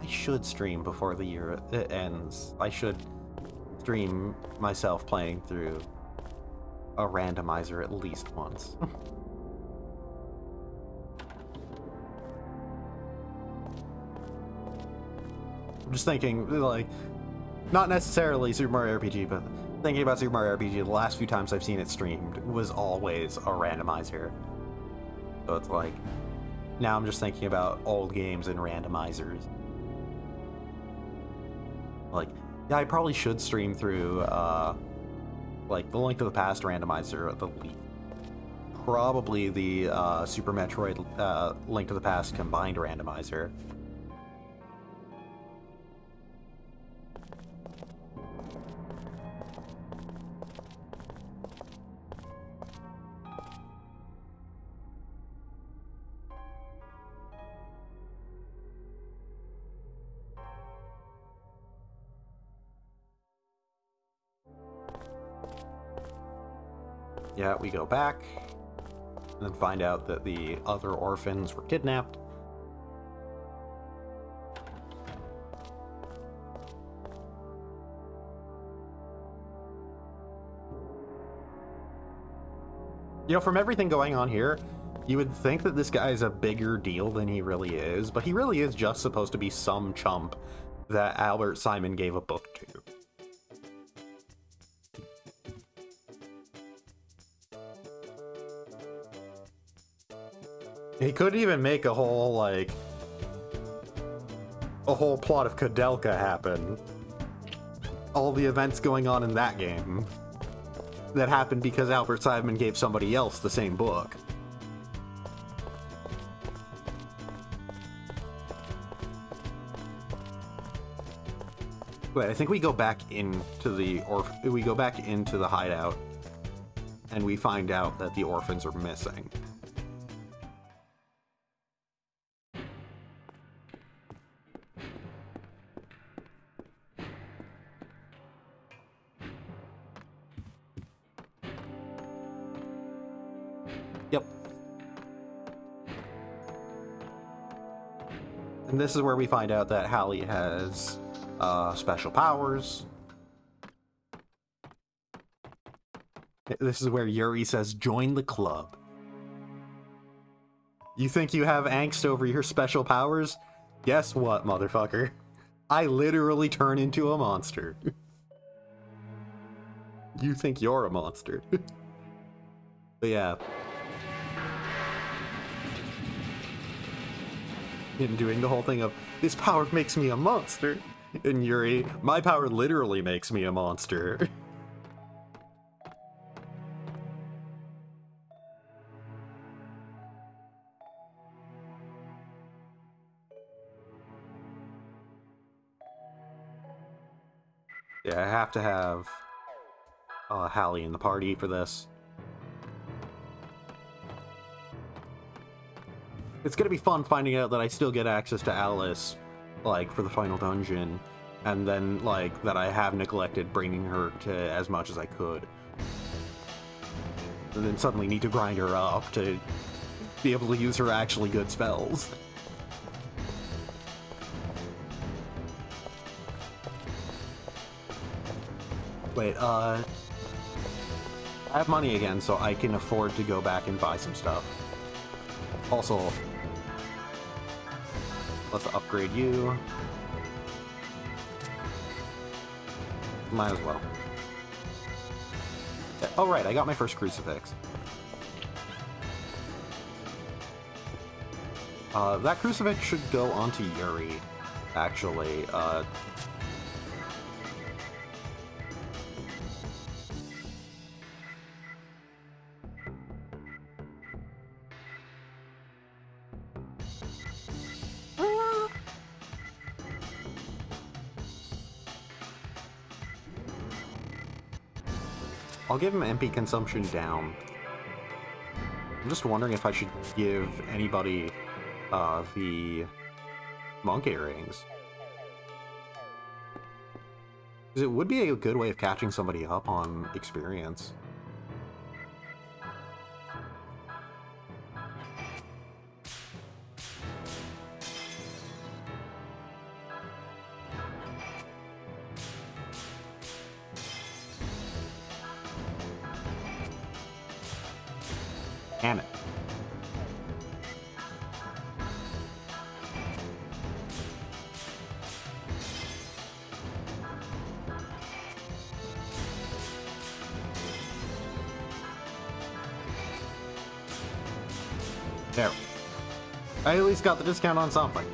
I should stream before the year ends. I should stream myself playing through a randomizer at least once. I'm just thinking, like, not necessarily Super Mario RPG, but thinking about Super Mario RPG, the last few times I've seen it streamed was always a randomizer. So it's like, now I'm just thinking about old games and randomizers. Like, yeah, I probably should stream through, like, the Link to the Past randomizer at the least. Probably the Super Metroid Link to the Past combined randomizer. Yeah, we go back, and then find out that the other orphans were kidnapped. You know, from everything going on here, you would think that this guy is a bigger deal than he really is, but he really is just supposed to be some chump that Albert Simon gave a book to. He could even make a whole, like, a whole plot of Kudelka happen. All the events going on in that game. that happened because Albert Simon gave somebody else the same book. Wait, I think we go back into the hideout, and we find out that the orphans are missing. Yep. And this is where we find out that Hallie has special powers. This is where Yuri says, join the club. You think you have angst over your special powers? Guess what, motherfucker? I literally turn into a monster. You think you're a monster. But yeah. Him doing the whole thing of, this power makes me a monster. And Yuri, my power literally makes me a monster. Yeah, I have to have Hallie in the party for this. It's gonna be fun finding out that I still get access to Alice, like, for the final dungeon, and then, like, that I have neglected bringing her to as much as I could. And then suddenly need to grind her up to be able to use her actually good spells. Wait, I have money again, so I can afford to go back and buy some stuff. Also, let's upgrade you. Might as well. Oh right, I got my first crucifix. That crucifix should go onto Yuri, actually. I'll give him MP consumption down. I'm just wondering if I should give anybody the monk earrings. Because it would be a good way of catching somebody up on experience. Damn it. There. I at least got the discount on something.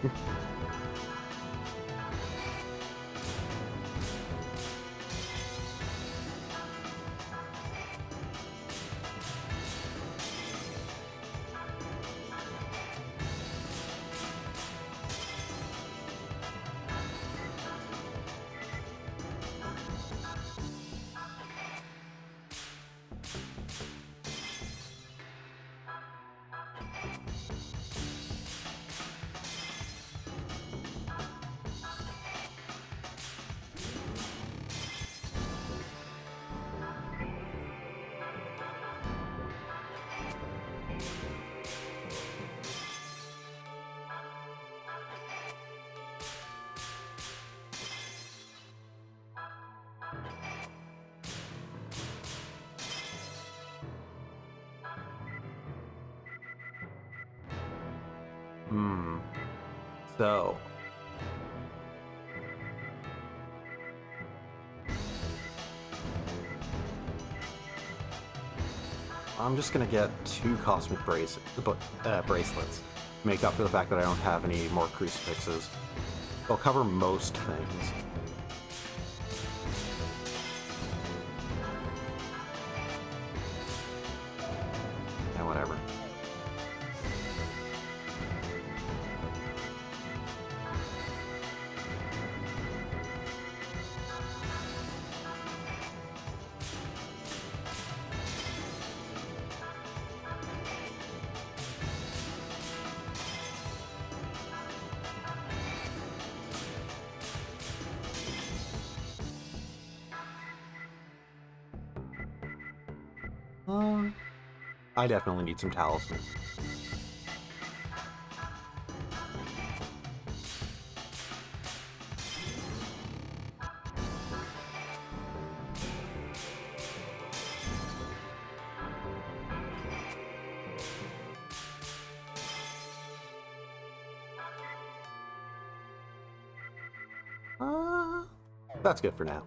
So... I'm just gonna get 2 cosmic bracelets. Make up for the fact that I don't have any more crucifixes. They'll cover most things. I definitely need some talisman. That's good for now.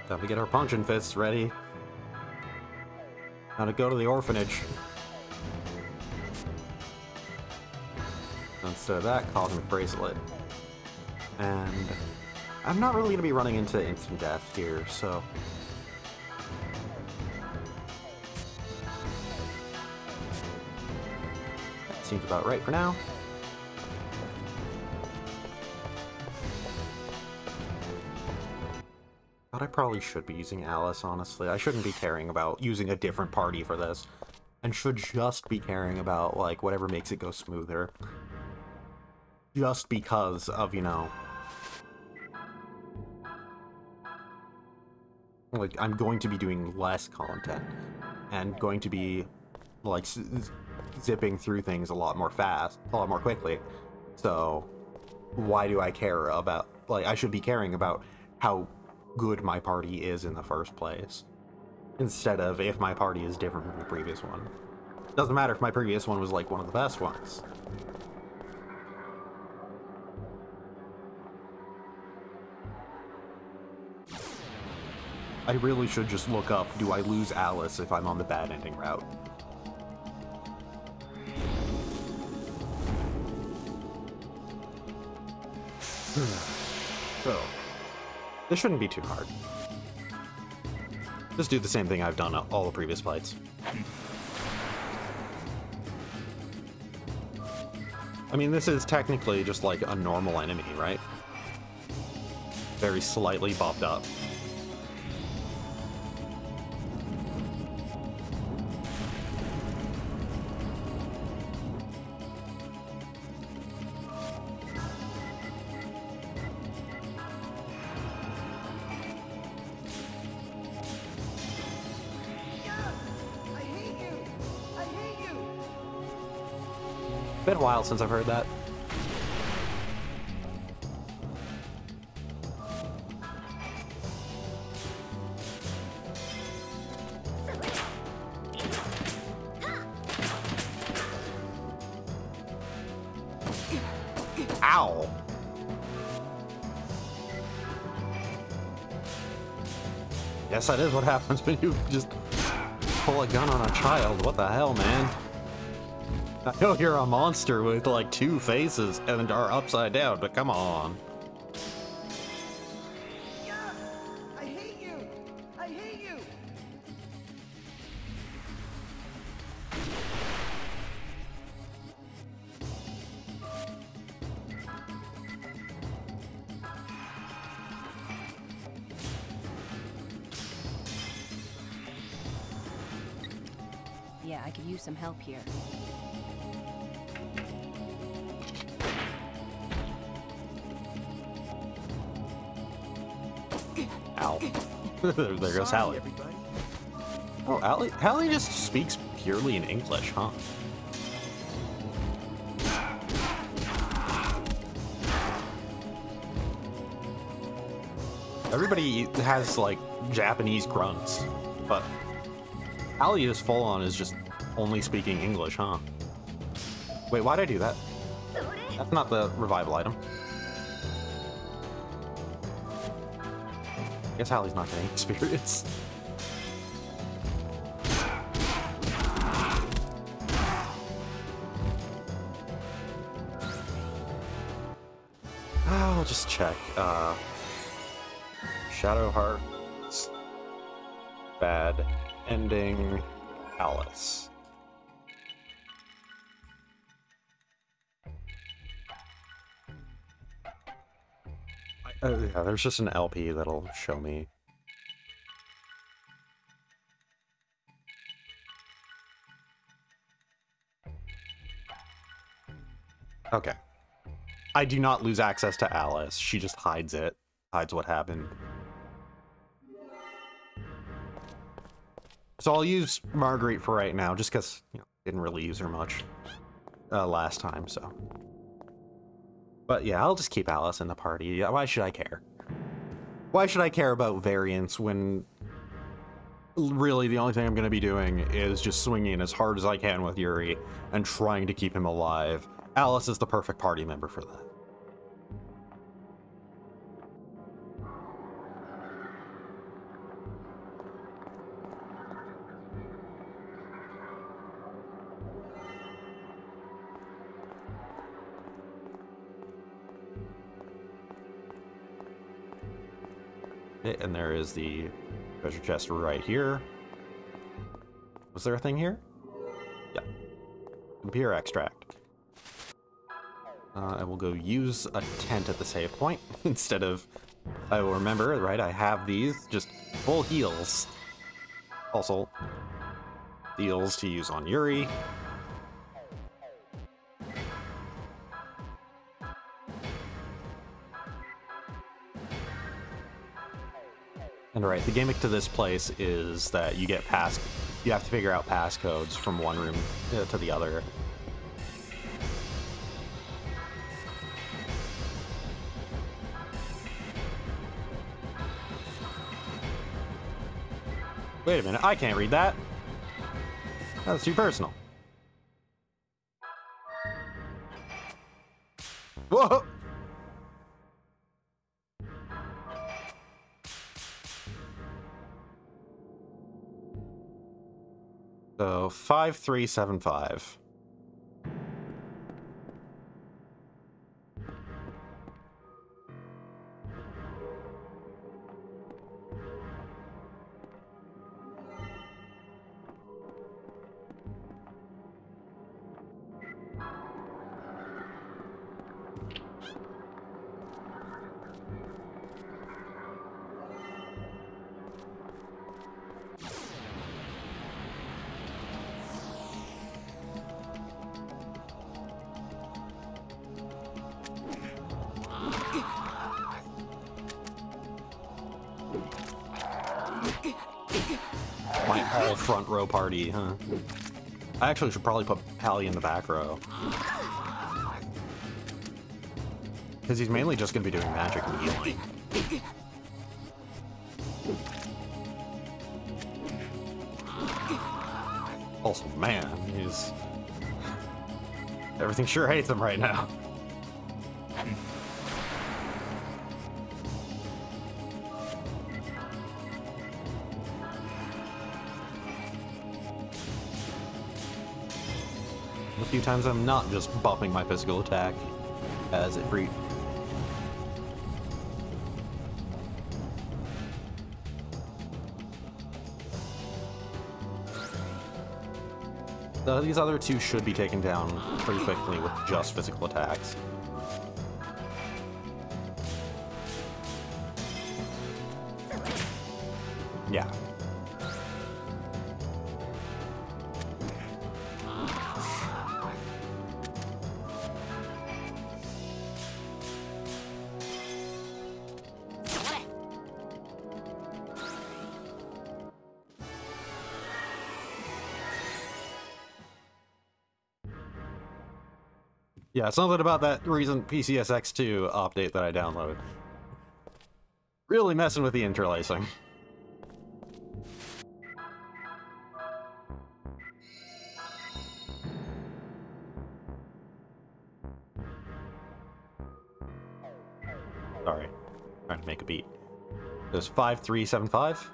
Time to get our punching fists ready. Now to go to the orphanage. Instead of that, cosmic bracelet. And I'm not really going to be running into instant death here, so... that seems about right for now. But I probably should be using Alice, honestly. I shouldn't be caring about using a different party for this. And should just be caring about, like, whatever makes it go smoother. Just because of, you know... like, I'm going to be doing less content. And going to be, like, zipping through things a lot more fast, a lot more quickly. So, why do I care about... like, I should be caring about how good my party is in the first place, instead of if my party is different from the previous one. Doesn't matter if my previous one was like one of the best ones. I really should just look up, do I lose Alice if I'm on the bad ending route? So, this shouldn't be too hard. Just do the same thing I've done all the previous fights. I mean, this is technically just like a normal enemy, right? Very slightly buffed up. Been a while since I've heard that. Ow! Yes, that is what happens when you just pull a gun on a child. What the hell, man? I know you're a monster with like two faces and are upside down, but come on. Yeah, I hate you! I hate you! Yeah, I could use some help here. Ow. There goes Hallie. Oh, Hallie just speaks purely in English, huh? Everybody has, like, Japanese grunts, but Hallie is full on is just only speaking English, huh? Wait, why'd I do that? That's not the revival item. I guess Hallie's not getting experience. I'll just check. Shadow Hearts. Bad ending. Alice. Yeah, there's just an LP that'll show me. Okay. I do not lose access to Alice. She just hides it. Hides what happened. So I'll use Marguerite for right now, just because, you know, didn't really use her much last time, so. But yeah, I'll just keep Alice in the party. Why should I care? Why should I care about variants when really the only thing I'm going to be doing is just swinging as hard as I can with Yuri and trying to keep him alive? Alice is the perfect party member for that. And there is the treasure chest right here. Was there a thing here? Yeah. Beer extract. I will go use a tent at the save point instead of... I will remember, right, I have these, just full heals. Also, heals to use on Yuri. And right, the gimmick to this place is that you get you have to figure out passcodes from one room to the other. Wait a minute, I can't read that. That's too personal. Whoa! So 5375. My all front row party, huh? I actually should probably put Pally in the back row. Because he's mainly just going to be doing magic and healing. Also, man, he's... Everything sure hates him right now. A few times I'm not just buffing my physical attack as it free. These other two should be taken down pretty quickly with just physical attacks. Yeah. Yeah, something about that recent PCSX2 update that I downloaded. Really messing with the interlacing. Sorry, trying to make a beat. It was 5375.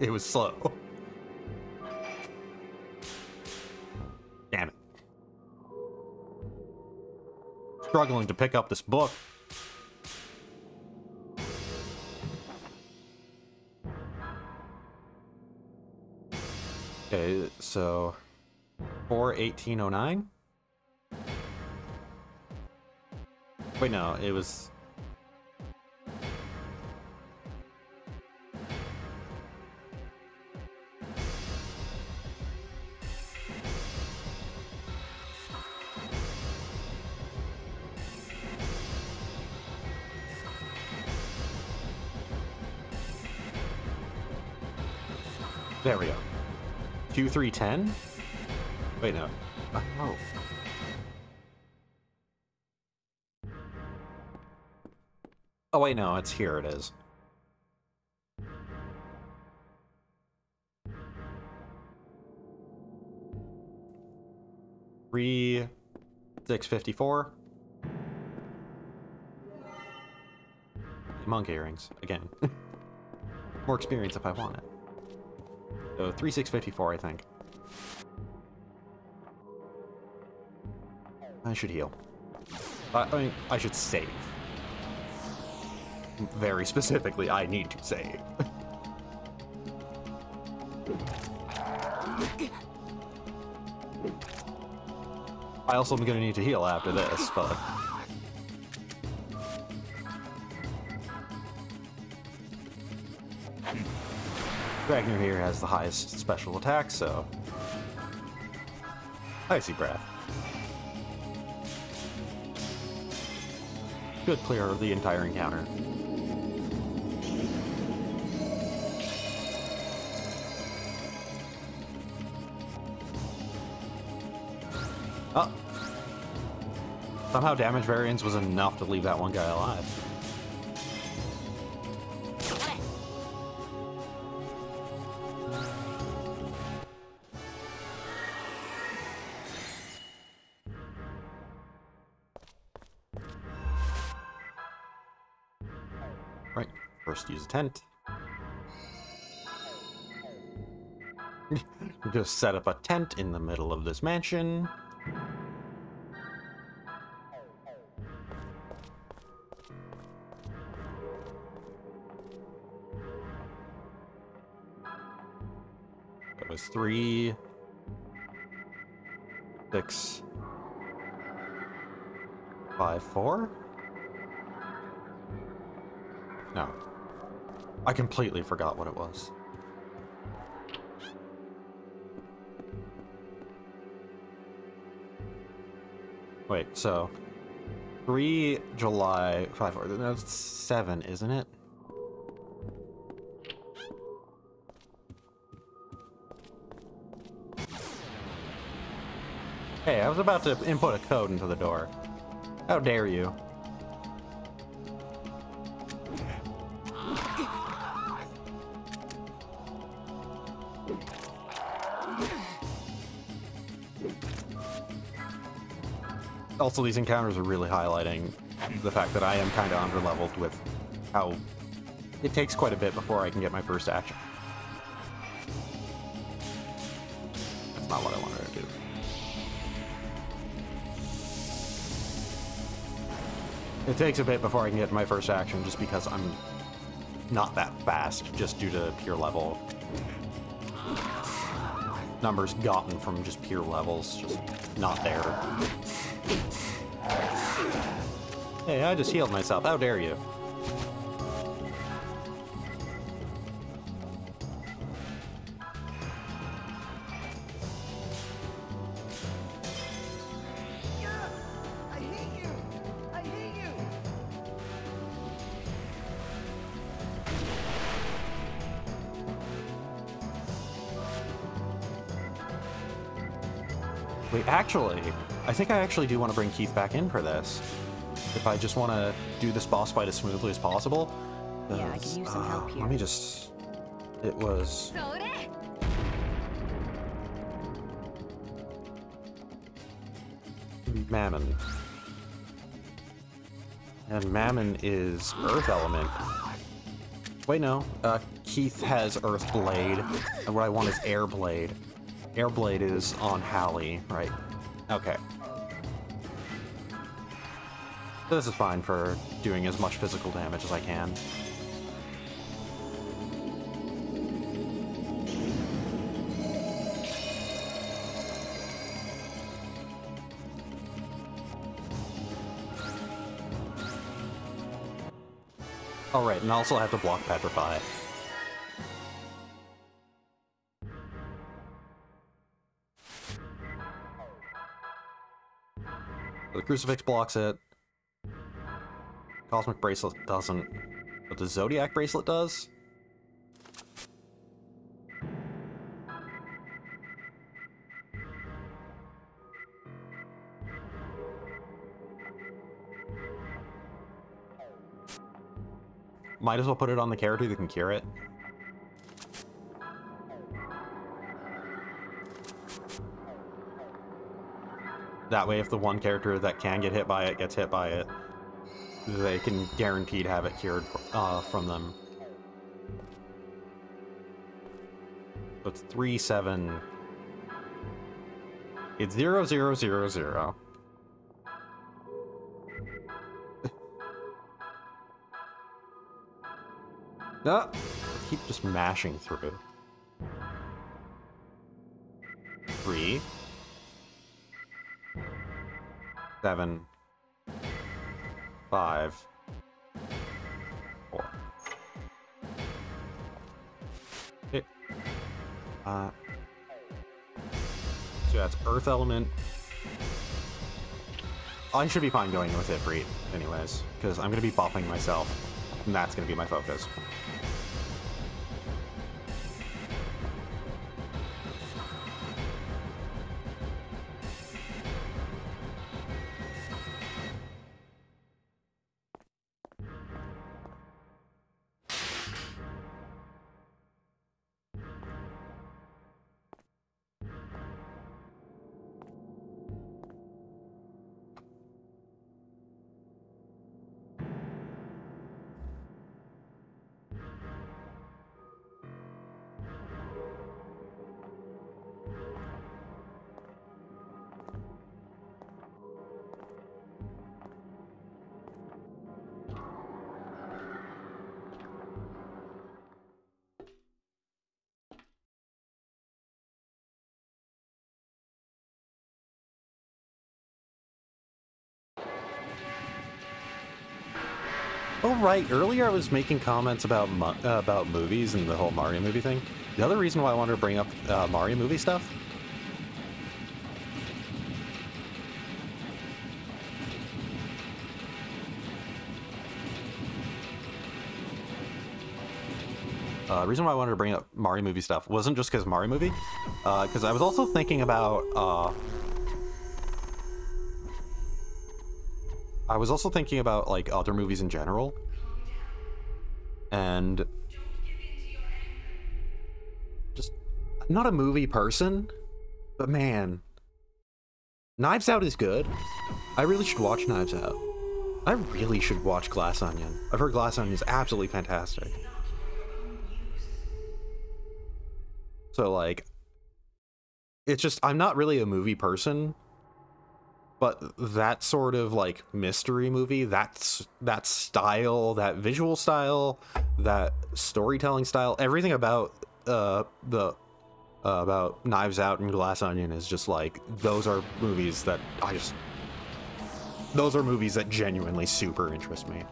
It was slow. Damn it. Struggling to pick up this book. Okay, so 4/18/09. Wait, no, it was. There we go. Q310? Wait, no. Oh. Oh, wait, no, it's here it is. Three 654. Monk earrings again. More experience if I want it. So 3654, I think. I should heal. I mean, I should save. Very specifically, I need to save. I also am gonna need to heal after this, but... Ragnar here has the highest special attack, so... Icy Breath. Should clear the entire encounter. Oh! Somehow damage variance was enough to leave that one guy alive. Right, first use a tent. Just set up a tent in the middle of this mansion. That was 3, 6, 5, 4? No. I completely forgot what it was. Wait, so 3 July 5, 4, that's 7, isn't it? Hey, I was about to input a code into the door. How dare you? Also, these encounters are really highlighting the fact that I am kind of underleveled with how it takes quite a bit before I can get my first action. That's not what I wanted to do. It takes a bit before I can get my first action just because I'm not that fast, just due to pure level numbers gotten from just pure levels, just not there. Hey, I just healed myself. How dare you? I hate you! I hate you! Wait, actually, I think I actually do want to bring Keith back in for this. If I just want to do this boss fight as smoothly as possible. Yeah, I can use some help here. Let me just... It was... Mammon. And Mammon is Earth Element. Wait, no. Keith has Earth Blade, and what I want is Air Blade. Air Blade is on Hallie, right? Okay. This is fine for doing as much physical damage as I can. Alright, and I also have to block Petrify. The Crucifix blocks it. Cosmic Bracelet doesn't. But the Zodiac Bracelet does? Might as well put it on the character that can cure it. That way, if the one character that can get hit by it gets hit by it, they can guaranteed have it cured from them. So it's 3, 7. It's 0, 0, 0, 0. Ah, I keep just mashing through. 3, 7, 5, 4. Okay. So that's Earth Element. I should be fine going with Ifrit, anyways, because I'm going to be buffing myself, and that's going to be my focus. Oh, right. Earlier I was making comments about movies and the whole Mario movie thing. The other reason why I wanted to bring up Mario movie stuff... The reason why I wanted to bring up Mario movie stuff wasn't just because Mario movie, because I was also thinking about... I was also thinking about, like, other movies in general. And... just... I'm not a movie person, but man... Knives Out is good. I really should watch Knives Out. I really should watch Glass Onion. I've heard Glass Onion is absolutely fantastic. So, like... it's just... I'm not really a movie person. But that sort of, like, mystery movie, that style, that visual style, that storytelling style, everything about about Knives Out and Glass Onion is just, like, those are movies that those are movies that genuinely super interest me.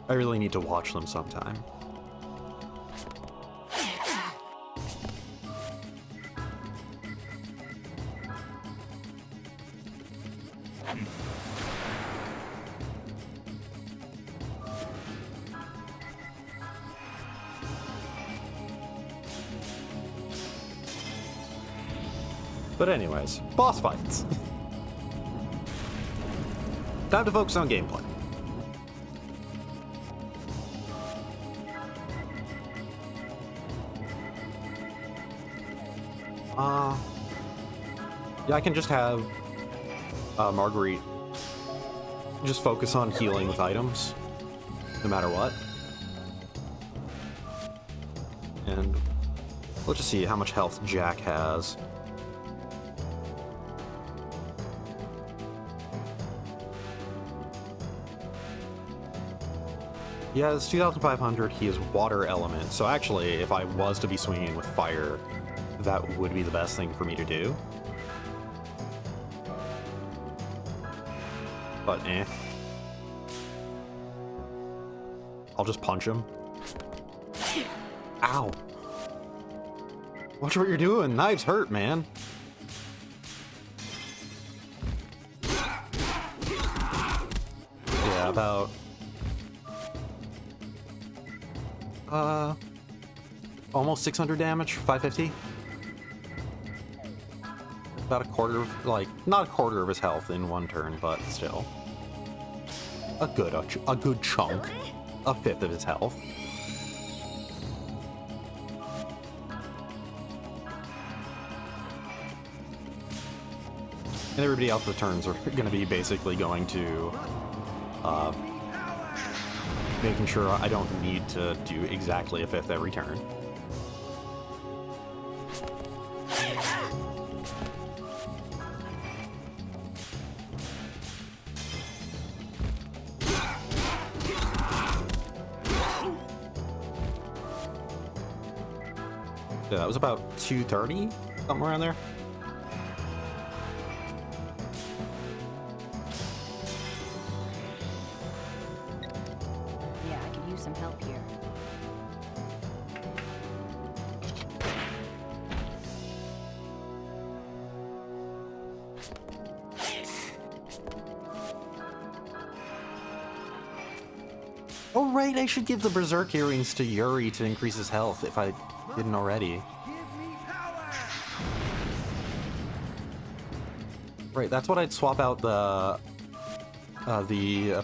I really need to watch them sometime. But anyways, boss fights. Time to focus on gameplay. Yeah, I can just have Marguerite just focus on healing with items, no matter what. And let's just see how much health Jack has. He has 2,500, he is water element, so actually, if I was to be swinging with fire, that would be the best thing for me to do. But eh. I'll just punch him. Ow. Watch what you're doing. Knives hurt, man. Yeah, about... almost 600 damage, 550. About a quarter of, like, not a quarter of his health in one turn, but still. A good chunk. A fifth of his health. And everybody else's turns are going to be basically going to, making sure I don't need to do exactly a fifth every turn. Yeah, that was about 230, something around there. Yeah, I could use some help here. Oh right, I should give the Berserk earrings to Yuri to increase his health if I didn't already. Give me power! Right, that's what I'd swap out the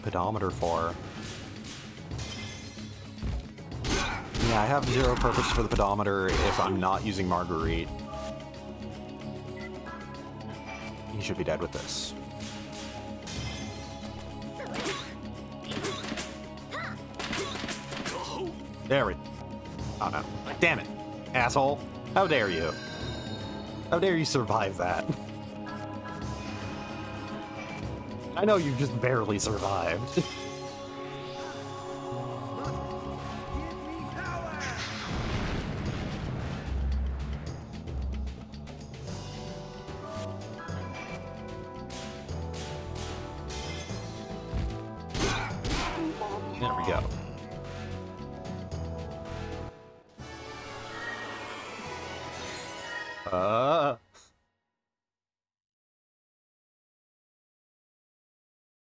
pedometer for. Yeah, I have zero purpose for the pedometer if I'm not using Marguerite. He should be dead with this. There we... Oh no. Damn it, asshole. How dare you? How dare you survive that? I know you just barely survived. Give me power! There we go.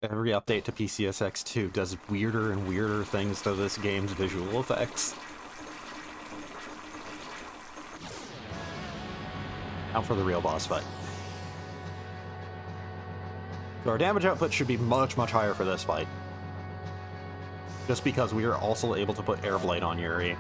Every update to PCSX2 does weirder and weirder things to this game's visual effects. Now for the real boss fight. So our damage output should be much, much higher for this fight. Just because we are also able to put Air Blade on Yuri.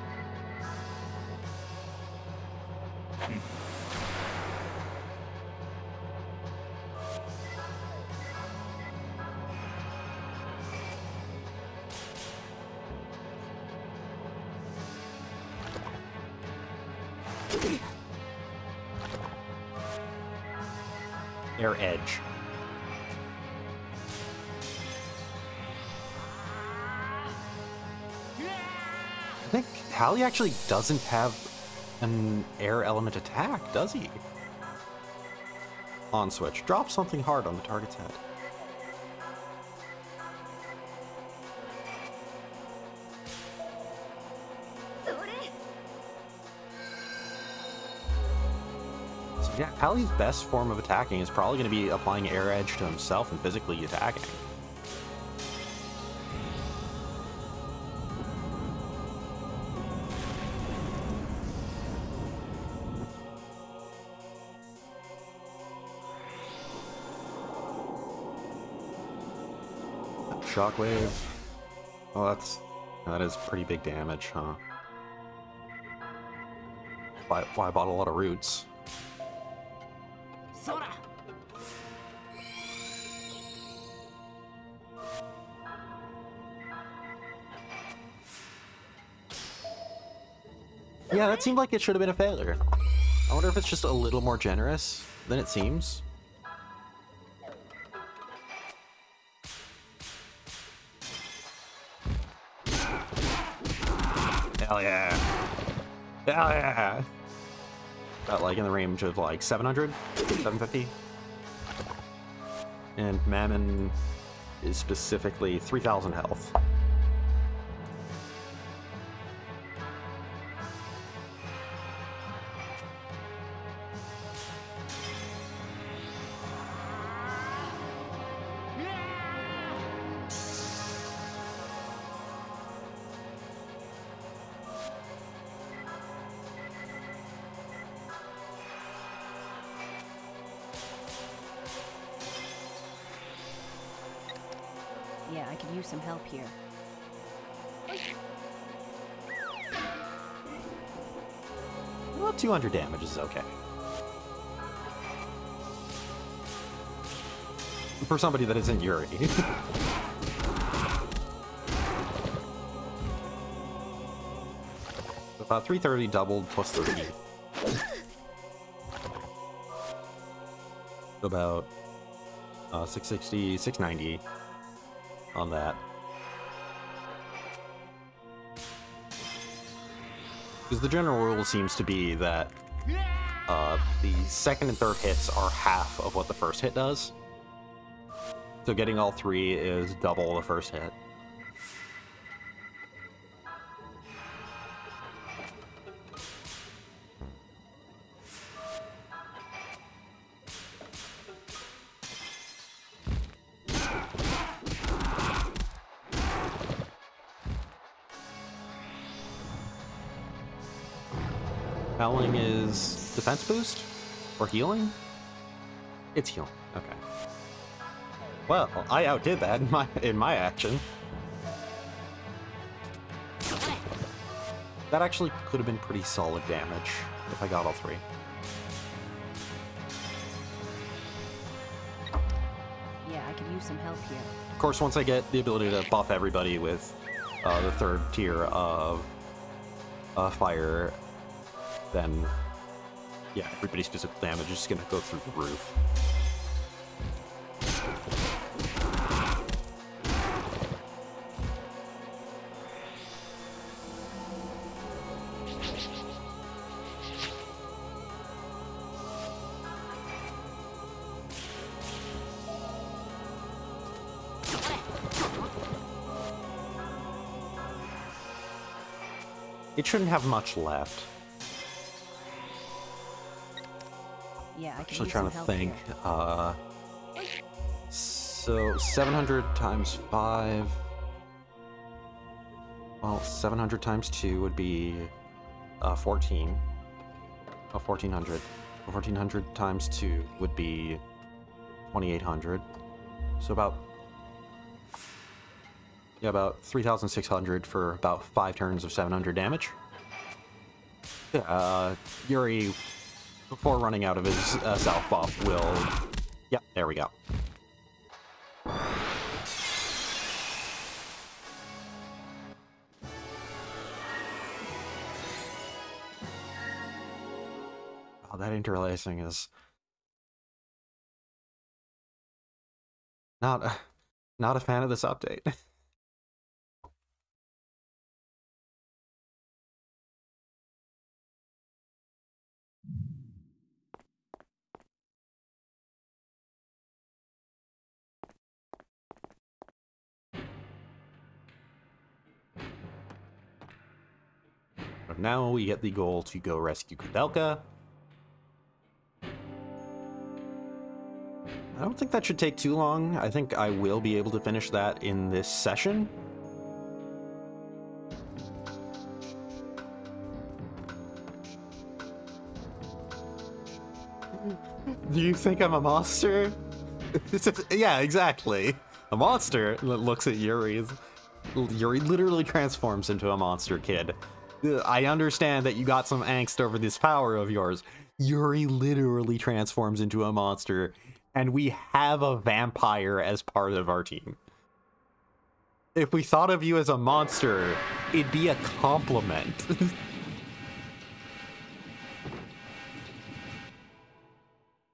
Air Edge. I think Pally actually doesn't have an air element attack, does he? On switch. Drop something hard on the target's head. So yeah, Pally's best form of attacking is probably going to be applying air edge to himself and physically attacking. Shockwave. Oh, that is pretty big damage, huh? Why I bought a lot of roots. Sora! Yeah, that seemed like it should have been a failure. I wonder if it's just a little more generous than it seems. Hell yeah. Hell yeah. About like in the range of like 700, 750. And Mammon is specifically 3,000 health. Yeah, I could use some help here. Well, 200 damage is okay. For somebody that isn't Yuri. About 330 doubled plus 30. About 660, 690 on that. Because the general rule seems to be that the second and third hits are half of what the first hit does. So getting all three is double the first hit. Howling is defense boost? Or healing? It's healing. Okay. Well, I outdid that in my action. That actually could have been pretty solid damage if I got all three. Yeah, I could use some help here. Of course, once I get the ability to buff everybody with the third tier of fire, then yeah, everybody's physical damage is gonna go through the roof. It shouldn't have much left. Yeah, I could Actually use trying some to help think. here. So 700 times 5. Well, 700 times 2 would be 14. Oh, 1400. 1400 times 2 would be 2800. So about 3,600 for about 5 turns of 700 damage. Yuri, before running out of his self buff, will... Yep, there we go. Oh, that interlacing is... Not a fan of this update. But now we get the goal to go rescue Kudelka. I don't think that should take too long. I think I will be able to finish that in this session. Do you think I'm a monster? Yeah, exactly. A monster looks at Yuri. Yuri literally transforms into a monster kid. I understand that you got some angst over this power of yours. Yuri literally transforms into a monster, and we have a vampire as part of our team. If we thought of you as a monster, it'd be a compliment.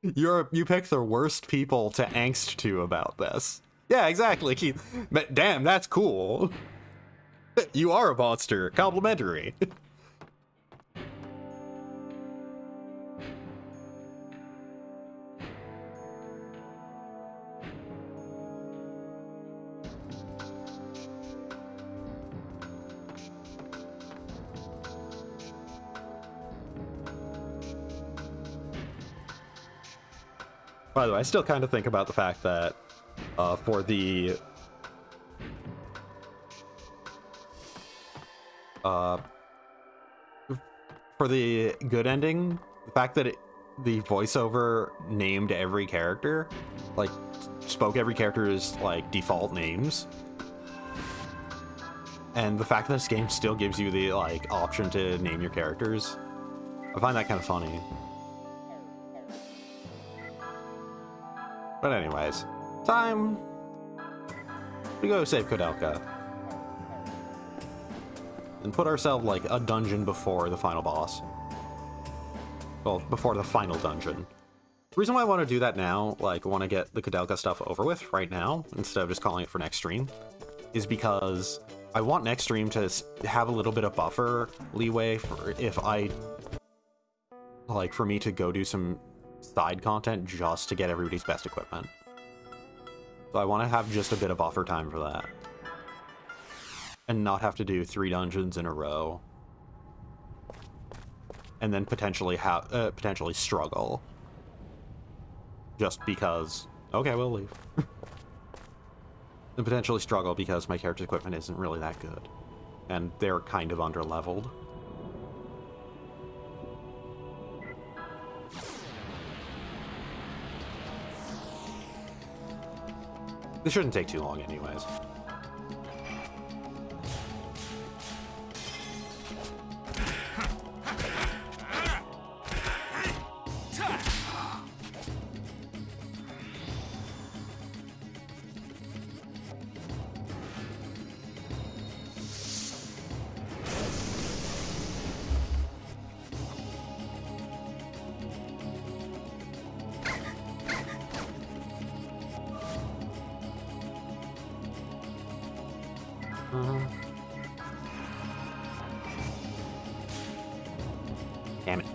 You picked the worst people to angst to about this. Yeah, exactly, Keith. But damn, that's cool. You are a monster. Complimentary. By the way, I still kind of think about the fact that for the good ending, the fact that the voiceover named every character, like spoke every character's like default names, and the fact that this game still gives you the like option to name your characters, I find that kind of funny. But anyways, time to go save Koudelka. And put ourselves like a dungeon before the final boss. Well, before the final dungeon. The reason why I want to do that now, like want to get the Koudelka stuff over with right now, instead of just calling it for next stream, is because I want next stream to have a little bit of buffer leeway for if I, like, for me to go do some side content just to get everybody's best equipment. So I want to have just a bit of buffer time for that. And not have to do 3 dungeons in a row. And then potentially struggle. Just because, okay, we'll leave. And potentially struggle because my character's equipment isn't really that good. And they're kind of under-leveled. This shouldn't take too long anyways. Damn it.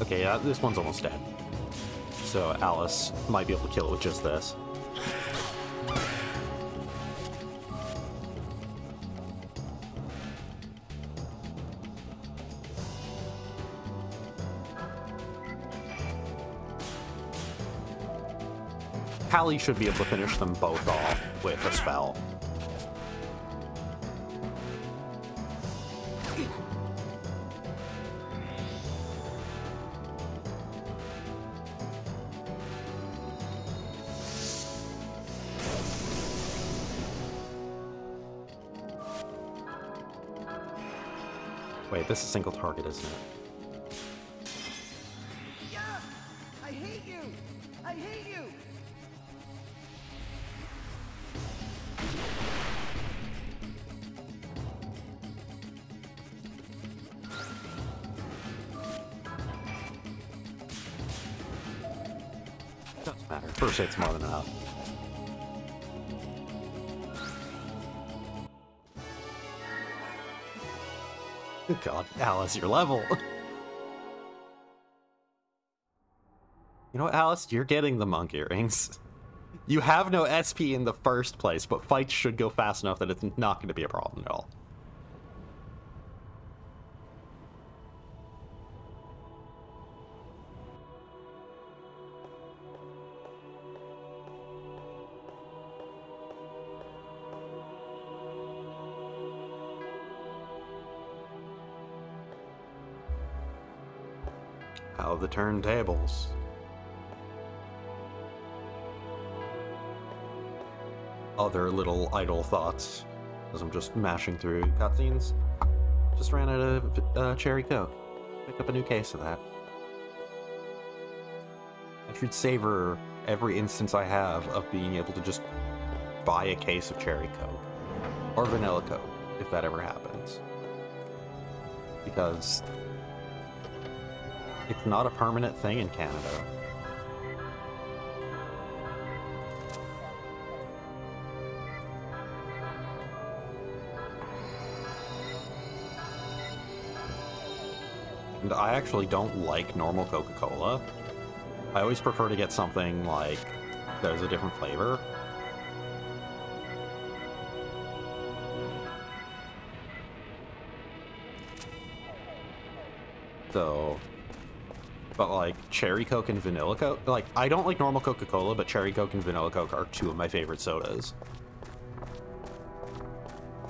Okay, yeah, this one's almost dead. So Alice might be able to kill it with just this. Callie should be able to finish them both off with a spell. Wait, this is single target, isn't it? Yeah! I hate you! I hate you! Doesn't matter. First hit's more than enough. Good God, Alice, your level. You know what, Alice? You're getting the monk earrings. You have no SP in the first place, but fights should go fast enough that it's not going to be a problem at all. How the turntables. Other little idle thoughts as I'm just mashing through cutscenes. Just ran out of Cherry Coke. Picked up a new case of that. I should savor every instance I have of being able to just buy a case of Cherry Coke. Or Vanilla Coke, if that ever happens. Because it's not a permanent thing in Canada. And I actually don't like normal Coca-Cola. I always prefer to get something like that has a different flavor. So but like Cherry Coke and Vanilla Coke, like I don't like normal Coca-Cola, but Cherry Coke and Vanilla Coke are two of my favorite sodas.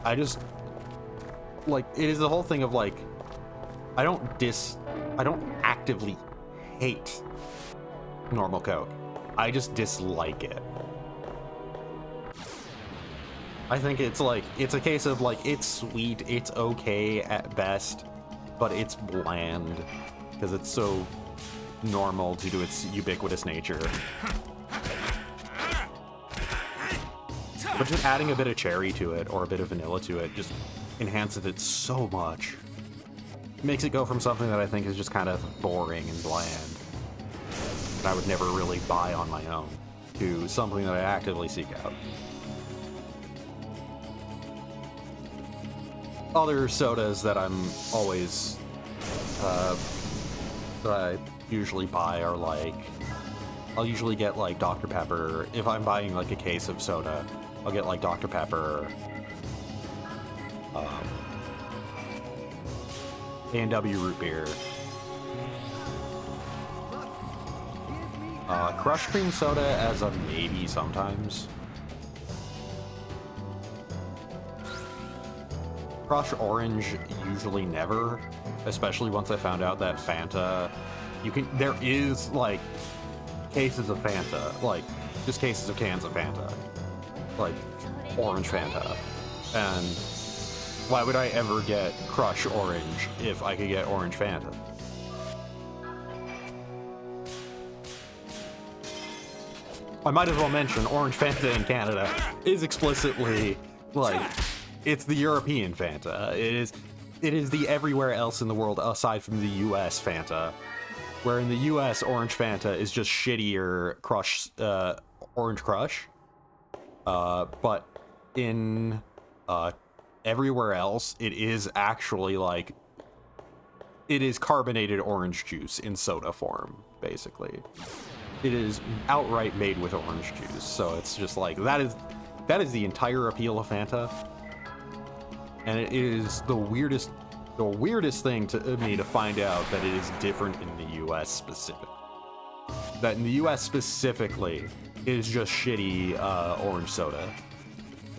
I just like, it is the whole thing of like, I don't actively hate normal Coke. I just dislike it. I think it's like, it's a case of like, it's sweet, it's okay at best, but it's bland because it's so normal due to its ubiquitous nature. But just adding a bit of cherry to it or a bit of vanilla to it just enhances it so much. Makes it go from something that I think is just kind of boring and bland, that I would never really buy on my own, to something that I actively seek out. Other sodas that I'm always, that I usually buy are like, I'll usually get like Dr. Pepper. If I'm buying like a case of soda, I'll get like Dr. Pepper, A&W root beer, crushed cream soda as a maybe sometimes. Crush orange usually never, especially once I found out that Fanta, there is like cases of Fanta, like just cases of cans of Fanta, like orange Fanta, and why would I ever get Crush orange if I could get orange Fanta? I might as well mention orange Fanta in Canada is explicitly like, it's the European Fanta. It is the everywhere else in the world aside from the US Fanta, where in the US orange Fanta is just shittier Crush, Orange Crush, but in everywhere else it is actually like, it is carbonated orange juice in soda form, basically. It is outright made with orange juice, so it's just like, that is the entire appeal of Fanta. And it is the weirdest thing to me to find out that it is different in the US specifically. That in the US specifically, it is just shitty orange soda.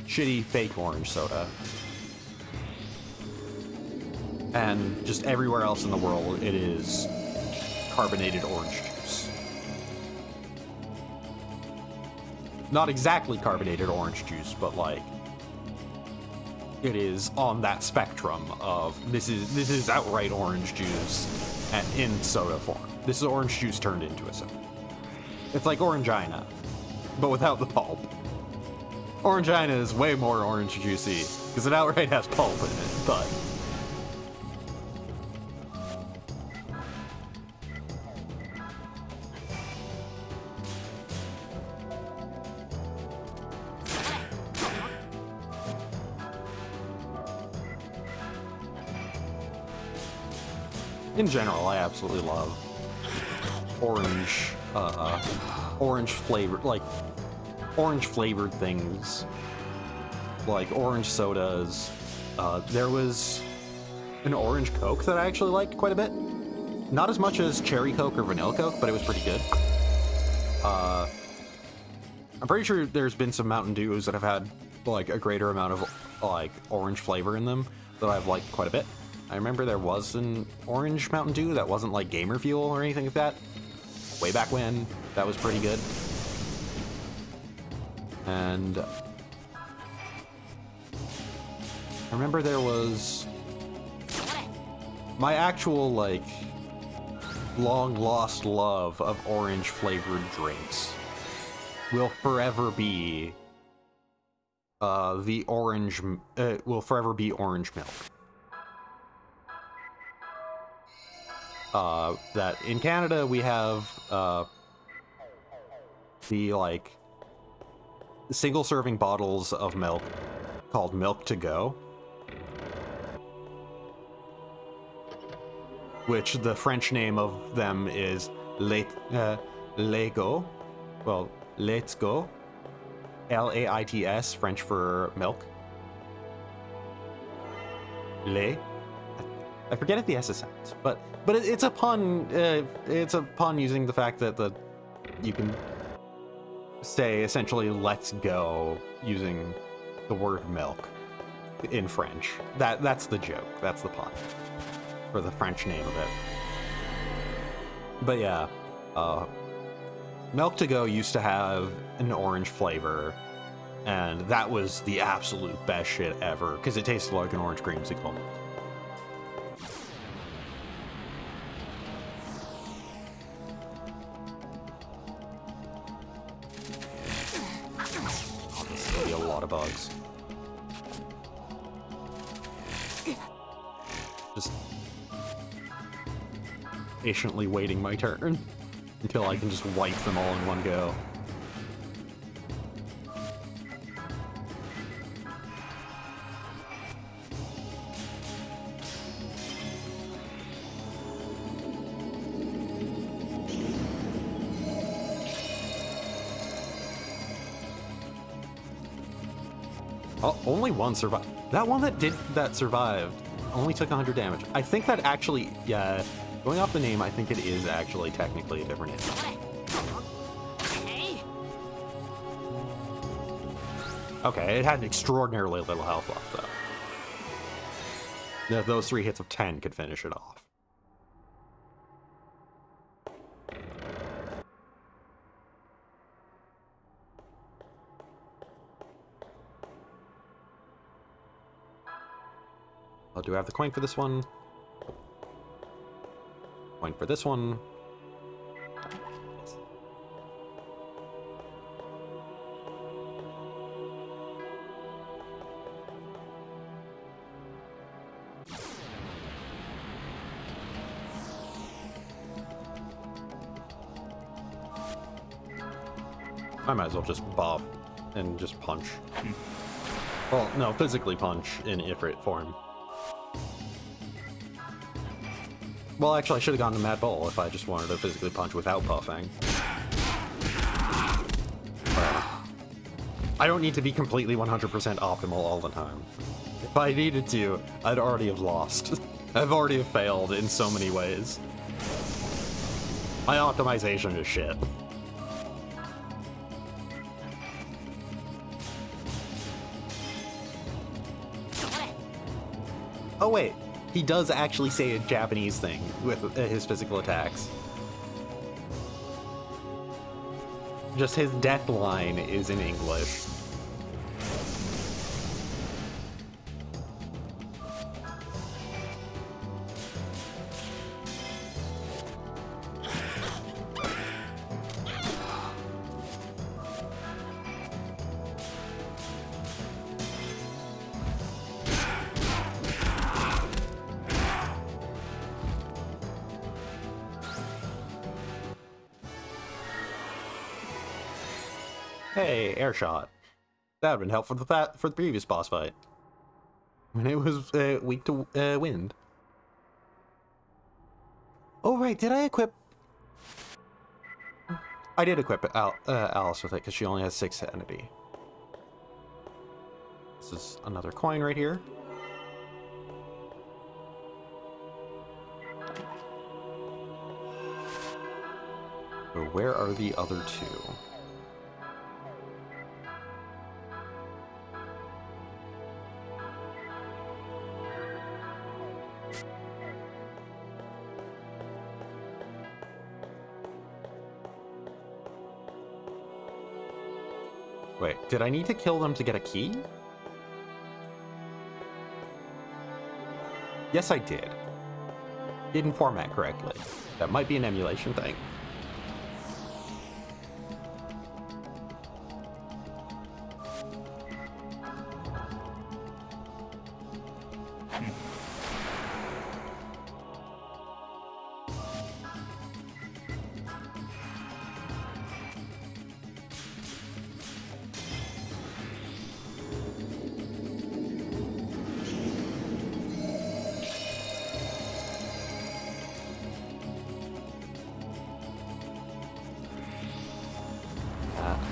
Shitty fake orange soda. And just everywhere else in the world, it is carbonated orange juice. Not exactly carbonated orange juice, but like, it is on that spectrum of this is outright orange juice and in soda form. This is orange juice turned into a soda. It's like Orangina, but without the pulp. Orangina is way more orange juicy because it outright has pulp in it, but in general, I absolutely love orange flavored, like orange flavored things, like orange sodas. There was an orange Coke that I actually liked quite a bit. Not as much as Cherry Coke or Vanilla Coke, but it was pretty good. I'm pretty sure there's been some Mountain Dews that have had like a greater amount of like orange flavor in them that I've liked quite a bit. I remember there was an orange Mountain Dew that wasn't like Gamer Fuel or anything like that. Way back when, that was pretty good. And I remember there was my actual like long lost love of orange flavored drinks will forever be orange milk. That in Canada we have the like single serving bottles of milk called Milk to Go, which the French name of them is Lego. Well, Let's Go. Laits, French for milk. Lait. I forget if the S is silent, but it's a pun. It's a pun using the fact that you can say essentially "let's go" using the word milk in French. That's the joke. That's the pun for the French name of it. But yeah, Milk to Go used to have an orange flavor, and that was the absolute best shit ever because it tasted like an orange creamsicle. There'll be a lot of bugs. Just patiently waiting my turn until I can just wipe them all in one go. Oh, only one survived. That one that survived only took 100 damage. I think that actually, yeah, going off the name, I think it is actually technically a different name. Okay, it had extraordinarily little health left, though. Now, those 3 hits of 10 could finish it off. Do I have the coin for this one? Coin for this one. Yes. I might as well just bob and just punch. Well, no, physically punch in Ifrit form. Well, actually, I should have gone to Mad Bull if I just wanted to physically punch without buffing. I don't need to be completely 100% optimal all the time. If I needed to, I'd already have lost. I've already failed in so many ways. My optimization is shit. Oh wait. He does actually say a Japanese thing with his physical attacks. Just his death line is in English. Hey, air shot. That would have been helpful for the previous boss fight. When it was weak to wind. Oh right, did I equip... I did equip Alice with it because she only has 6 sanity. This is another coin right here. So where are the other 2? Wait, did I need to kill them to get a key? Yes, I did. Didn't format correctly. That might be an emulation thing.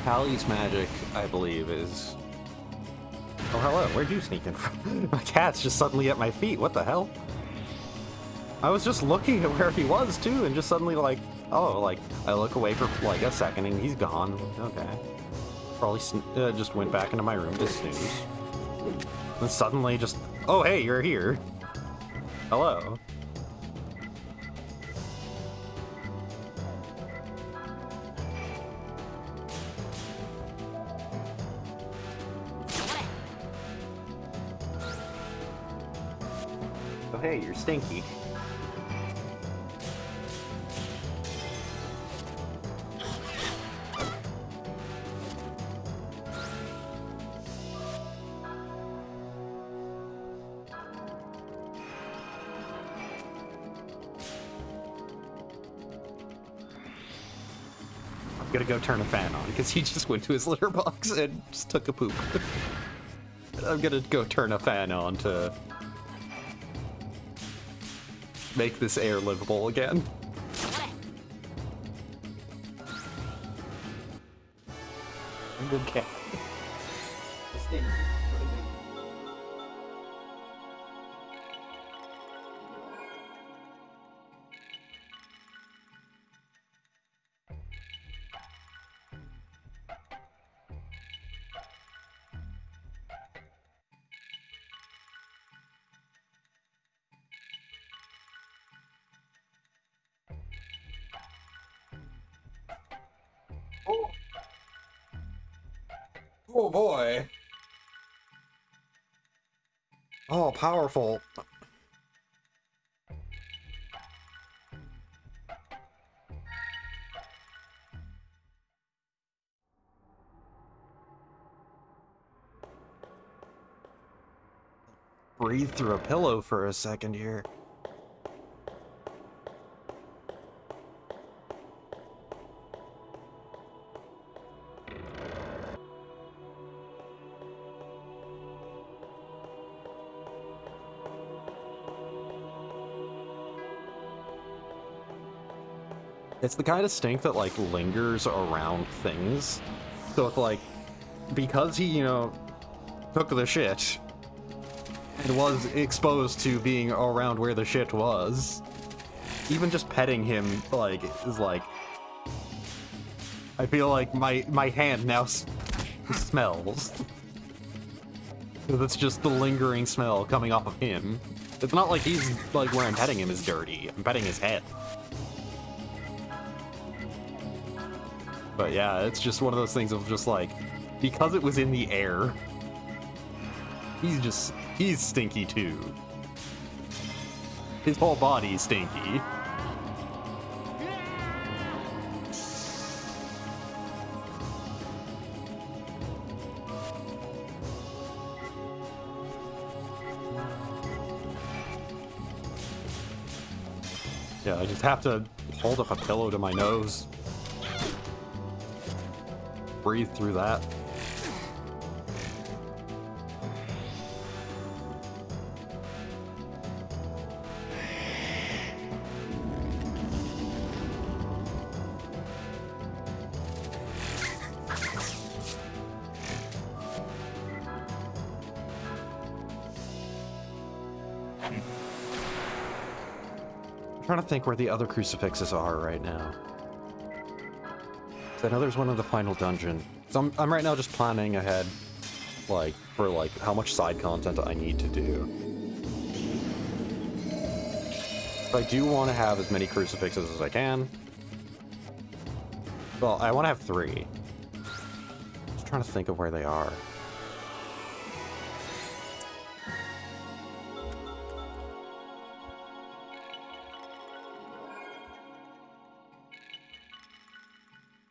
Hallie's magic, I believe, is... Oh, hello. Where'd you sneak in from? My cat's just suddenly at my feet. What the hell? I was just looking at where he was too, and just suddenly like, oh, like I look away for like a second and he's gone. Okay, probably just went back into my room to snooze. And suddenly just, oh hey, you're here. Hello. Oh hey, you're stinky. I'm gonna go turn a fan on because he just went to his litter box and just took a poop. I'm gonna go turn a fan on to make this air livable again. I'm good cat. Oh boy. Oh, powerful. Breathe through a pillow for a second here. It's the kind of stink that, like, lingers around things. So it's like, because he, you know, took the shit and was exposed to being around where the shit was, even just petting him, like, is like, I feel like my hand now smells. Because it's just the lingering smell coming off of him. It's not like he's, like, where I'm petting him is dirty. I'm petting his head. But yeah, it's just one of those things of just like, because it was in the air, he's stinky too. His whole body's stinky. Yeah, I just have to hold up a pillow to my nose. Breathe through that. I'm trying to think where the other crucifixes are right now. I know there's one in the final dungeon. So I'm right now just planning ahead, like, for, like, how much side content I need to do. But I do want to have as many crucifixes as I can. Well, I want to have 3. Just trying to think of where they are.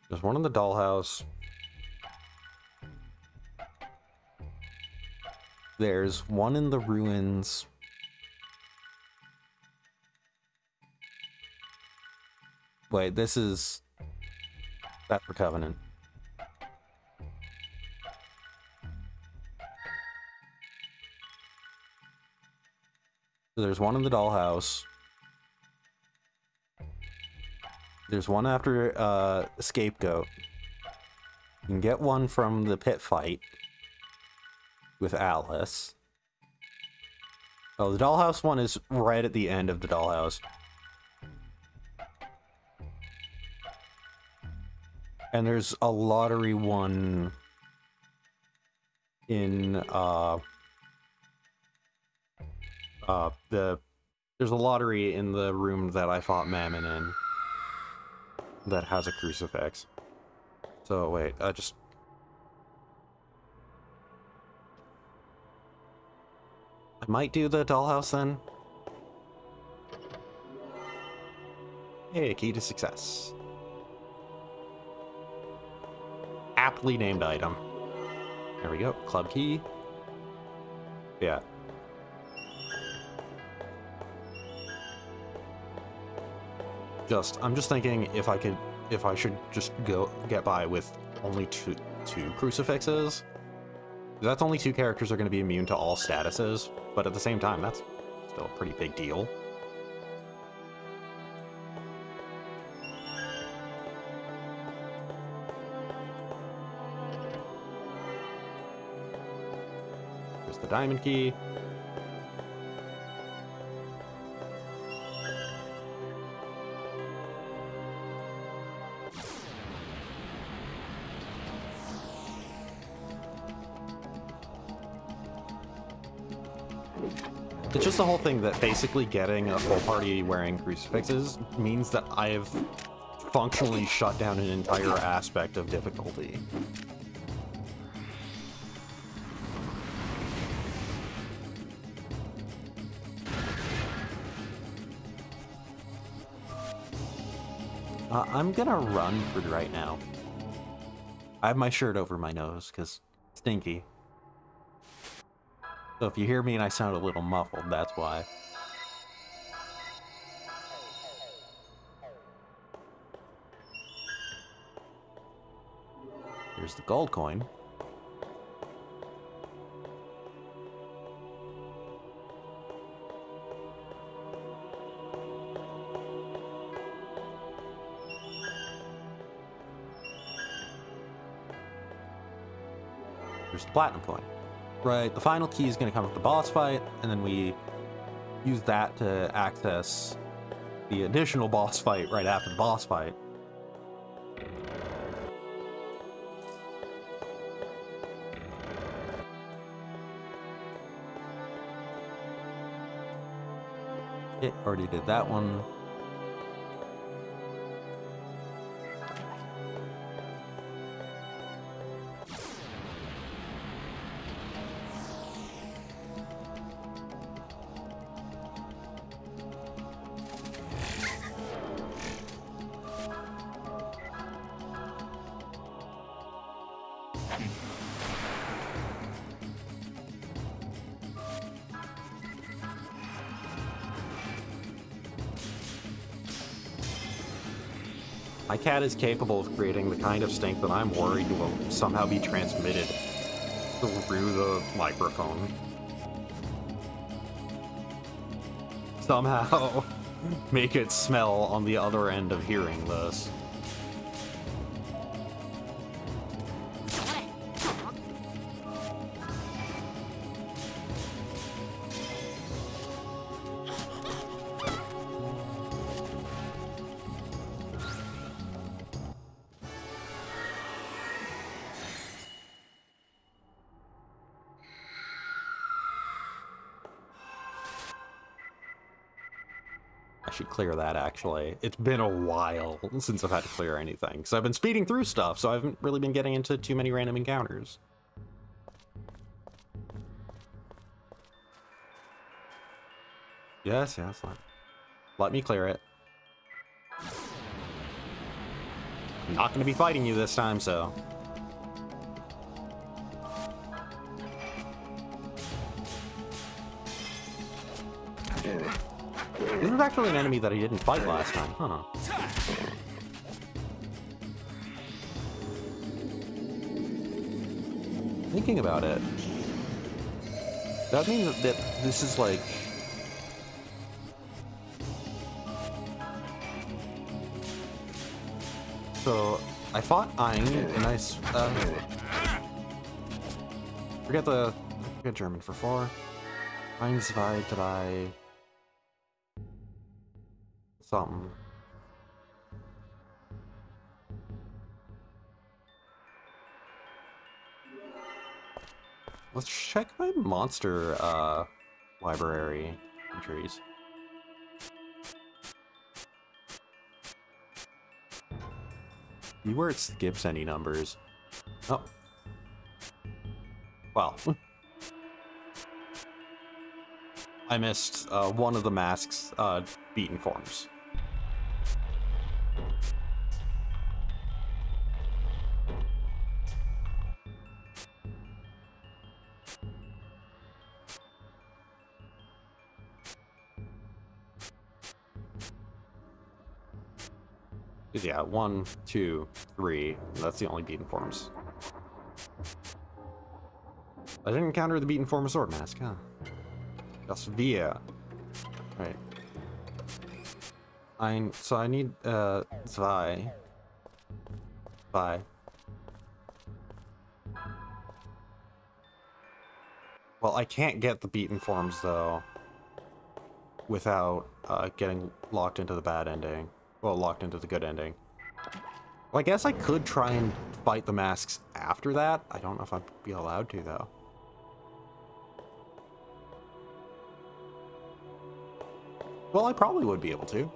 There's one in the dollhouse. There's one in the ruins. Wait, this is... That's for Covenant. So there's one in the dollhouse. There's one after Scapegoat. You can get one from the pit fight with Alice. Oh, the dollhouse one is right at the end of the dollhouse. And there's a lottery one in, there's a lottery in the room that I fought Mammon in that has a crucifix. So, wait, I might do the dollhouse then. Hey, key to success. Aptly named item. There we go. Club key. Yeah. I'm just thinking if I should just get by with only two crucifixes. That's only 2 characters are going to be immune to all statuses, but at the same time, that's still a pretty big deal. There's the diamond key. It's just the whole thing that basically getting a full party wearing crucifixes means that I've functionally shut down an entire aspect of difficulty. I'm gonna run for right now. I have my shirt over my nose, because stinky. So if you hear me and I sound a little muffled, that's why. Here's the gold coin. Here's the platinum coin. Right, the final key is going to come with the boss fight, and then we use that to access the additional boss fight right after the boss fight. It already did that one. My cat is capable of creating the kind of stink that I'm worried will somehow be transmitted through the microphone. Somehow make it smell on the other end of hearing this. I should clear that, actually. It's been a while since I've had to clear anything, because I've been speeding through stuff, so I haven't really been getting into too many random encounters. Yes, let me clear it. I'm not going to be fighting you this time, so... This is actually an enemy that I didn't fight last time, huh? Thinking about it, that means that this is like... So, I fought Aang, and I forget German for 4. 1, 2, 3... something. Let's check my monster library entries. See where it skips any numbers. Oh. Well. I missed one of the mask's beaten forms. Yeah, 1, 2, 3. That's the only beaten forms. I didn't encounter the beaten form of Sword Mask, huh? That's via. Right. So I need zwei. Well, I can't get the beaten forms though without getting locked into the bad ending. Well, locked into the good ending. Well, I guess I could try and fight the masks after that. I don't know if I'd be allowed to, though. Well, I probably would be able to.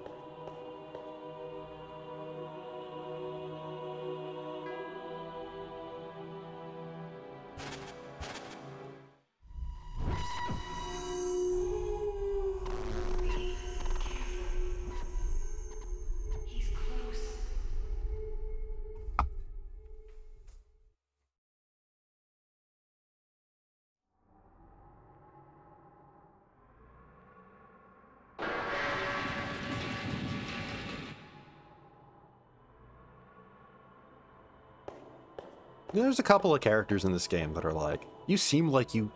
There's a couple of characters in this game that are like, you seem like you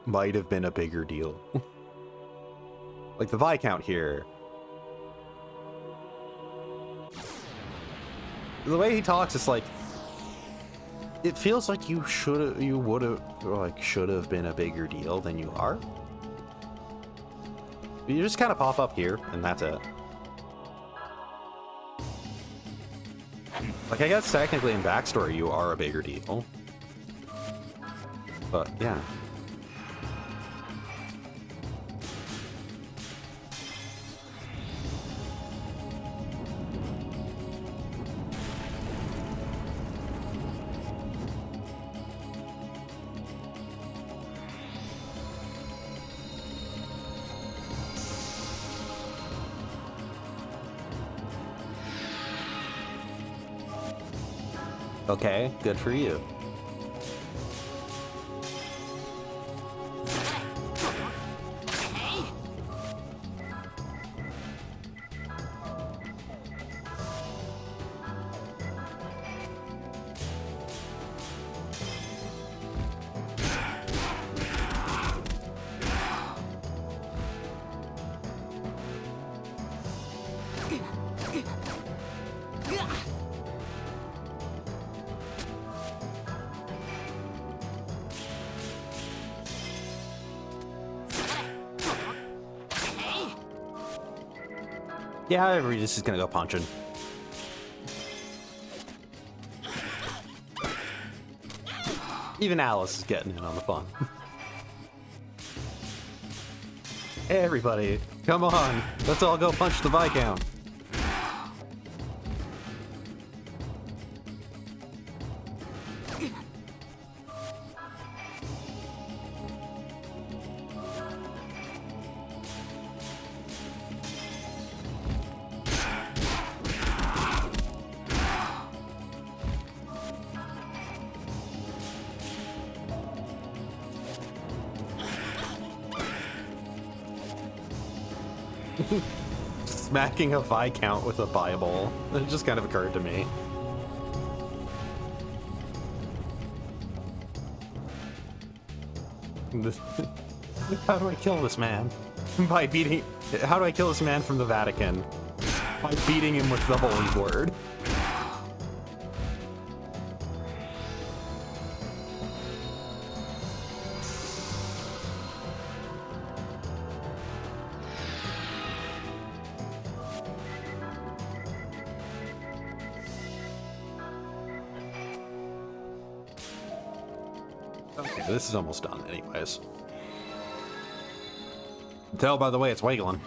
might have been a bigger deal. Like the Viscount here. The way he talks, it's like, it feels like you would have, should have been a bigger deal than you are. But you just kind of pop up here, and that's it. Like, I guess technically in backstory you are a bigger deal. But, yeah. Okay, good for you. Yeah, we're just gonna go punching. Even Alice is getting in on the fun. Hey everybody, come on, let's all go punch the Viscount. Smacking a Viscount with a Bible. It just kind of occurred to me. How do I kill this man? By beating... How do I kill this man from the Vatican? By beating him with the holy word. Okay, this is almost done anyways. Tell by the way it's wiggling.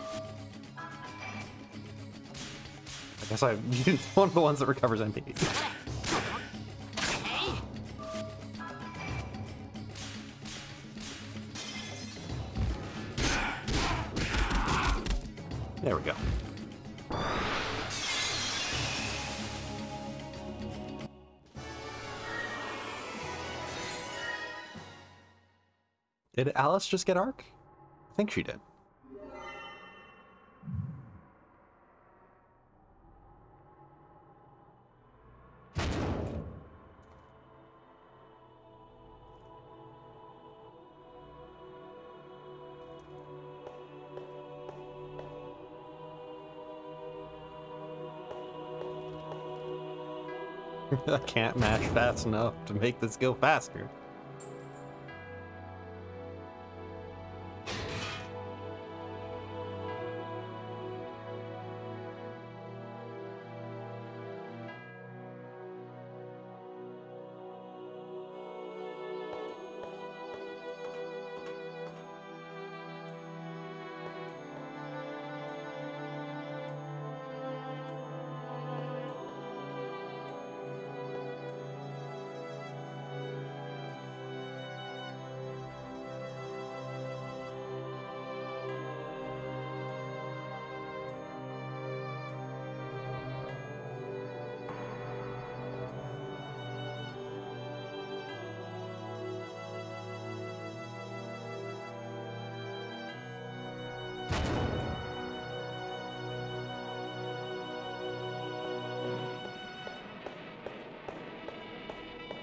I guess I used one of the ones that recovers MP. There we go. Did Alice just get Arc? I think she did. I can't mash fast enough to make this go faster.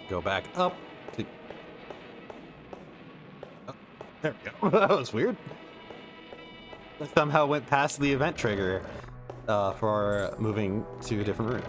Go back up. Oh, there we go. That was weird. I somehow went past the event trigger for moving to a different room.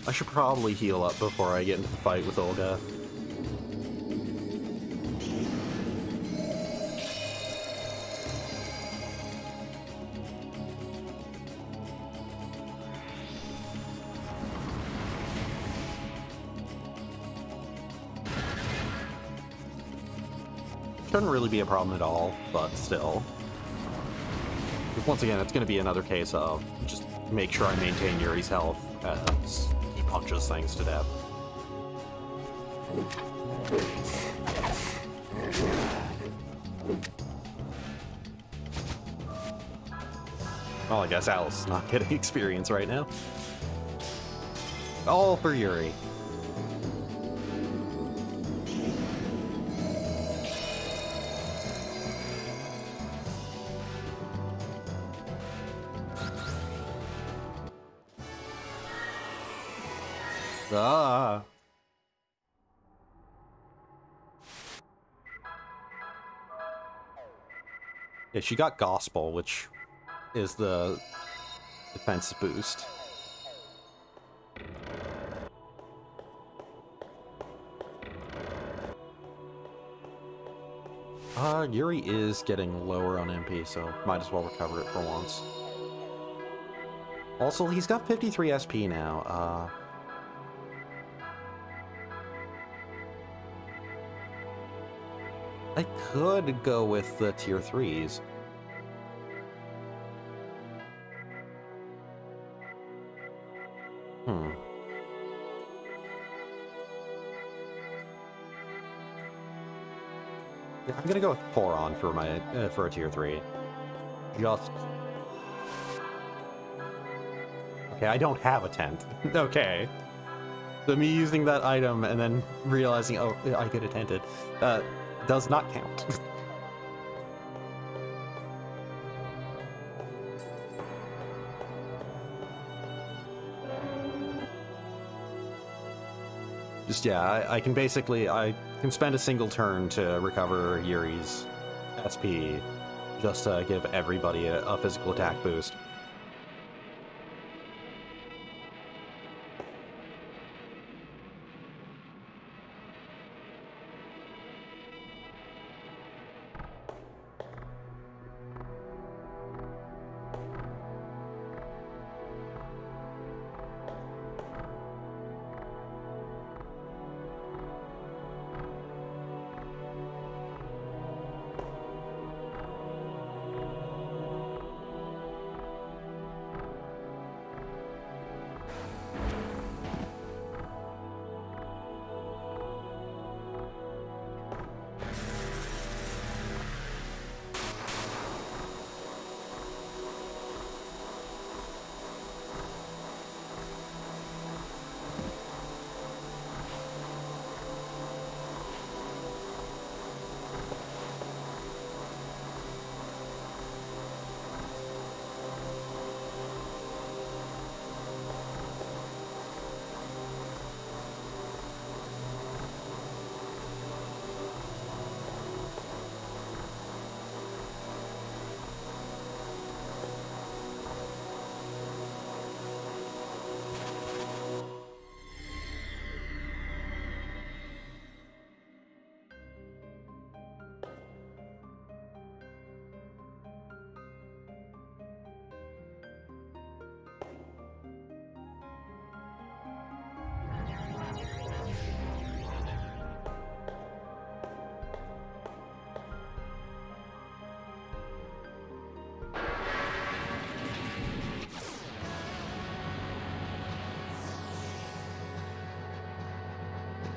I should probably heal up before I get into the fight with Olga. Shouldn't really be a problem at all, but still. Because once again, it's going to be another case of just make sure I maintain Yuri's health as he punches things to death. Well, I guess Alice is not getting experience right now. All for Yuri. Ah. Yeah, she got Gospel, which is the defense boost. Yuri is getting lower on MP, so might as well recover it for once. Also, he's got 53 SP now. I could go with the tier 3s. Yeah, I'm gonna go with Poron for my for a tier 3. Just okay. I don't have a tent. Okay, so me using that item and then realizing, oh, I get a tented, does not count. Just, yeah, I can basically, I can spend a single turn to recover Yuri's SP, just to give everybody a physical attack boost.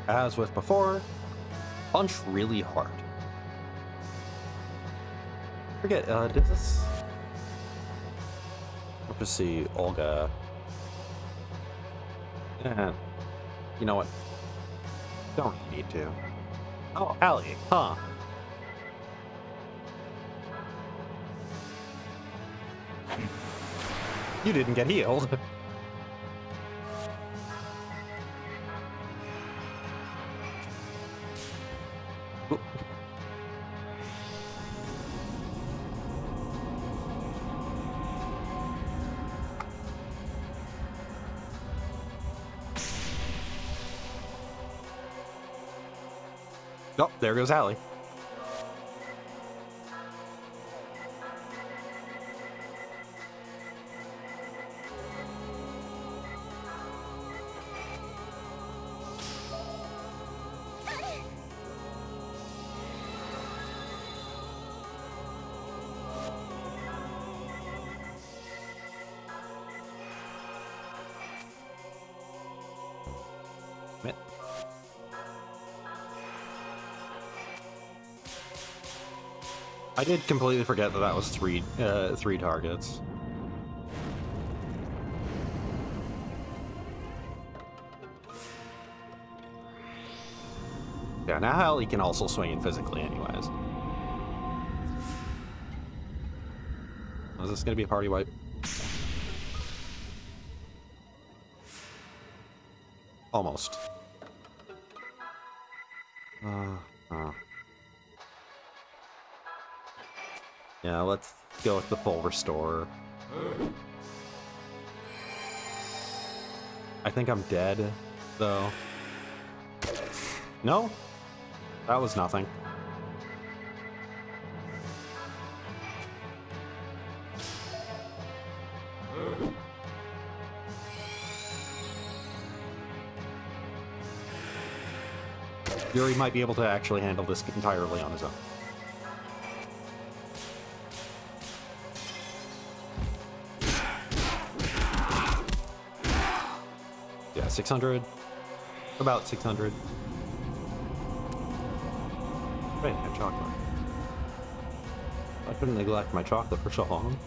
As with before, punch really hard. Forget, did this... Let's just see, Olga. Eh, you know what? Don't need to. Oh, Allie, huh? You didn't get healed. Oh, there goes Allie. I did completely forget that was three targets. Yeah, now Allie can also swing in physically anyways. Is this gonna be a party wipe? Almost. Yeah, let's go with the full restore. I think I'm dead, though. No? That was nothing. Yuri might be able to actually handle this entirely on his own. Yeah, 600. About 600. Wait, I have chocolate. I couldn't neglect my chocolate for so long.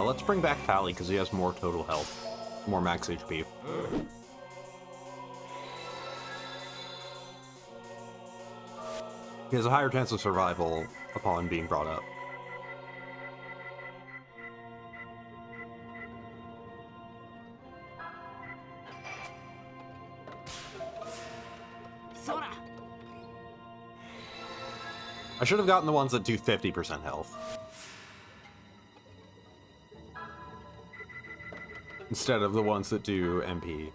Let's bring back Pally, because he has more total health. More max HP. He has a higher chance of survival upon being brought up. I should have gotten the ones that do 50% health. Instead of the ones that do MP.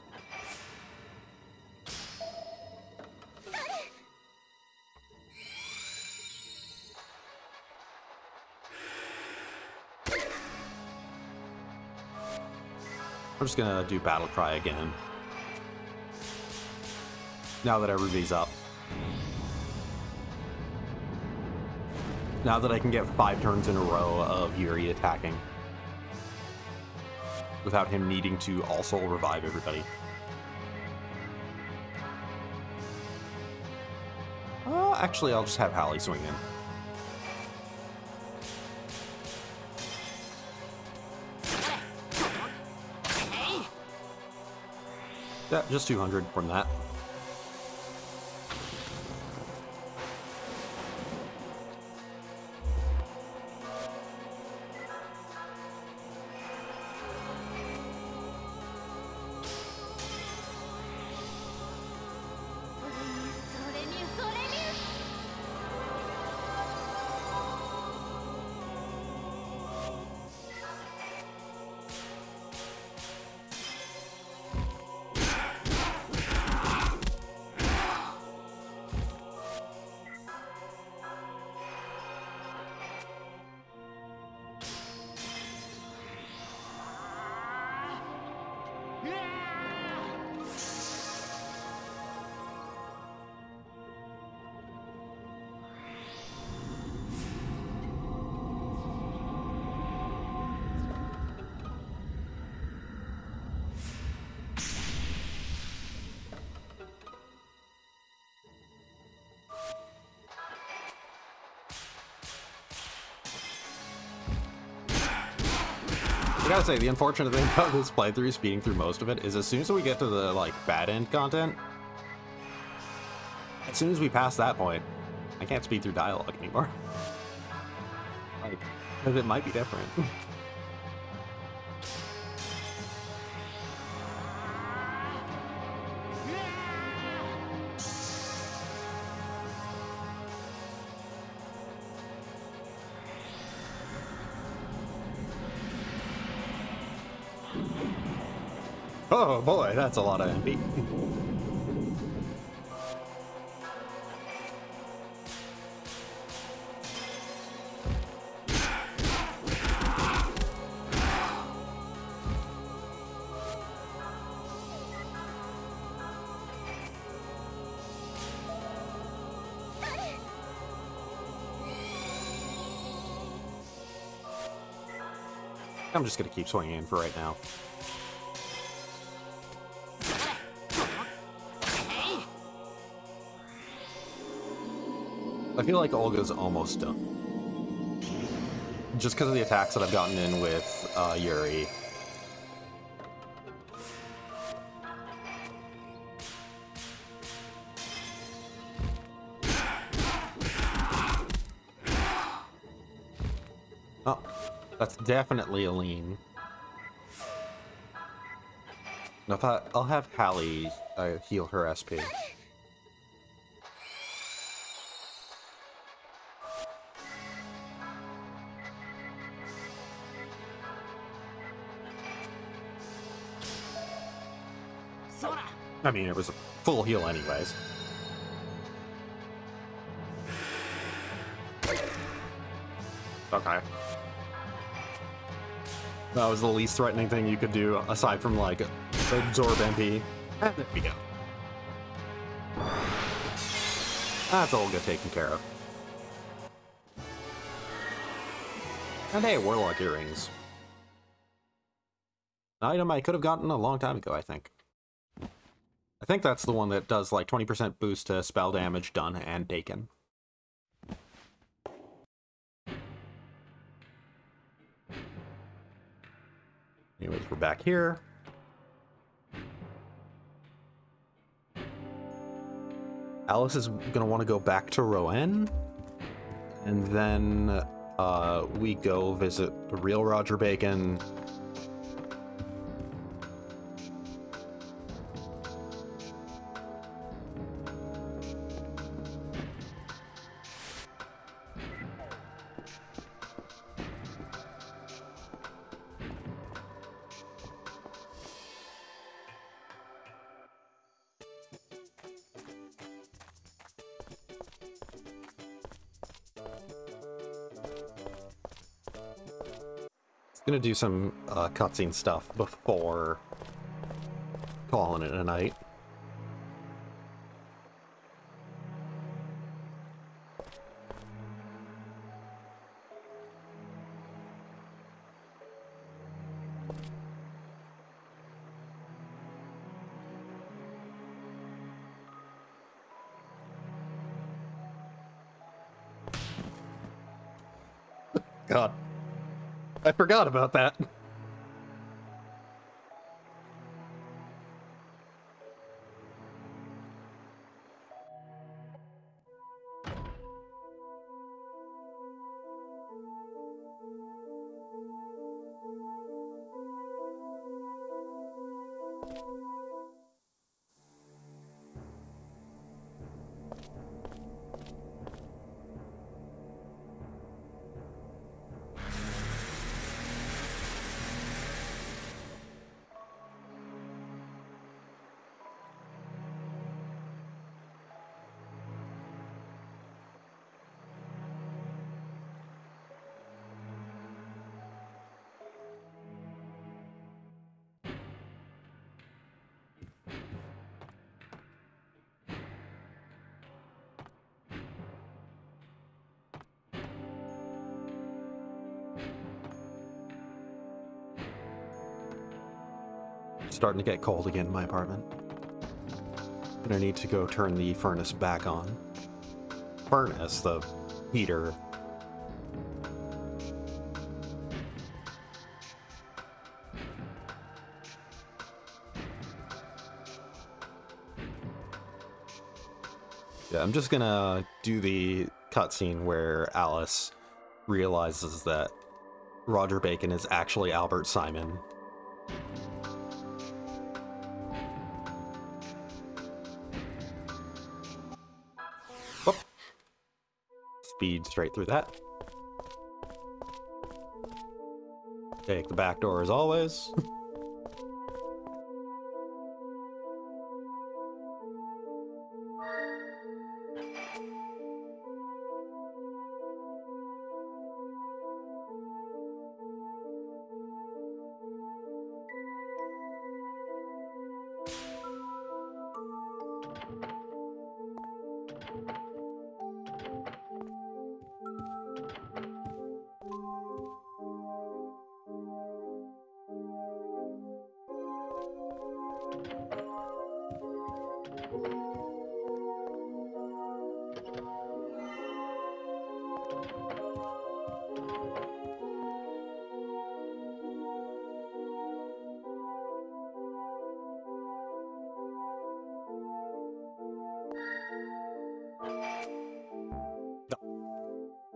I'm just gonna do Battle Cry again. Now that everybody's up. Now that I can get 5 turns in a row of Yuri attacking. Without him needing to also revive everybody. Actually, I'll just have Hallie swing in. Yeah, just 200 from that. I gotta say, the unfortunate thing about this playthrough, speeding through most of it, is as soon as we get to the, like, bad end content, as soon as we pass that point, I can't speed through dialogue anymore. Like, because it might be different. Oh boy, that's a lot of MP. I'm just gonna keep swinging in for right now. I feel like Olga's almost done. Just because of the attacks that I've gotten in with Yuri. Oh, that's definitely a lean. I'll have Hallie heal her SP. I mean, it was a full heal anyways. Okay. That was the least threatening thing you could do, aside from, like, absorb MP. And there we go. That's all get taken care of. And hey, Warlock Earrings. An item I could have gotten a long time ago, I think. I think that's the one that does, like, 20% boost to spell damage done and taken. Anyways, we're back here. Alice is gonna want to go back to Rouen, and then we go visit the real Roger Bacon. Gonna do some cutscene stuff before calling it a night. God. I forgot about that. Starting to get cold again in my apartment. Gonna need to go turn the furnace back on. Furnace, the heater. Yeah, I'm just gonna do the cutscene where Alice realizes that Roger Bacon is actually Albert Simon. Whoop. Speed straight through that. Take the back door as always.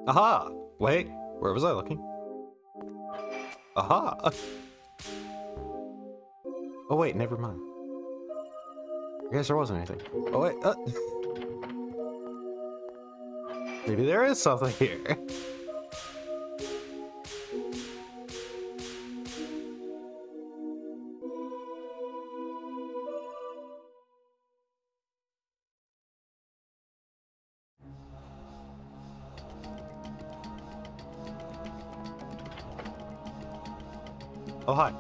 Aha! Wait, where was I looking? Aha! Oh wait, never mind. I guess there wasn't anything. Oh wait, maybe there is something here. Oh, hi.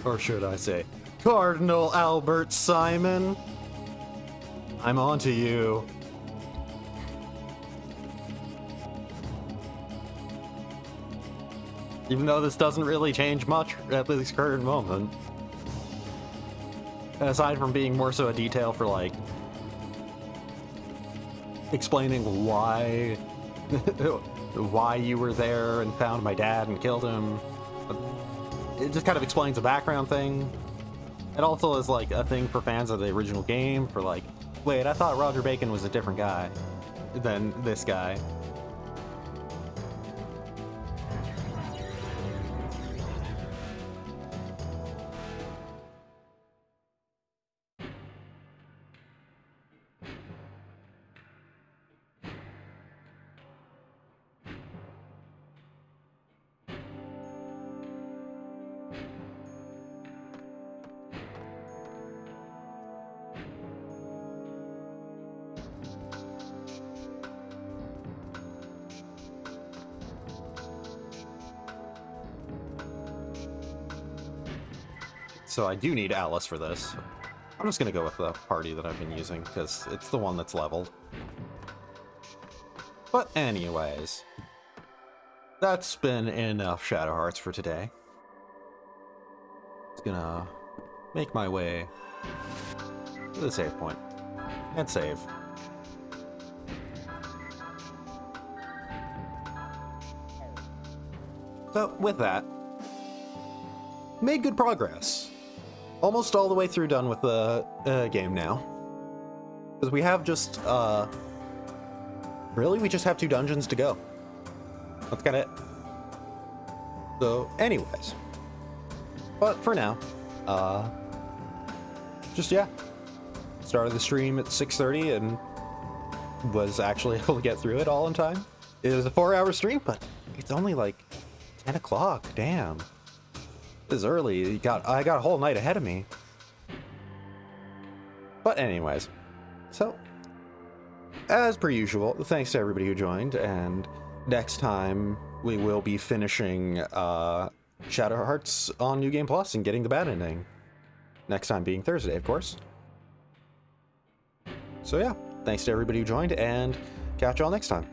Or should I say, Cardinal Albert Simon? I'm on to you. Even though this doesn't really change much at this current moment. Aside from being more so a detail for, like, explaining why why you were there and found my dad and killed him. It just kind of explains a background thing. It also is, like, a thing for fans of the original game for, like, wait, I thought Roger Bacon was a different guy than this guy. So I do need Alice for this. I'm just gonna go with the party that I've been using, because it's the one that's leveled. But anyways, that's been enough Shadow Hearts for today. Just gonna make my way to the save point and save. So with that, made good progress. Almost all the way through done with the game now. Because we have just, really, we just have 2 dungeons to go. That's kind of it. So, anyways. But for now, just, yeah. Started the stream at 6:30 and was actually able to get through it all in time. It was a 4-hour stream, but it's only like 10 o'clock, damn. This is early. I got a whole night ahead of me. But anyways, so as per usual, thanks to everybody who joined, and next time we will be finishing Shadow Hearts on New Game Plus and getting the bad ending. Next time being Thursday, of course. So yeah, thanks to everybody who joined, and catch y'all next time.